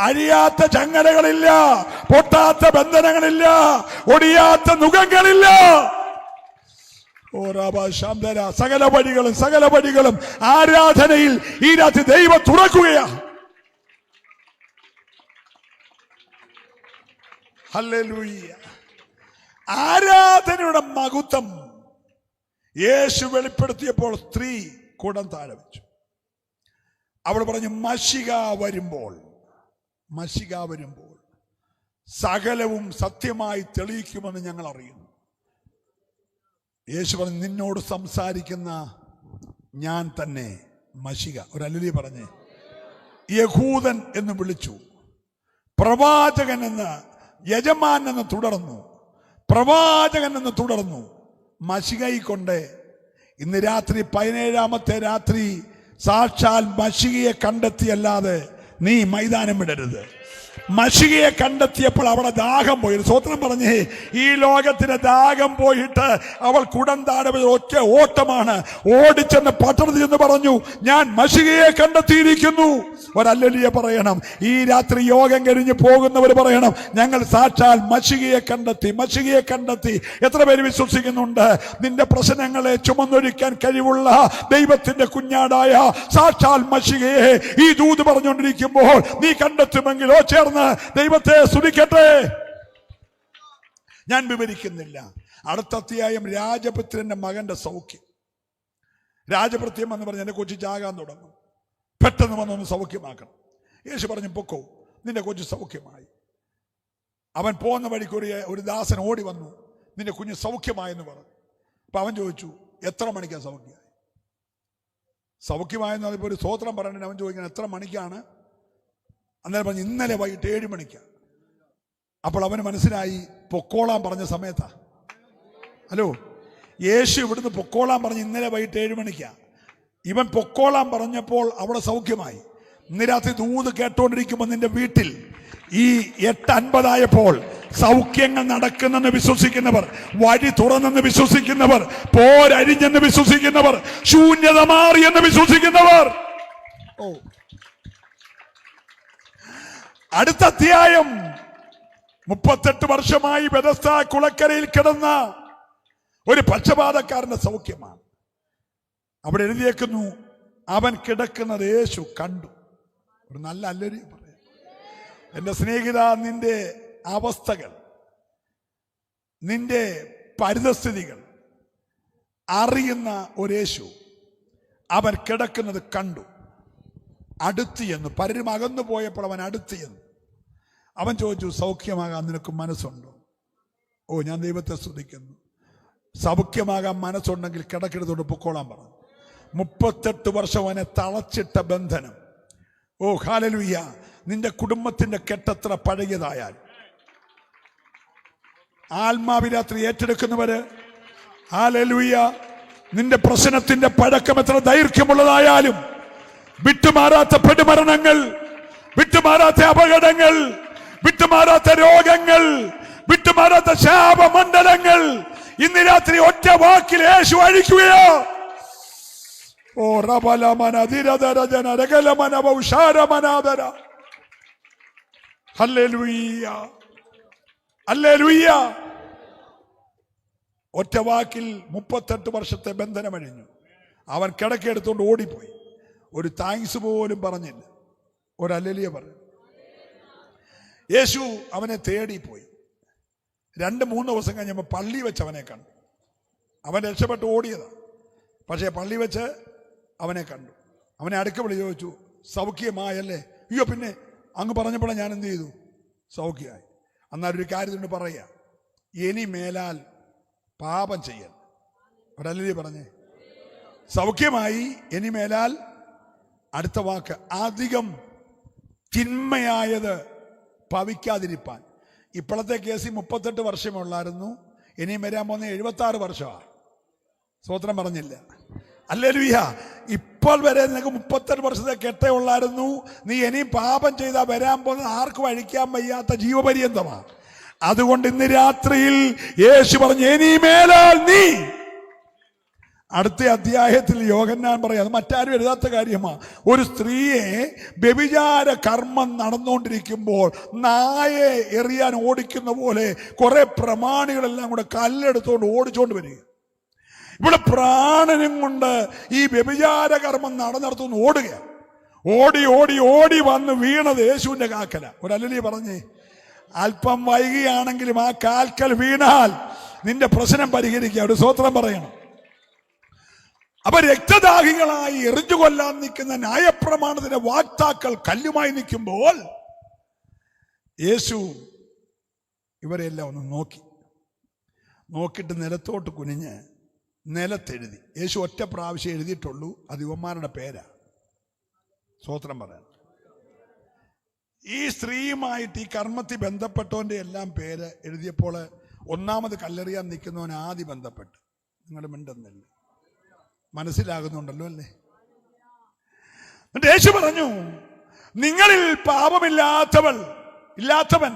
അഴിയാത്ത ചങ്ങലകളില്ല, പൊട്ടാത്ത ബന്ധനങ്ങളില്ല, ഒടിയാത്ത നുകങ്ങളില്ല. സകല വഴികളും ആരാധനയിൽ ഈ രാത്രി ദൈവം തുറക്കുകയാ. ഹല്ലേലൂയ. ആരാധനയുടെ മഹത്വം യേശു വെളിപ്പെടുത്തിയപ്പോൾ സ്ത്രീ കുടം താഴെ വെച്ചു. അവൾ പറഞ്ഞു, മശിക വരുമ്പോൾ സകലവും സത്യമായി തെളിയിക്കുമെന്ന് ഞങ്ങൾ അറിയുന്നു. യേശു പറഞ്ഞു, നിന്നോട് സംസാരിക്കുന്ന ഞാൻ തന്നെ മശിക. ഒരു ഹല്ലേലൂയ പറഞ്ഞേ. യഹൂദൻ എന്ന് വിളിച്ചു, പ്രവാചകൻ എന്ന്, യജമാൻ എന്ന് തുടർന്നു, പ്രവാചകൻ എന്ന് തുടർന്നു. മശികയെ ഇന്ന് രാത്രി 17ാമത്തെ രാത്രി സാക്ഷാൽ മശികയെ കണ്ടെത്തിയല്ലാതെ നീ മൈതാനം വിടരുത്. മശികയെ കണ്ടെത്തിയപ്പോൾ അവളെ ദാഹം പോയി. സ്വത്രം പറഞ്ഞേ, ഈ ലോകത്തിന് ദാഹം പോയിട്ട് അവൾ കുടം താഴെ ഒറ്റ ഓട്ടമാണ്. ഓടിച്ചെന്ന് പട്ടണത്തിൽ എന്ന് പറഞ്ഞു, ഞാൻ മശികയെ കണ്ടെത്തിയിരിക്കുന്നു. ഒരല്ലേലൂയ പറയണം. ഈ രാത്രി യോഗം കഴിഞ്ഞ് പോകുന്നവർ പറയണം, ഞങ്ങൾ സാക്ഷാൽ മശികയെ കണ്ടെത്തി. എത്ര പേര് വിശ്വസിക്കുന്നുണ്ട്? നിന്റെ പ്രശ്നങ്ങളെ ചുമന്നൊഴിക്കാൻ കഴിവുള്ള ദൈവത്തിന്റെ കുഞ്ഞാടായ സാക്ഷാൽ മശികയെ ഈ ദൂത് പറഞ്ഞുകൊണ്ടിരിക്കുമ്പോൾ നീ കണ്ടെത്തുമെങ്കിലോ ചേർന്ന് ദൈവത്തെ സ്തുതിക്കട്ടെ. ഞാൻ വിവരിക്കുന്നില്ല. അടുത്ത അധ്യായം രാജപുത്രന്റെ മകന്റെ സൗഖ്യം. രാജപുത്രം എന്ന് പറഞ്ഞ് എന്റെ കൊച്ചു ചാകാൻ തുടങ്ങും. പെട്ടെന്ന് വന്നൊന്ന് സൗഖ്യമാക്കണം. യേശു പറഞ്ഞു, പൊക്കോ, നിന്റെ കൊച്ചു സൗഖ്യമായി. അവൻ പോകുന്ന വഴിക്ക് ഒരു ദാസൻ ഓടി വന്നു, നിന്റെ കുഞ്ഞ് സൗഖ്യമായെന്ന് പറഞ്ഞു. അപ്പൊ അവൻ ചോദിച്ചു, എത്ര മണിക്കാണ് സൗഖ്യമായെന്ന് പറഞ്ഞപ്പോൾ ഒരു സ്തോത്രം പറഞ്ഞിട്ട് അവൻ ചോദിക്കണം, എത്ര മണിക്കാണ്? അന്നേരം പറഞ്ഞു, ഇന്നലെ വൈകിട്ട് 7 മണിക്കാണ്. അപ്പോൾ അവന് മനസ്സിലായി പൊക്കോളാൻ പറഞ്ഞ സമയത്താ. ഹലോ, യേശു ഇവിടുന്ന് പൊക്കോളാൻ പറഞ്ഞ് ഇന്നലെ വൈകിട്ട് 7 മണിക്കാണ്. ഇവൻ പൊക്കോളാൻ പറഞ്ഞപ്പോൾ അവിടെ സൗഖ്യമായി. ഇന്ന് രാത്രി ദൂത് കേട്ടോണ്ടിരിക്കുമ്പോൾ നിന്റെ വീട്ടിൽ ഈ 8:50 സൗഖ്യങ്ങൾ നടക്കുന്നെന്ന് വിശ്വസിക്കുന്നവർ, വഴി തുറന്നെന്ന് വിശ്വസിക്കുന്നവർ, പോരരിഞ്ഞെന്ന് വിശ്വസിക്കുന്നവർ, ശൂന്യത മാറിയെന്ന് വിശ്വസിക്കുന്നവർ. അടുത്ത അധ്യായം 38 വർഷമായി ബെഥസ്ദ കുളക്കരയിൽ കിടന്ന ഒരു പക്ഷപാതക്കാരന്റെ സൗഖ്യമാണ്. അവിടെ എഴുതിയേക്കുന്നു, അവൻ കിടക്കുന്നത് യേശു കണ്ടു. ഒരു നല്ല അല്ലൊരു പറയാം. എന്റെ സ്നേഹിത, നിന്റെ അവസ്ഥകൾ, നിന്റെ പരിതസ്ഥിതികൾ അറിയുന്ന ഒരു യേശു അവൻ കിടക്കുന്നത് കണ്ടു. അടുത്ത് ചെന്നു. പലരും അകന്നു പോയപ്പോൾ അവൻ അടുത്ത് ചെന്നു. അവൻ ചോദിച്ചു, സൗഖ്യമാകാൻ നിനക്ക് മനസ്സുണ്ടോ? ഓ, ഞാൻ ദൈവത്തെ സ്തുതിക്കുന്നു. സൗഖ്യമാകാൻ മനസ്സുണ്ടെങ്കിൽ കിടക്കെടുത്തോട്ട് പൊക്കോളാൻ പറഞ്ഞു. 38 വർഷം അവനെ തളച്ചിട്ട ബന്ധനം. ഓ ഹല്ലേലൂയ. നിന്റെ കുടുംബത്തിന്റെ കെട്ടത്ര പഴകിയതായാൽ, ആത്മാവിരാത്രി ഏറ്റെടുക്കുന്നവര് ഹല്ലേലൂയ, നിന്റെ പ്രശ്നത്തിന്റെ പഴക്കം എത്ര ദൈർഘ്യമുള്ളതായാലും, വിട്ടുമാറാത്ത പെടുമരണങ്ങൾ, വിട്ടുമാറാത്ത അപകടങ്ങൾ, വിട്ടുമാറാത്ത രോഗങ്ങൾ, വിട്ടുമാറാത്ത ശാപമണ്ഡലങ്ങൾ ഇന്ന് രാത്രി ഒറ്റ വാക്കിൽ യേശു അഴിക്കുകയോ. ഓ റബലമന ധിരധരജന രഗലമന ബൗഷാരമനാദര. Hallelujah, hallelujah. ഒറ്റ വാക്കിൽ 38 വർഷത്തെ ബന്ധനമഴിഞ്ഞു. അവൻ കിടക്കെടുത്തുകൊണ്ട് ഓടിപ്പോയി. ഒരു താങ്ക്സ് പോലും പറഞ്ഞില്ല, ഒരു ഹല്ലേലൂയ പറഞ്ഞു. യേശു അവനെ തേടിപ്പോയി. 2-3 ദിവസം കഴിഞ്ഞപ്പോൾ പള്ളി വെച്ച് അവനെ കണ്ടു. അവൻ രക്ഷപ്പെട്ട് ഓടിയതാ, പക്ഷേ പള്ളി വെച്ച് അവനെ കണ്ടു. അവനെ അടുക്ക വിളി ചോദിച്ചു, സൗഖ്യമായല്ലേ? അയ്യോ, പിന്നെ അങ്ങ് പറഞ്ഞപ്പോഴാണ് ഞാൻ എന്ത് ചെയ്തു? സൗഖ്യമായി. എന്നാലൊരു കാര്യത്തിനോട് പറയുക, ഇനി മേലാൽ പാപം ചെയ്യൽ. ഒരല്ലേ പറഞ്ഞേ, സൗഖ്യമായി, ഇനി മേലാൽ. അടുത്ത വാക്ക്, അധികം തിന്മയായത് ഭവിക്കാതിരിപ്പാൻ. ഇപ്പോഴത്തെ കേസിൽ 38 വർഷമുള്ളായിരുന്നു, ഇനിയും വരാൻ പോകുന്ന 76 വർഷമാണ്. സ്തോത്രം പറഞ്ഞില്ല. ഹല്ലേലൂയ. ഇപ്പോൾ വരെ നിനക്ക് 38 വർഷത്തെ കെട്ടേ ഉള്ളായിരുന്നു. നീ ഇനിയും പാപം ചെയ്താൽ വരാൻ പോകുന്നത് ആർക്കും അഴിക്കാൻ വയ്യാത്ത ജീവപര്യന്തമാണ്. അതുകൊണ്ട് ഇന്ന് രാത്രിയിൽ യേശു പറഞ്ഞു, ഇനി മേലാൽ നീ. അടുത്ത അധ്യായത്തിൽ യോഹന്നാൻ പറയാം, അത് മറ്റാരും എഴുതാത്ത കാര്യമാണ്. ഒരു സ്ത്രീയെ വ്യഭിചാര കർമ്മം നടന്നുകൊണ്ടിരിക്കുമ്പോൾ നായെ എറിയാൻ ഓടിക്കുന്ന പോലെ കുറെ പ്രമാണികളെല്ലാം കൂടെ കല്ലെടുത്തുകൊണ്ട് ഓടിച്ചുകൊണ്ട് വരിക. ഇവിടെ പ്രാണനും കൊണ്ട് ഈ വ്യഭിചാര കർമ്മം നടന്നിടത്തുനിന്ന് ഓടുക. ഓടി ഓടി ഓടി വന്ന് വീണത് യേശുവിന്റെ കാക്കല. ഒരു ഹല്ലേലൂയ പറഞ്ഞേ. അല്പം വൈകിയാണെങ്കിലും ആ കാൽക്കൽ വീണാൽ നിന്റെ പ്രശ്നം പരിഹരിക്കുക. ഒരു സ്തോത്രം പറയണം. അപ്പൊ രക്തദാഹികളായി എറിഞ്ഞു കൊല്ലാൻ നിൽക്കുന്ന ന്യായപ്രമാണത്തിന്റെ വാക്താക്കൾ കല്ലുമായി നിൽക്കുമ്പോൾ യേശു ഇവരെല്ലാം ഒന്ന് നോക്കിയിട്ട് നിലത്തോട്ട് കുനിഞ്ഞ് നിലത്തെഴുതി. യേശു ഒറ്റ പ്രാവശ്യം എഴുതിയിട്ടുള്ളൂ, അത് യുവന്മാരുടെ പേരാ. സ്തോത്രം പറയാൻ. ഈ സ്ത്രീയുമായിട്ട് ഈ കർമ്മത്തിൽ ബന്ധപ്പെട്ടവന്റെ എല്ലാം പേര് എഴുതിയപ്പോൾ ഒന്നാമത് കല്ലെറിയാൻ നിൽക്കുന്നവൻ ആദ്യം ബന്ധപ്പെട്ട്. നിങ്ങൾ മിണ്ടുന്നില്ല, മനസ്സിലാകുന്നുണ്ടല്ലോ അല്ലേ? എന്നിട്ട് യേശു പറഞ്ഞു, നിങ്ങളിൽ ഇല്ലാത്തവൻ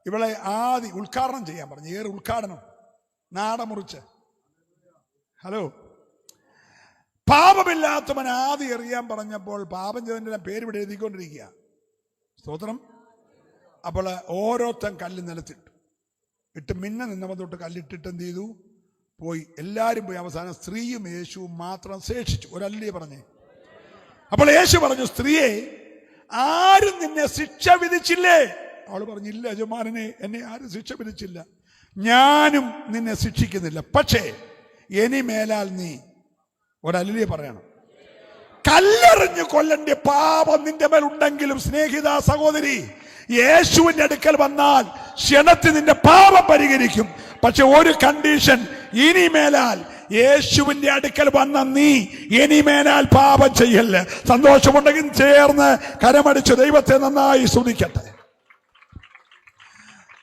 ഇവളെ ആദ്യം ഉദ്ഘാടനം ചെയ്യാൻ പറഞ്ഞു. ഏറെ ഉദ്ഘാടനം, നാട മുറിച്ച്. ഹലോ, പാപമില്ലാത്തവൻ ആദ്യം എറിയാൻ പറഞ്ഞപ്പോൾ പാപം ചെയ്തതിൻ്റെ പേര് ഇവിടെ എഴുതിക്കൊണ്ടിരിക്കുക. സ്തോത്രം. അപ്പോൾ ഓരോരുത്തൻ കല്ല് നിലത്തിട്ട് നിന്നവൻ തൊട്ട് കല്ലിട്ടിട്ട് എന്ത് ചെയ്തു? പോയി. എല്ലാവരും പോയി. അവസാനം സ്ത്രീയും യേശുവും മാത്രം ശേഷിച്ചു. ഒരല്ലേ പറഞ്ഞേ. അപ്പോൾ യേശു പറഞ്ഞു, സ്ത്രീയെ, ആരും നിന്നെ ശിക്ഷ വിധിച്ചില്ലേ? അവൾ പറഞ്ഞില്ല, യജമാനനെ, എന്നെ ആരും ശിക്ഷ വിധിച്ചില്ല, ഞാനും നിന്നെ ശിക്ഷിക്കുന്നില്ല. പക്ഷേ ഇനി മേലാൽ നീ ഒരല്ലേ പറയണം. കല്ലെറിഞ്ഞു കൊല്ലന്റെ പാപം നിന്റെ മേൽ ഉണ്ടെങ്കിലും സ്നേഹിത സഹോദരി, യേശുവിന്റെ അടുക്കൽ വന്നാൽ ക്ഷണത്തിൽ നിന്റെ പാപം പരിഹരിക്കും. പക്ഷെ ഒരു കണ്ടീഷൻ, ഇനി മേലാൽ യേശുവിന്റെ അടുക്കൽ വന്ന നീ ഇനി മേലാൽ പാപം ചെയ്യല്ല. സന്തോഷമുണ്ടെങ്കിൽ ചേർന്ന് കരമടിച്ച് ദൈവത്തെ നന്നായി സ്തുതിക്കട്ടെ.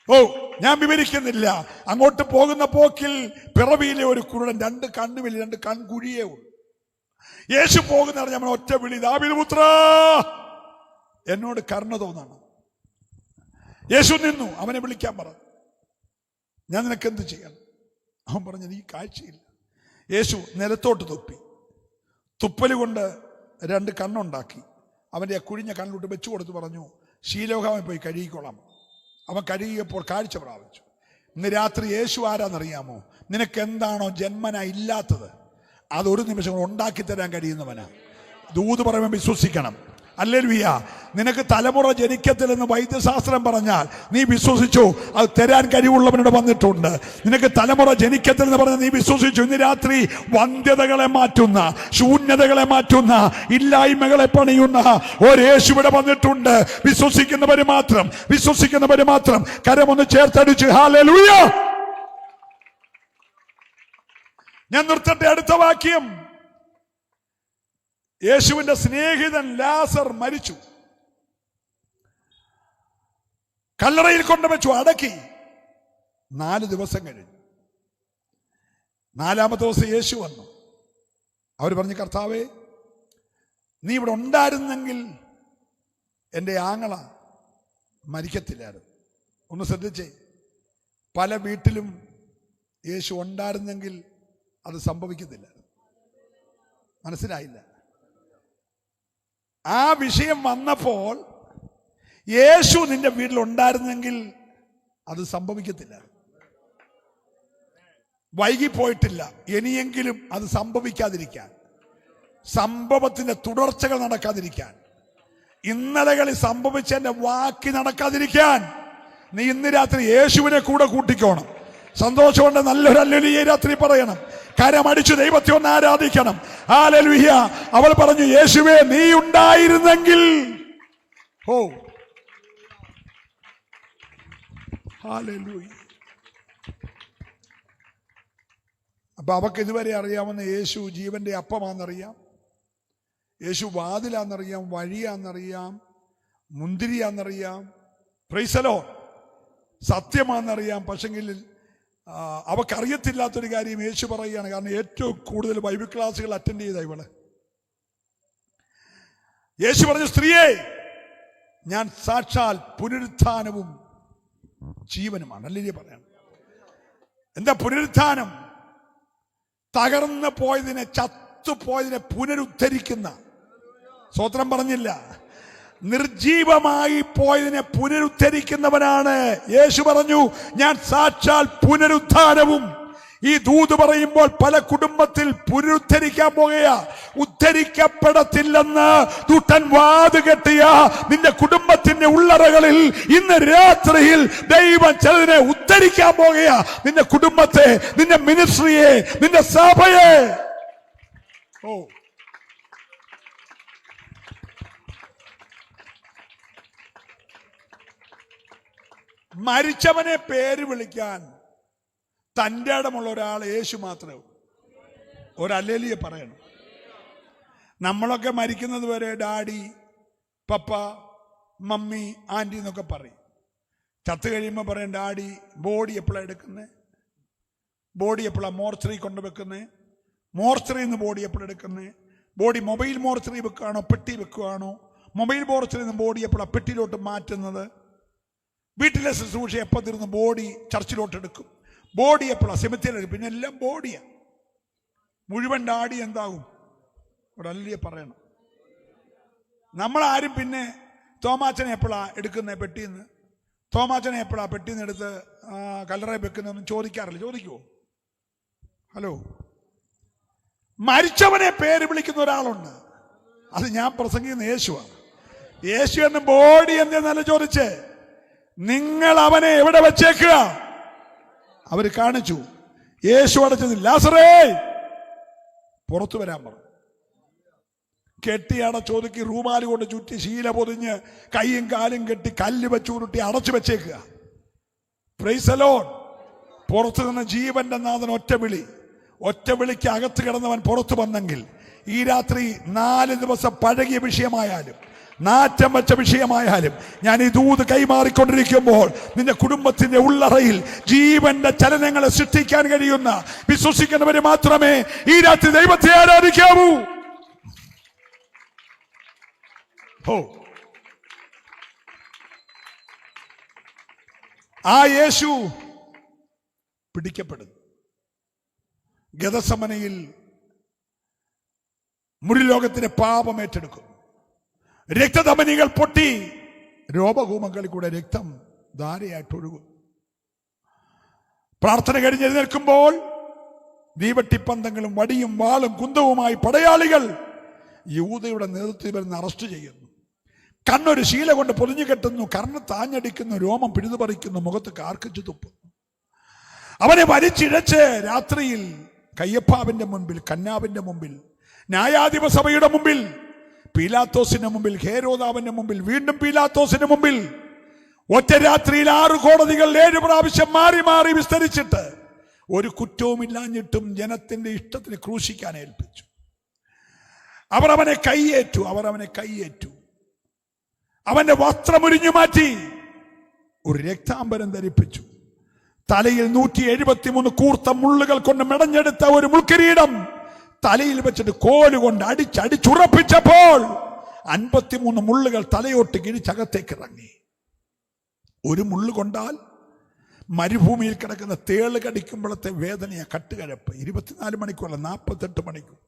ഓ, ഞാൻ വിവരിക്കുന്നില്ല. അങ്ങോട്ട് പോകുന്ന പോക്കിൽ പിറവിയിലെ ഒരു കുരുടൻ, 2 കണ്ണുമില്ല, 2 കൺകുഴിയേ ഉള്ളൂ. യേശു പോകുന്ന നമ്മൾ ഒറ്റ വിളി, ദാവീദ് പുത്രാ, എന്നോട് കരുണ തോന്നണം. യേശു നിന്നു. അവനെ വിളിക്കാൻ പറഞ്ഞു, ഞാൻ നിനക്ക് എന്ത് ചെയ്യണം? അവൻ പറഞ്ഞു, നീ കാഴ്ചയില്ല. യേശു നിലത്തോട്ട് തുപ്പല് കൊണ്ട് 2 കണ്ണുണ്ടാക്കി അവൻ്റെ ആ കുഴിഞ്ഞ കണ്ണിലോട്ട് വെച്ചു കൊടുത്ത് പറഞ്ഞു, ശീലോകാമൻ പോയി കഴുകിക്കൊള്ളാം. അവൻ കഴുകിയപ്പോൾ കാഴ്ച പ്രാപിച്ചു. ഇന്ന് രാത്രി യേശു ആരാന്നറിയാമോ? നിനക്ക് എന്താണോ ജന്മന ഇല്ലാത്തത് അതൊരു നിമിഷം ഉണ്ടാക്കി തരാൻ കഴിയുന്നവനാ. ദൂത് പറയുമ്പോൾ വിശ്വസിക്കണം. ഹല്ലേലൂയ. നിനക്ക് തലമുറ ജനിക്കത്തില്ലെന്ന് വൈദ്യശാസ്ത്രം പറഞ്ഞാൽ നീ വിശ്വസിച്ചു, അത് തരാൻ കഴിവുള്ളവനോട് വന്നിട്ടുണ്ട്. നിനക്ക് തലമുറ ജനിക്കത്തില്ലെന്ന് പറഞ്ഞാൽ നീ വിശ്വസിച്ചു. ഇന്ന് രാത്രി വന്ധ്യതകളെ മാറ്റുന്ന, ശൂന്യതകളെ മാറ്റുന്ന, ഇല്ലായ്മകളെ പണിയുന്ന ഒരു യേശുവിടെ വന്നിട്ടുണ്ട്. വിശ്വസിക്കുന്നവര് മാത്രം, വിശ്വസിക്കുന്നവര് മാത്രം കരമൊന്ന് ചേർത്തടിച്ച് ഹല്ലേലൂയ. ഞാൻ നിർത്തട്ടെ. അടുത്ത വാക്യം. യേശുവിന്റെ സ്നേഹിതൻ ലാസർ മരിച്ചു. കല്ലറയിൽ കൊണ്ടുവച്ചു, അടക്കി. 4 ദിവസം കഴിഞ്ഞു. 4-ാമത്തെ ദിവസം യേശു വന്നു. അവർ പറഞ്ഞു, കർത്താവേ, നീ ഇവിടെ ഉണ്ടായിരുന്നെങ്കിൽ എൻ്റെ ആങ്ങള മരിക്കത്തില്ലായിരുന്നു. ഒന്ന് ശ്രദ്ധിച്ചേ. പല വീട്ടിലും യേശു ഉണ്ടായിരുന്നെങ്കിൽ അത് സംഭവിക്കത്തില്ല. മനസ്സിലായില്ല? ആ വിഷയം വന്നപ്പോൾ യേശു നിന്റെ വീട്ടിലുണ്ടായിരുന്നെങ്കിൽ അത് സംഭവിക്കത്തില്ല. വൈകിപ്പോയിട്ടില്ല. ഇനിയെങ്കിലും അത് സംഭവിക്കാതിരിക്കാൻ, സംഭവത്തിന്റെ തുടർച്ചകൾ നടക്കാതിരിക്കാൻ, ഇന്നലകളിൽ സംഭവിച്ചതിന്റെ വാക്കി നടക്കാതിരിക്കാൻ നീ ഇന്ന് രാത്രി യേശുവിനെ കൂടെ കൂട്ടിക്കോണം. സന്തോഷമുണ്ട്. നല്ലൊരു ഹല്ലേലൂയ രാത്രി പറയണം. കരമടിച്ചു ദൈവത്തെ ഒന്ന് ആരാധിക്കണം. ഹല്ലേലൂയ. അവൾ പറഞ്ഞു, യേശുവേ, നീ ഉണ്ടായിരുന്നെങ്കിൽ. ഓ ഹല്ലേലൂയ. അപ്പൊ അവക്ക് ഇതുവരെ അറിയാവുന്ന യേശു ജീവന്റെ അപ്പമാണെന്നറിയാം, യേശു വാതിലാന്നറിയാം, വഴിയാന്നറിയാം, മുന്തിരിയാന്നറിയാം, പ്രൈസ് ദി ലോർഡ്, സത്യമാണെന്നറിയാം. പക്ഷെങ്കിൽ അവക്കറിയത്തില്ലാത്തൊരു കാര്യം യേശു പറയുകയാണ്. കാരണം ഏറ്റവും കൂടുതൽ ബൈബിൾ ക്ലാസ്സുകൾ അറ്റൻഡ് ചെയ്ത ഇവള്. യേശു പറഞ്ഞു, സ്ത്രീയെ, ഞാൻ സാക്ഷാൽ പുനരുത്ഥാനവും ജീവനുമാണ്. അല്ലേ പറയണം. എന്താ പുനരുത്ഥാനം? തകർന്നു പോയതിനെ, ചത്തുപോയതിനെ പുനരുദ്ധരിക്കുന്ന. സ്വത്രം പറഞ്ഞില്ല. നിർജീവമായി പോയതിനെ പുനരുദ്ധരിക്കുന്നവനാണ്. യേശു പറഞ്ഞു, ഞാൻ സാക്ഷാൽ പുനരുത്ഥാനവും. ഈ ദൂത് പറയുമ്പോൾ പല കുടുംബത്തിൽ പുനരുദ്ധരിക്കാൻ പോകുക. ഉദ്ധരിക്കപ്പെടത്തില്ലെന്ന് ദൂതൻ വാത് കെട്ടിയ നിന്റെ കുടുംബത്തിന്റെ ഉള്ളറകളിൽ ഇന്ന് രാത്രിയിൽ ദൈവം ചിലതിനെ ഉദ്ധരിക്കാൻ പോകുക. നിന്റെ കുടുംബത്തെ, നിന്റെ മിനിസ്ട്രിയെ, നിന്റെ സഭയെ. ഓ, മരിച്ചവനെ പേര് വിളിക്കാൻ തൻ്റെ ഇടമുള്ള ഒരാൾ യേശു മാത്രമേ. ഒരു ഹല്ലേലൂയ പറയണം. നമ്മളൊക്കെ മരിക്കുന്നത് വരെ ഡാഡി, പപ്പ, മമ്മി, ആൻറ്റി എന്നൊക്കെ പറയും. ചത്ത് കഴിയുമ്പോൾ പറയും, ഡാഡി ബോഡി എപ്പോഴാണ് എടുക്കുന്നത്, ബോഡി എപ്പോഴാണ് മോർച്ചറി കൊണ്ടുവെക്കുന്നത്, മോർച്ചറിയിൽ നിന്ന് ബോഡി എപ്പോഴാണ് എടുക്കുന്നത്, ബോഡി മൊബൈൽ മോർച്ചറി വെക്കുകയാണോ പെട്ടി വെക്കുകയാണോ, മൊബൈൽ മോർച്ചറിയിൽ നിന്ന് ബോഡി എപ്പോഴാണ് പെട്ടിയിലോട്ട് മാറ്റുന്നത്, വീട്ടിലെ ശുശ്രൂഷ എപ്പോൾ തീർന്ന് ബോഡി ചർച്ചിലോട്ട് എടുക്കും, ബോഡി എപ്പോഴാണ് സെമിത്തേരിയിൽ. പിന്നെ എല്ലാം ബോഡിയാണ്. മുഴുവൻ ഡാഡി എന്താകും? ഇവിടെ അല്ലേ പറയണം. നമ്മളാരും പിന്നെ തോമാച്ചനെ എപ്പോഴാണ് എടുക്കുന്നത് പെട്ടിന്ന്, തോമാച്ചനെ എപ്പോഴാണ് പെട്ടിന്ന് എടുത്ത് കല്ലറയിൽ വെക്കുന്നതെന്നും ചോദിക്കാറില്ല. ചോദിക്കുമോ? ഹലോ. മരിച്ചവനെ പേര് വിളിക്കുന്ന ഒരാളുണ്ട്. അത് ഞാൻ പ്രസംഗിക്കുന്ന യേശുവാണ്. യേശു എന്ന ബോഡി എന്തെന്നല്ല ചോദിച്ചേ, നിങ്ങൾ അവനെ എവിടെ വെച്ചേക്കുക? അവര് കാണിച്ചു. യേശു അടച്ചത്, ലാസറേ പുറത്തു വരാൻ പറഞ്ഞു. കെട്ടിയടച്ചൊതുക്കി റൂമാല് കൊണ്ട് ചുറ്റി ശീല പൊതിഞ്ഞ് കൈയും കാലും കെട്ടി കല്ല് വെച്ച് ഉരുട്ടി അടച്ചു വെച്ചേക്കുക. Price the Lord. പുറത്തു നിന്ന് ജീവന്റെ നാഥൻ ഒറ്റ വിളി. ഒറ്റ വിളിക്ക് അകത്ത് കിടന്നവൻ പുറത്തു വന്നെങ്കിൽ ഈ രാത്രി 4 ദിവസം പഴകിയ വിഷയമായാലും നാറ്റം വെച്ച വിഷയമായാലും ഞാൻ ഈ ദൂത് കൈമാറിക്കൊണ്ടിരിക്കുമ്പോൾ നിന്റെ കുടുംബത്തിന്റെ ഉള്ളറയിൽ ജീവന്റെ ചലനങ്ങളെ സൃഷ്ടിക്കാൻ കഴിയുന്ന വിശ്വസിക്കുന്നവര് മാത്രമേ ഈ രാത്രി ദൈവത്തെ ആരാധിക്കാവൂ. ആ യേശു പിടിക്കപ്പെടുന്നു. ഗദസമനയിൽ മുഴുലോകത്തിന്റെ പാപം ഏറ്റെടുക്കും. രക്തധമനികൾ പൊട്ടി രോമകൂമങ്ങളിൽ കൂടെ രക്തം ധാരയായിട്ടൊഴുകും. പ്രാർത്ഥന കഴിഞ്ഞ് എഴുന്നേൽക്കുമ്പോൾ ദീപട്ടിപ്പന്തങ്ങളും വടിയും വാളും കുന്തവുമായി പടയാളികൾ യൂദയുടെ നേതൃത്വത്തിൽ വരുന്ന അറസ്റ്റ് ചെയ്യുന്നു. കണ്ണൊരു ശീല കൊണ്ട് പൊതിഞ്ഞു കെട്ടുന്നു, കർണത്ത് ആഞ്ഞടിക്കുന്നു, രോമം പിഴുതുപറിക്കുന്നു, മുഖത്ത് കാർക്കിച്ചു തുപ്പുന്നു. അവനെ വലിച്ചിഴച്ച് രാത്രിയിൽ കയ്യപ്പാവിന്റെ മുൻപിൽ, കന്നാവിന്റെ മുമ്പിൽ, ന്യായാധിപ സഭയുടെ മുമ്പിൽ, പീലാത്തോസിന്റെ മുമ്പിൽ, ഹേരോദാവിന്റെ മുമ്പിൽ, വീണ്ടും പീലാത്തോസിന്റെ മുമ്പിൽ ഒറ്റ രാത്രിയിൽ 6 കോടതികൾ 7 പ്രാവശ്യം മാറി മാറി വിസ്തരിച്ചിട്ട് ഒരു കുറ്റവുമില്ലാഞ്ഞിട്ടും ജനത്തിന്റെ ഇഷ്ടത്തിന് ക്രൂശിക്കാൻ ഏൽപ്പിച്ചു. അവർ അവനെ കൈയേറ്റു. അവന്റെ വസ്ത്രമുരിഞ്ഞു മാറ്റി ഒരു രക്താംബരം ധരിപ്പിച്ചു. തലയിൽ 173 കൂർത്ത മുള്ളുകൾ കൊണ്ട് മെടഞ്ഞെടുത്ത ഒരു മുൾക്കിരീടം തലയിൽ വെച്ചിട്ട് കോലുകൊണ്ട് അടിച്ചുറപ്പിച്ചപ്പോൾ 53 മുള്ളുകൾ തലയോട്ട് കിഴിച്ചകത്തേക്ക് ഇറങ്ങി. ഒരു മുള്ളു കൊണ്ടാൽ മരുഭൂമിയിൽ കിടക്കുന്ന തേള് കടിക്കുമ്പോഴത്തെ വേദനയാ, കട്ടുകഴപ്പ്. 24 മണിക്കൂറല്ല, 48 മണിക്കൂർ.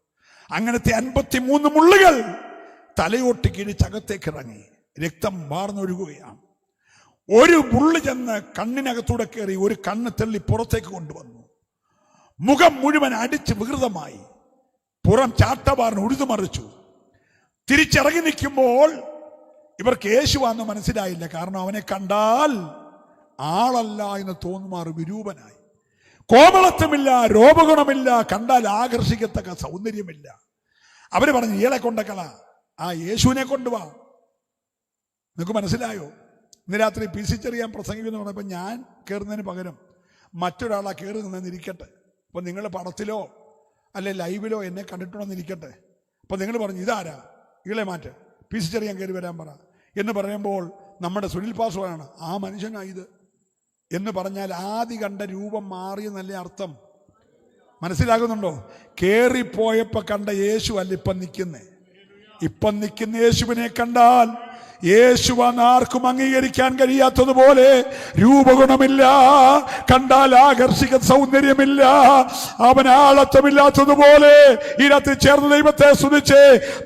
അങ്ങനത്തെ 53 മുള്ളുകൾ തലയോട്ട് കിഴിച്ചകത്തേക്ക് ഇറങ്ങി. രക്തം വാർന്നൊഴുകുകയാണ്. ഒരു മുള്ളു ചെന്ന് കണ്ണിനകത്തൂടെ കയറി ഒരു കണ്ണ് തള്ളി പുറത്തേക്ക് കൊണ്ടുവന്നു. മുഖം മുഴുവൻ അടിച്ച് വികൃതമായി, പുറം ചാട്ടവാറിന് ഉഴുതുമറിച്ചു. തിരിച്ചിറങ്ങി നിൽക്കുമ്പോൾ ഇവർക്ക് യേശുവാന്ന് മനസ്സിലായില്ല. കാരണം അവനെ കണ്ടാൽ ആളല്ല എന്ന് തോന്നുമാർ വിരൂപനായി. കോമളത്വമില്ല, രോഗഗുണമില്ല, കണ്ടാൽ ആകർഷിക്കത്തക്ക സൗന്ദര്യമില്ല. അവര് പറഞ്ഞു, ഇയാളെ കൊണ്ടക്കള, ആ യേശുവിനെ കൊണ്ടുവാ. നിങ്ങൾക്ക് മനസ്സിലായോ? ഇന്ന് രാത്രി PC ചെറിയാൻ പ്രസംഗിക്കുന്നു പറഞ്ഞപ്പോൾ ഞാൻ കയറുന്നതിന് പകരം മറ്റൊരാളാ കയറി നിന്നിരിക്കട്ടെ. അപ്പൊ നിങ്ങൾ പടത്തിലോ അല്ലെ ലൈവിലോ എന്നെ കണ്ടിട്ടുണ്ടെന്നിരിക്കട്ടെ. അപ്പൊ നിങ്ങൾ പറഞ്ഞു, ഇതാരാ, ഇളെ മാറ്റ്, PC ചെറിയാൻ കയറി വരാൻ പറ എന്ന് പറയുമ്പോൾ നമ്മുടെ സുനിൽ പാസ്വാണ് ആ മനുഷ്യനായത് എന്ന് പറഞ്ഞാൽ ആദ്യ കണ്ട രൂപം മാറിയെന്നല്ലേ അർത്ഥം? മനസ്സിലാകുന്നുണ്ടോ? കേറിപ്പോയപ്പോ കണ്ട യേശു അല്ല ഇപ്പം നിൽക്കുന്നേ. ഇപ്പം നിൽക്കുന്ന യേശുവിനെ കണ്ടാൽ യേശുവാണ് ആർക്കും അംഗീകരിക്കാൻ കഴിയാത്തതുപോലെ രൂപഗുണമില്ല, കണ്ടാൽ ആകർഷിക സൗന്ദര്യമില്ല, അവൻ ആളത്വമില്ലാത്തതുപോലെ ഈ രാത്രി ചേർന്ന് ദൈവത്തെ സ്തുതിച്ച്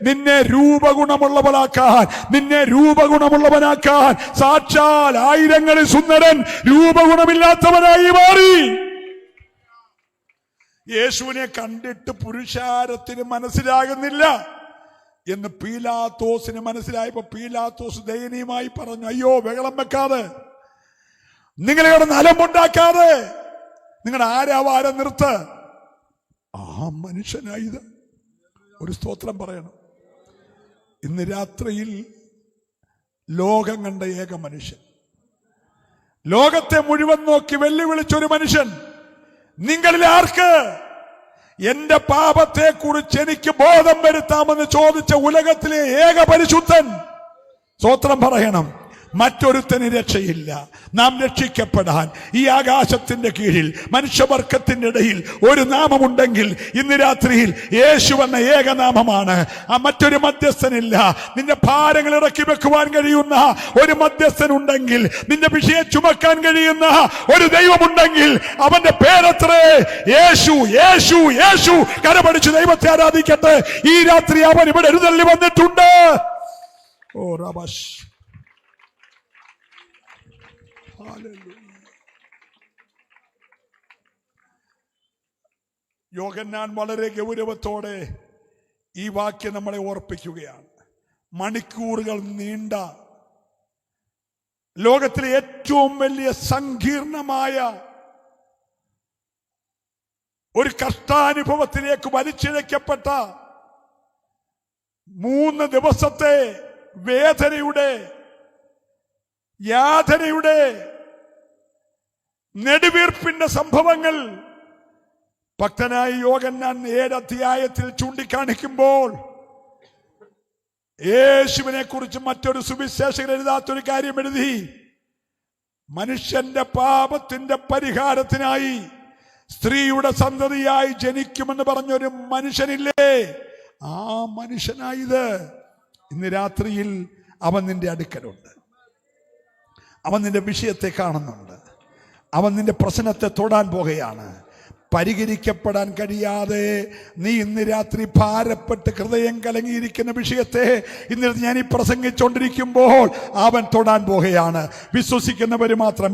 നിന്നെ രൂപഗുണമുള്ളവനാക്കാൻ സാക്ഷാൽ ആയിരങ്ങളിൽ സുന്ദരൻ രൂപഗുണമില്ലാത്തവനായി മാറി. യേശുവിനെ കണ്ടിട്ട് പുരുഷാരത്തിന് മനസ്സിലാകുന്നില്ല എന്ന് പീലാത്തോസിന് മനസ്സിലായപ്പോ പീലാത്തോസ് ദയനീയമായി പറഞ്ഞു, അയ്യോ ബഹളം വെക്കാതെ, നിങ്ങളെ കിടന്ന് അലമ്പുണ്ടാക്കാതെ, നിങ്ങളുടെ ആരാവാരം നിർത്ത്. ആ മനുഷ്യനായത് ഒരു സ്തോത്രം പറയണം. ഇന്ന് രാത്രിയിൽ ലോകം കണ്ട ഏക മനുഷ്യൻ, ലോകത്തെ മുഴുവൻ നോക്കി വെല്ലുവിളിച്ചൊരു മനുഷ്യൻ, നിങ്ങളിൽ ആർക്ക് എന്റെ പാപത്തെ കുറിച്ച് എനിക്ക് ബോധം വരുത്താമെന്ന് ചോദിച്ച ഉലകത്തിലെ ഏക പരിശുദ്ധൻ, സ്തോത്രം പറയണം. മറ്റൊരുത്തന് രക്ഷയില്ല. നാം രക്ഷിക്കപ്പെടാൻ ഈ ആകാശത്തിന്റെ കീഴിൽ മനുഷ്യവർഗത്തിന്റെ ഇടയിൽ ഒരു നാമമുണ്ടെങ്കിൽ ഇന്ന് രാത്രിയിൽ യേശു എന്ന ഏകനാമമാണ്. ആ മറ്റൊരു മധ്യസ്ഥനില്ല. നിന്റെ ഭാരങ്ങൾ ഇറക്കി വെക്കുവാൻ കഴിയുന്ന ഒരു മധ്യസ്ഥനുണ്ടെങ്കിൽ, നിന്റെ വിഷയം ചുമക്കാൻ കഴിയുന്ന ഒരു ദൈവമുണ്ടെങ്കിൽ അവന്റെ പേരത്രേ യേശു. യേശു യേശു. കരപടിച്ച് ദൈവത്തെ ആരാധിക്കട്ടെ. ഈ രാത്രി അവൻ ഇവിടെ എഴുന്നള്ളി വന്നിട്ടുണ്ട്. ഓ റബഷ്, യോഹന്നാൻ വളരെ ഗൗരവത്തോടെ ഈ വാക്യം നമ്മളെ ഓർപ്പിക്കുകയാണ്. മണിക്കൂറുകൾ നീണ്ട ലോകത്തിലെ ഏറ്റവും വലിയ സങ്കീർണമായ ഒരു കഷ്ടാനുഭവത്തിലേക്ക് വലിച്ചിഴക്കപ്പെട്ട 3 ദിവസത്തെ വേദനയുടെ, യാതനയുടെ, നെടുവീർപ്പിന്റെ സംഭവങ്ങൾ ഭക്തനായ യോഹന്നാൻ 7 അധ്യായത്തിൽ ചൂണ്ടിക്കാണിക്കുമ്പോൾ യേശുവിനെ കുറിച്ച് മറ്റൊരു സുവിശേഷകൻ എഴുതാത്തൊരു കാര്യം എഴുതി. മനുഷ്യന്റെ പാപത്തിന്റെ പരിഹാരത്തിനായി സ്ത്രീയുടെ സന്തതിയായി ജനിക്കുമെന്ന് പറഞ്ഞൊരു മനുഷ്യനില്ലേ, ആ മനുഷ്യനായത് ഇന്ന് രാത്രിയിൽ അവൻ നിന്റെ അടുക്കലുണ്ട്. അവൻ നിന്റെ വിഷയത്തെ കാണുന്നുണ്ട്. അവൻ നിന്റെ പ്രശ്നത്തെ തൊടാൻ പോകുകയാണ്. പരിഹരിക്കപ്പെടാൻ കഴിയാതെ നീ ഇന്ന് രാത്രി ഭാരപ്പെട്ട് ഹൃദയം കലങ്ങിയിരിക്കുന്ന വിഷയത്തെ ഇന്ന് ഞാൻ ഈ പ്രസംഗിച്ചുകൊണ്ടിരിക്കുമ്പോൾ അവൻ തൊടാൻ പോകുകയാണ്. വിശ്വസിക്കുന്നവർ മാത്രം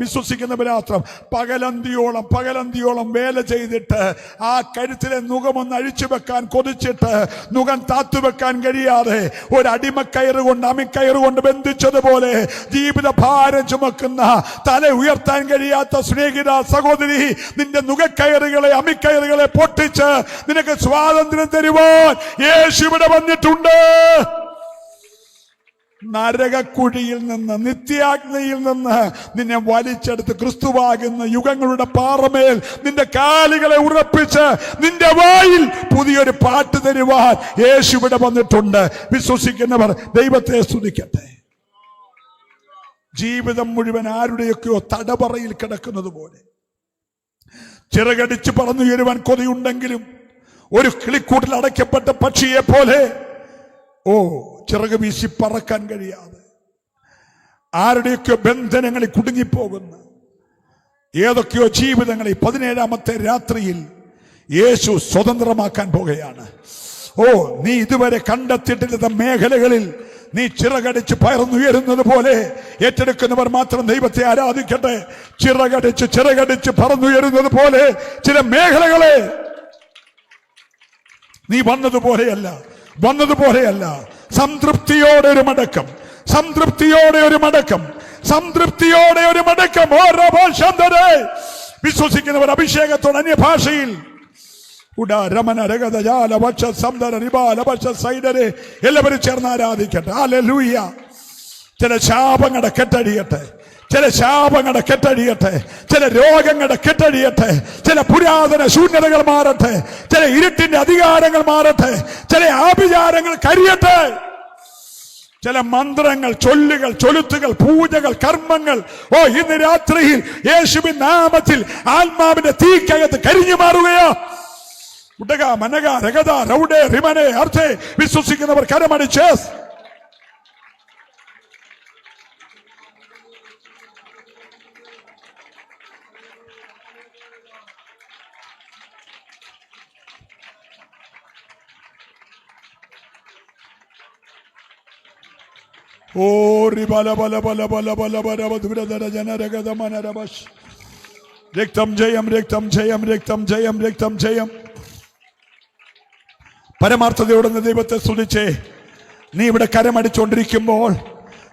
പകലന്തിയോളം വേല ചെയ്തിട്ട് ആ കഴുത്തിലെ നുകമൊന്ന് അഴിച്ചു വെക്കാൻ കൊതിച്ചിട്ട് നുകം താത്തുവെക്കാൻ കഴിയാതെ ഒരു അടിമക്കയറ് കൊണ്ട് അമിക്കയറ് കൊണ്ട് ബന്ധിച്ചതുപോലെ ജീവിത ഭാരം ചുമക്കുന്ന തല ഉയർത്താൻ കഴിയാത്ത സ്നേഹിത സഹോദരി, നിന്റെ നുകക്കയറുകളെ അമിക്കയറുകളെ പൊട്ടിച്ച് നിനക്ക് സ്വാതന്ത്ര്യം തരുവാൻ യേശു ഇവിടെ വന്നിട്ടുണ്ട്. നരകക്കുഴിയിൽ നിന്ന്, നിത്യാഗ്നിയിൽ നിന്ന് നിന്നെ വലിച്ചെടുത്ത് ക്രിസ്തുവാകുന്ന യുഗങ്ങളുടെ പാറമേൽ നിന്റെ കാലുകളെ ഉറപ്പിച്ച് നിന്റെ വായിൽ പുതിയൊരു പാട്ട് തരുവാൻ യേശു ഇവിടെ വന്നിട്ടുണ്ട്. വിശ്വസിക്കുന്നവർ ദൈവത്തെ സ്തുതിക്കട്ടെ. ജീവിതം മുഴുവൻ ആരുടെയൊക്കെയോ തടവറയിൽ കിടക്കുന്നത് പോലെ ചിറകടിച്ച് പറന്നുയരുവാൻ കൊതിയുണ്ടെങ്കിലും ഒരു കിളിക്കൂട്ടിൽ അടയ്ക്കപ്പെട്ട പക്ഷിയെ പോലെ ചിറക് വീശി പറക്കാൻ കഴിയാതെ ആരുടെയൊക്കെയോ ബന്ധനങ്ങളിൽ കുടുങ്ങിപ്പോകുന്ന ഏതൊക്കെയോ ജീവിതങ്ങളിൽ 17ാമത്തെ രാത്രിയിൽ യേശു സ്വതന്ത്രമാക്കാൻ പോകുകയാണ്. നീ ഇതുവരെ കണ്ടെത്തിയിട്ടില്ലാത്ത മേഖലകളിൽ നീ ചിറകടിച്ച് പറന്നുയരുന്നത് പോലെ ഏറ്റെടുക്കുന്നവർ മാത്രം ദൈവത്തെ ആരാധിക്കട്ടെ. ചിറകടിച്ച് പറന്നുയരുന്നത് പോലെ ചില മേഖലകളെ നീ വന്നതുപോലെയല്ല. സംതൃപ്തിയോടെ ഒരു മടക്കം. വിശ്വസിക്കുന്നവർ അഭിഷേകത്തോടെ അന്യഭാഷയിൽ എല്ലാവരും ചേർന്ന് ആരാധിക്കട്ടെ. ഹല്ലേലൂയ. ചില ശാപങ്ങളുടെ കെട്ടഴിയട്ടെ, ചില രോഗങ്ങളുടെ കെട്ടഴിയട്ടെ, ചില പുരാതന ശൂന്യതകൾ മാറട്ടെ, ചില ഇരുട്ടിന്റെ അധികാരങ്ങൾ മാറട്ടെ, ചില ആഭിചാരങ്ങൾ കരിയട്ടെ, ചില മന്ത്രങ്ങൾ, ചൊല്ലുകൾ, ചൊലുത്തുകൾ, പൂജകൾ, കർമ്മങ്ങൾ ഇന്ന് രാത്രിയിൽ യേശുവിൻ നാമത്തിൽ ആത്മാവിന്റെ തീക്കകത്ത് കരിഞ്ഞു മാറുകയോ. വിശ്വസിക്കുന്നവർ കരമടിച്ച് രക്തം ജയം. പരമാർത്ഥതയോടെ ദൈവത്തെ സ്തുതിച്ചേ. നീ ഇവിടെ കരമടിച്ചുകൊണ്ടിരിക്കുമ്പോൾ,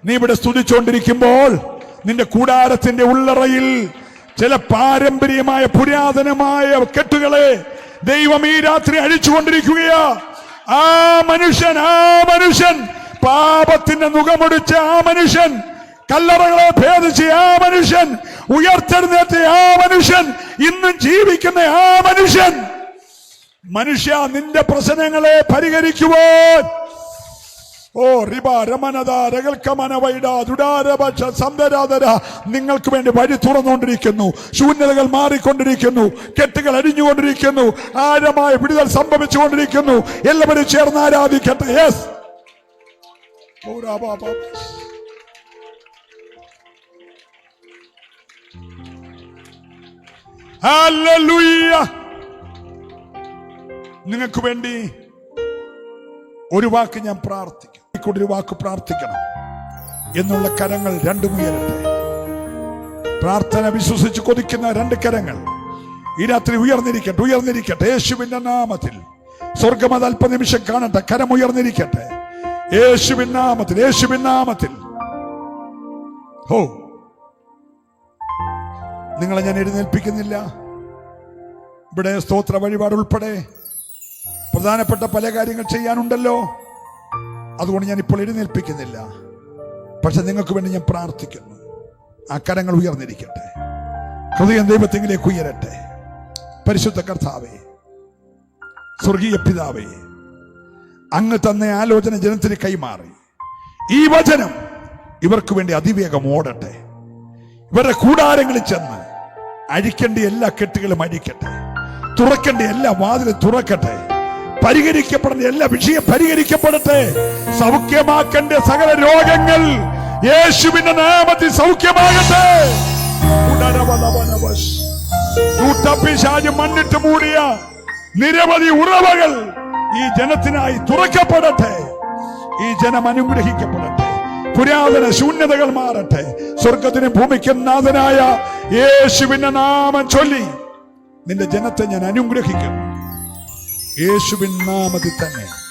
നീ ഇവിടെ സ്തുതിച്ചുകൊണ്ടിരിക്കുമ്പോൾ നിന്റെ കൂടാരത്തിന്റെ ഉള്ളറയിൽ ചില പാരമ്പര്യമായ പുരാതനമായ കെട്ടുകളെ ദൈവം ഈ രാത്രി അഴിച്ചുകൊണ്ടിരിക്കുകയാ. ആ മനുഷ്യൻ പാപത്തിന്റെ മുഖമൊടിച്ച ആ മനുഷ്യൻ, കല്ലറകളെ ഭേദിച്ച് ആ മനുഷ്യൻ, ഉയർത്തെഴുന്നേറ്റ ആ മനുഷ്യൻ, ഇന്നും ജീവിക്കുന്ന ആ മനുഷ്യ നിന്റെ പ്രശ്നങ്ങളെ പരിഹരിക്കുവാൻ നിങ്ങൾക്ക് വേണ്ടി വഴി തുറന്നുകൊണ്ടിരിക്കുന്നു. ശൂന്യതകൾ മാറിക്കൊണ്ടിരിക്കുന്നു, കെട്ടുകൾ അഴിഞ്ഞുകൊണ്ടിരിക്കുന്നു, ആഴമായ വിടുതൽ സംഭവിച്ചുകൊണ്ടിരിക്കുന്നു. എല്ലാവരും ചേർന്ന് ആരാധിക്കട്ടെ. Yes, hallelujah. നിങ്ങൾക്ക് വേണ്ടി ഒരു വാക്ക് ഞാൻ പ്രാർത്ഥിക്കും. ഒരു വാക്ക് പ്രാർത്ഥിക്കണം എന്നുള്ള കരങ്ങൾ രണ്ടും ഉയരട്ടെ. പ്രാർത്ഥന വിശ്വസിച്ച് കൊതിക്കുന്ന രണ്ട് കരങ്ങൾ ഈ രാത്രി ഉയർന്നിരിക്കട്ടെ. യേശുവിന്റെ നാമത്തിൽ സ്വർഗ്ഗം അത് അല്പനിമിഷം കാണട്ടെ. കരം ഉയർന്നിരിക്കട്ടെ. യേശുവിൻ നാമത്തിൽ. നിങ്ങളെ ഞാൻ എഴുന്നേൽപ്പിക്കുന്നില്ല. ഇവിടെ സ്തോത്ര വഴിപാട് ഉൾപ്പെടെ പ്രധാനപ്പെട്ട പല കാര്യങ്ങൾ ചെയ്യാനുണ്ടല്ലോ. അതുകൊണ്ട് ഞാൻ ഇപ്പോൾ എഴുന്നേൽപ്പിക്കുന്നില്ല. പക്ഷെ നിങ്ങൾക്ക് വേണ്ടി ഞാൻ പ്രാർത്ഥിക്കുന്നു. ആ കരങ്ങൾ ഉയർന്നിരിക്കട്ടെ. ഹൃദയം ദൈവത്തിലേക്ക് ഉയരട്ടെ. പരിശുദ്ധ കർത്താവേ, സ്വർഗീയ പിതാവേ, അങ്ങ് തന്ന ആലോചന ജനത്തിന് കൈമാറി ഈ വചനം ഇവർക്ക് വേണ്ടി അതിവേഗം ഓടട്ടെ. ഇവരുടെ കൂടാരങ്ങളിൽ ചെന്ന് അഴിക്കേണ്ട എല്ലാ കെട്ടുകളും അഴിക്കട്ടെ. തുറക്കേണ്ട എല്ലാ വാതിലും തുറക്കട്ടെ. പരിഹരിക്കപ്പെടേണ്ട എല്ലാ വിഷയം പരിഹരിക്കപ്പെടട്ടെ. സൗഖ്യമാക്കേണ്ട സകല രോഗങ്ങൾ യേശുവിന്റെ നാമത്തിൽ സൗഖ്യമാകട്ടെ. കൂട്ടപ്പിശാച് മണ്ണിട്ട് മൂടിയ നിരവധി ഉറവകൾ ഈ ജനത്തിനായി തുറക്കപ്പെടട്ടെ. ഈ ജനം അനുഗ്രഹിക്കപ്പെടട്ടെ. പുരാതന ശൂന്യതകൾ മാറട്ടെ. സ്വർഗത്തിനും ഭൂമിക്കും നാഥനായ യേശുവിന്റെ നാമം ചൊല്ലി നിന്റെ ജനത്തെ ഞാൻ അനുഗ്രഹിക്കുന്നു. യേശുവിൻ നാമത്തിൽ തന്നെ.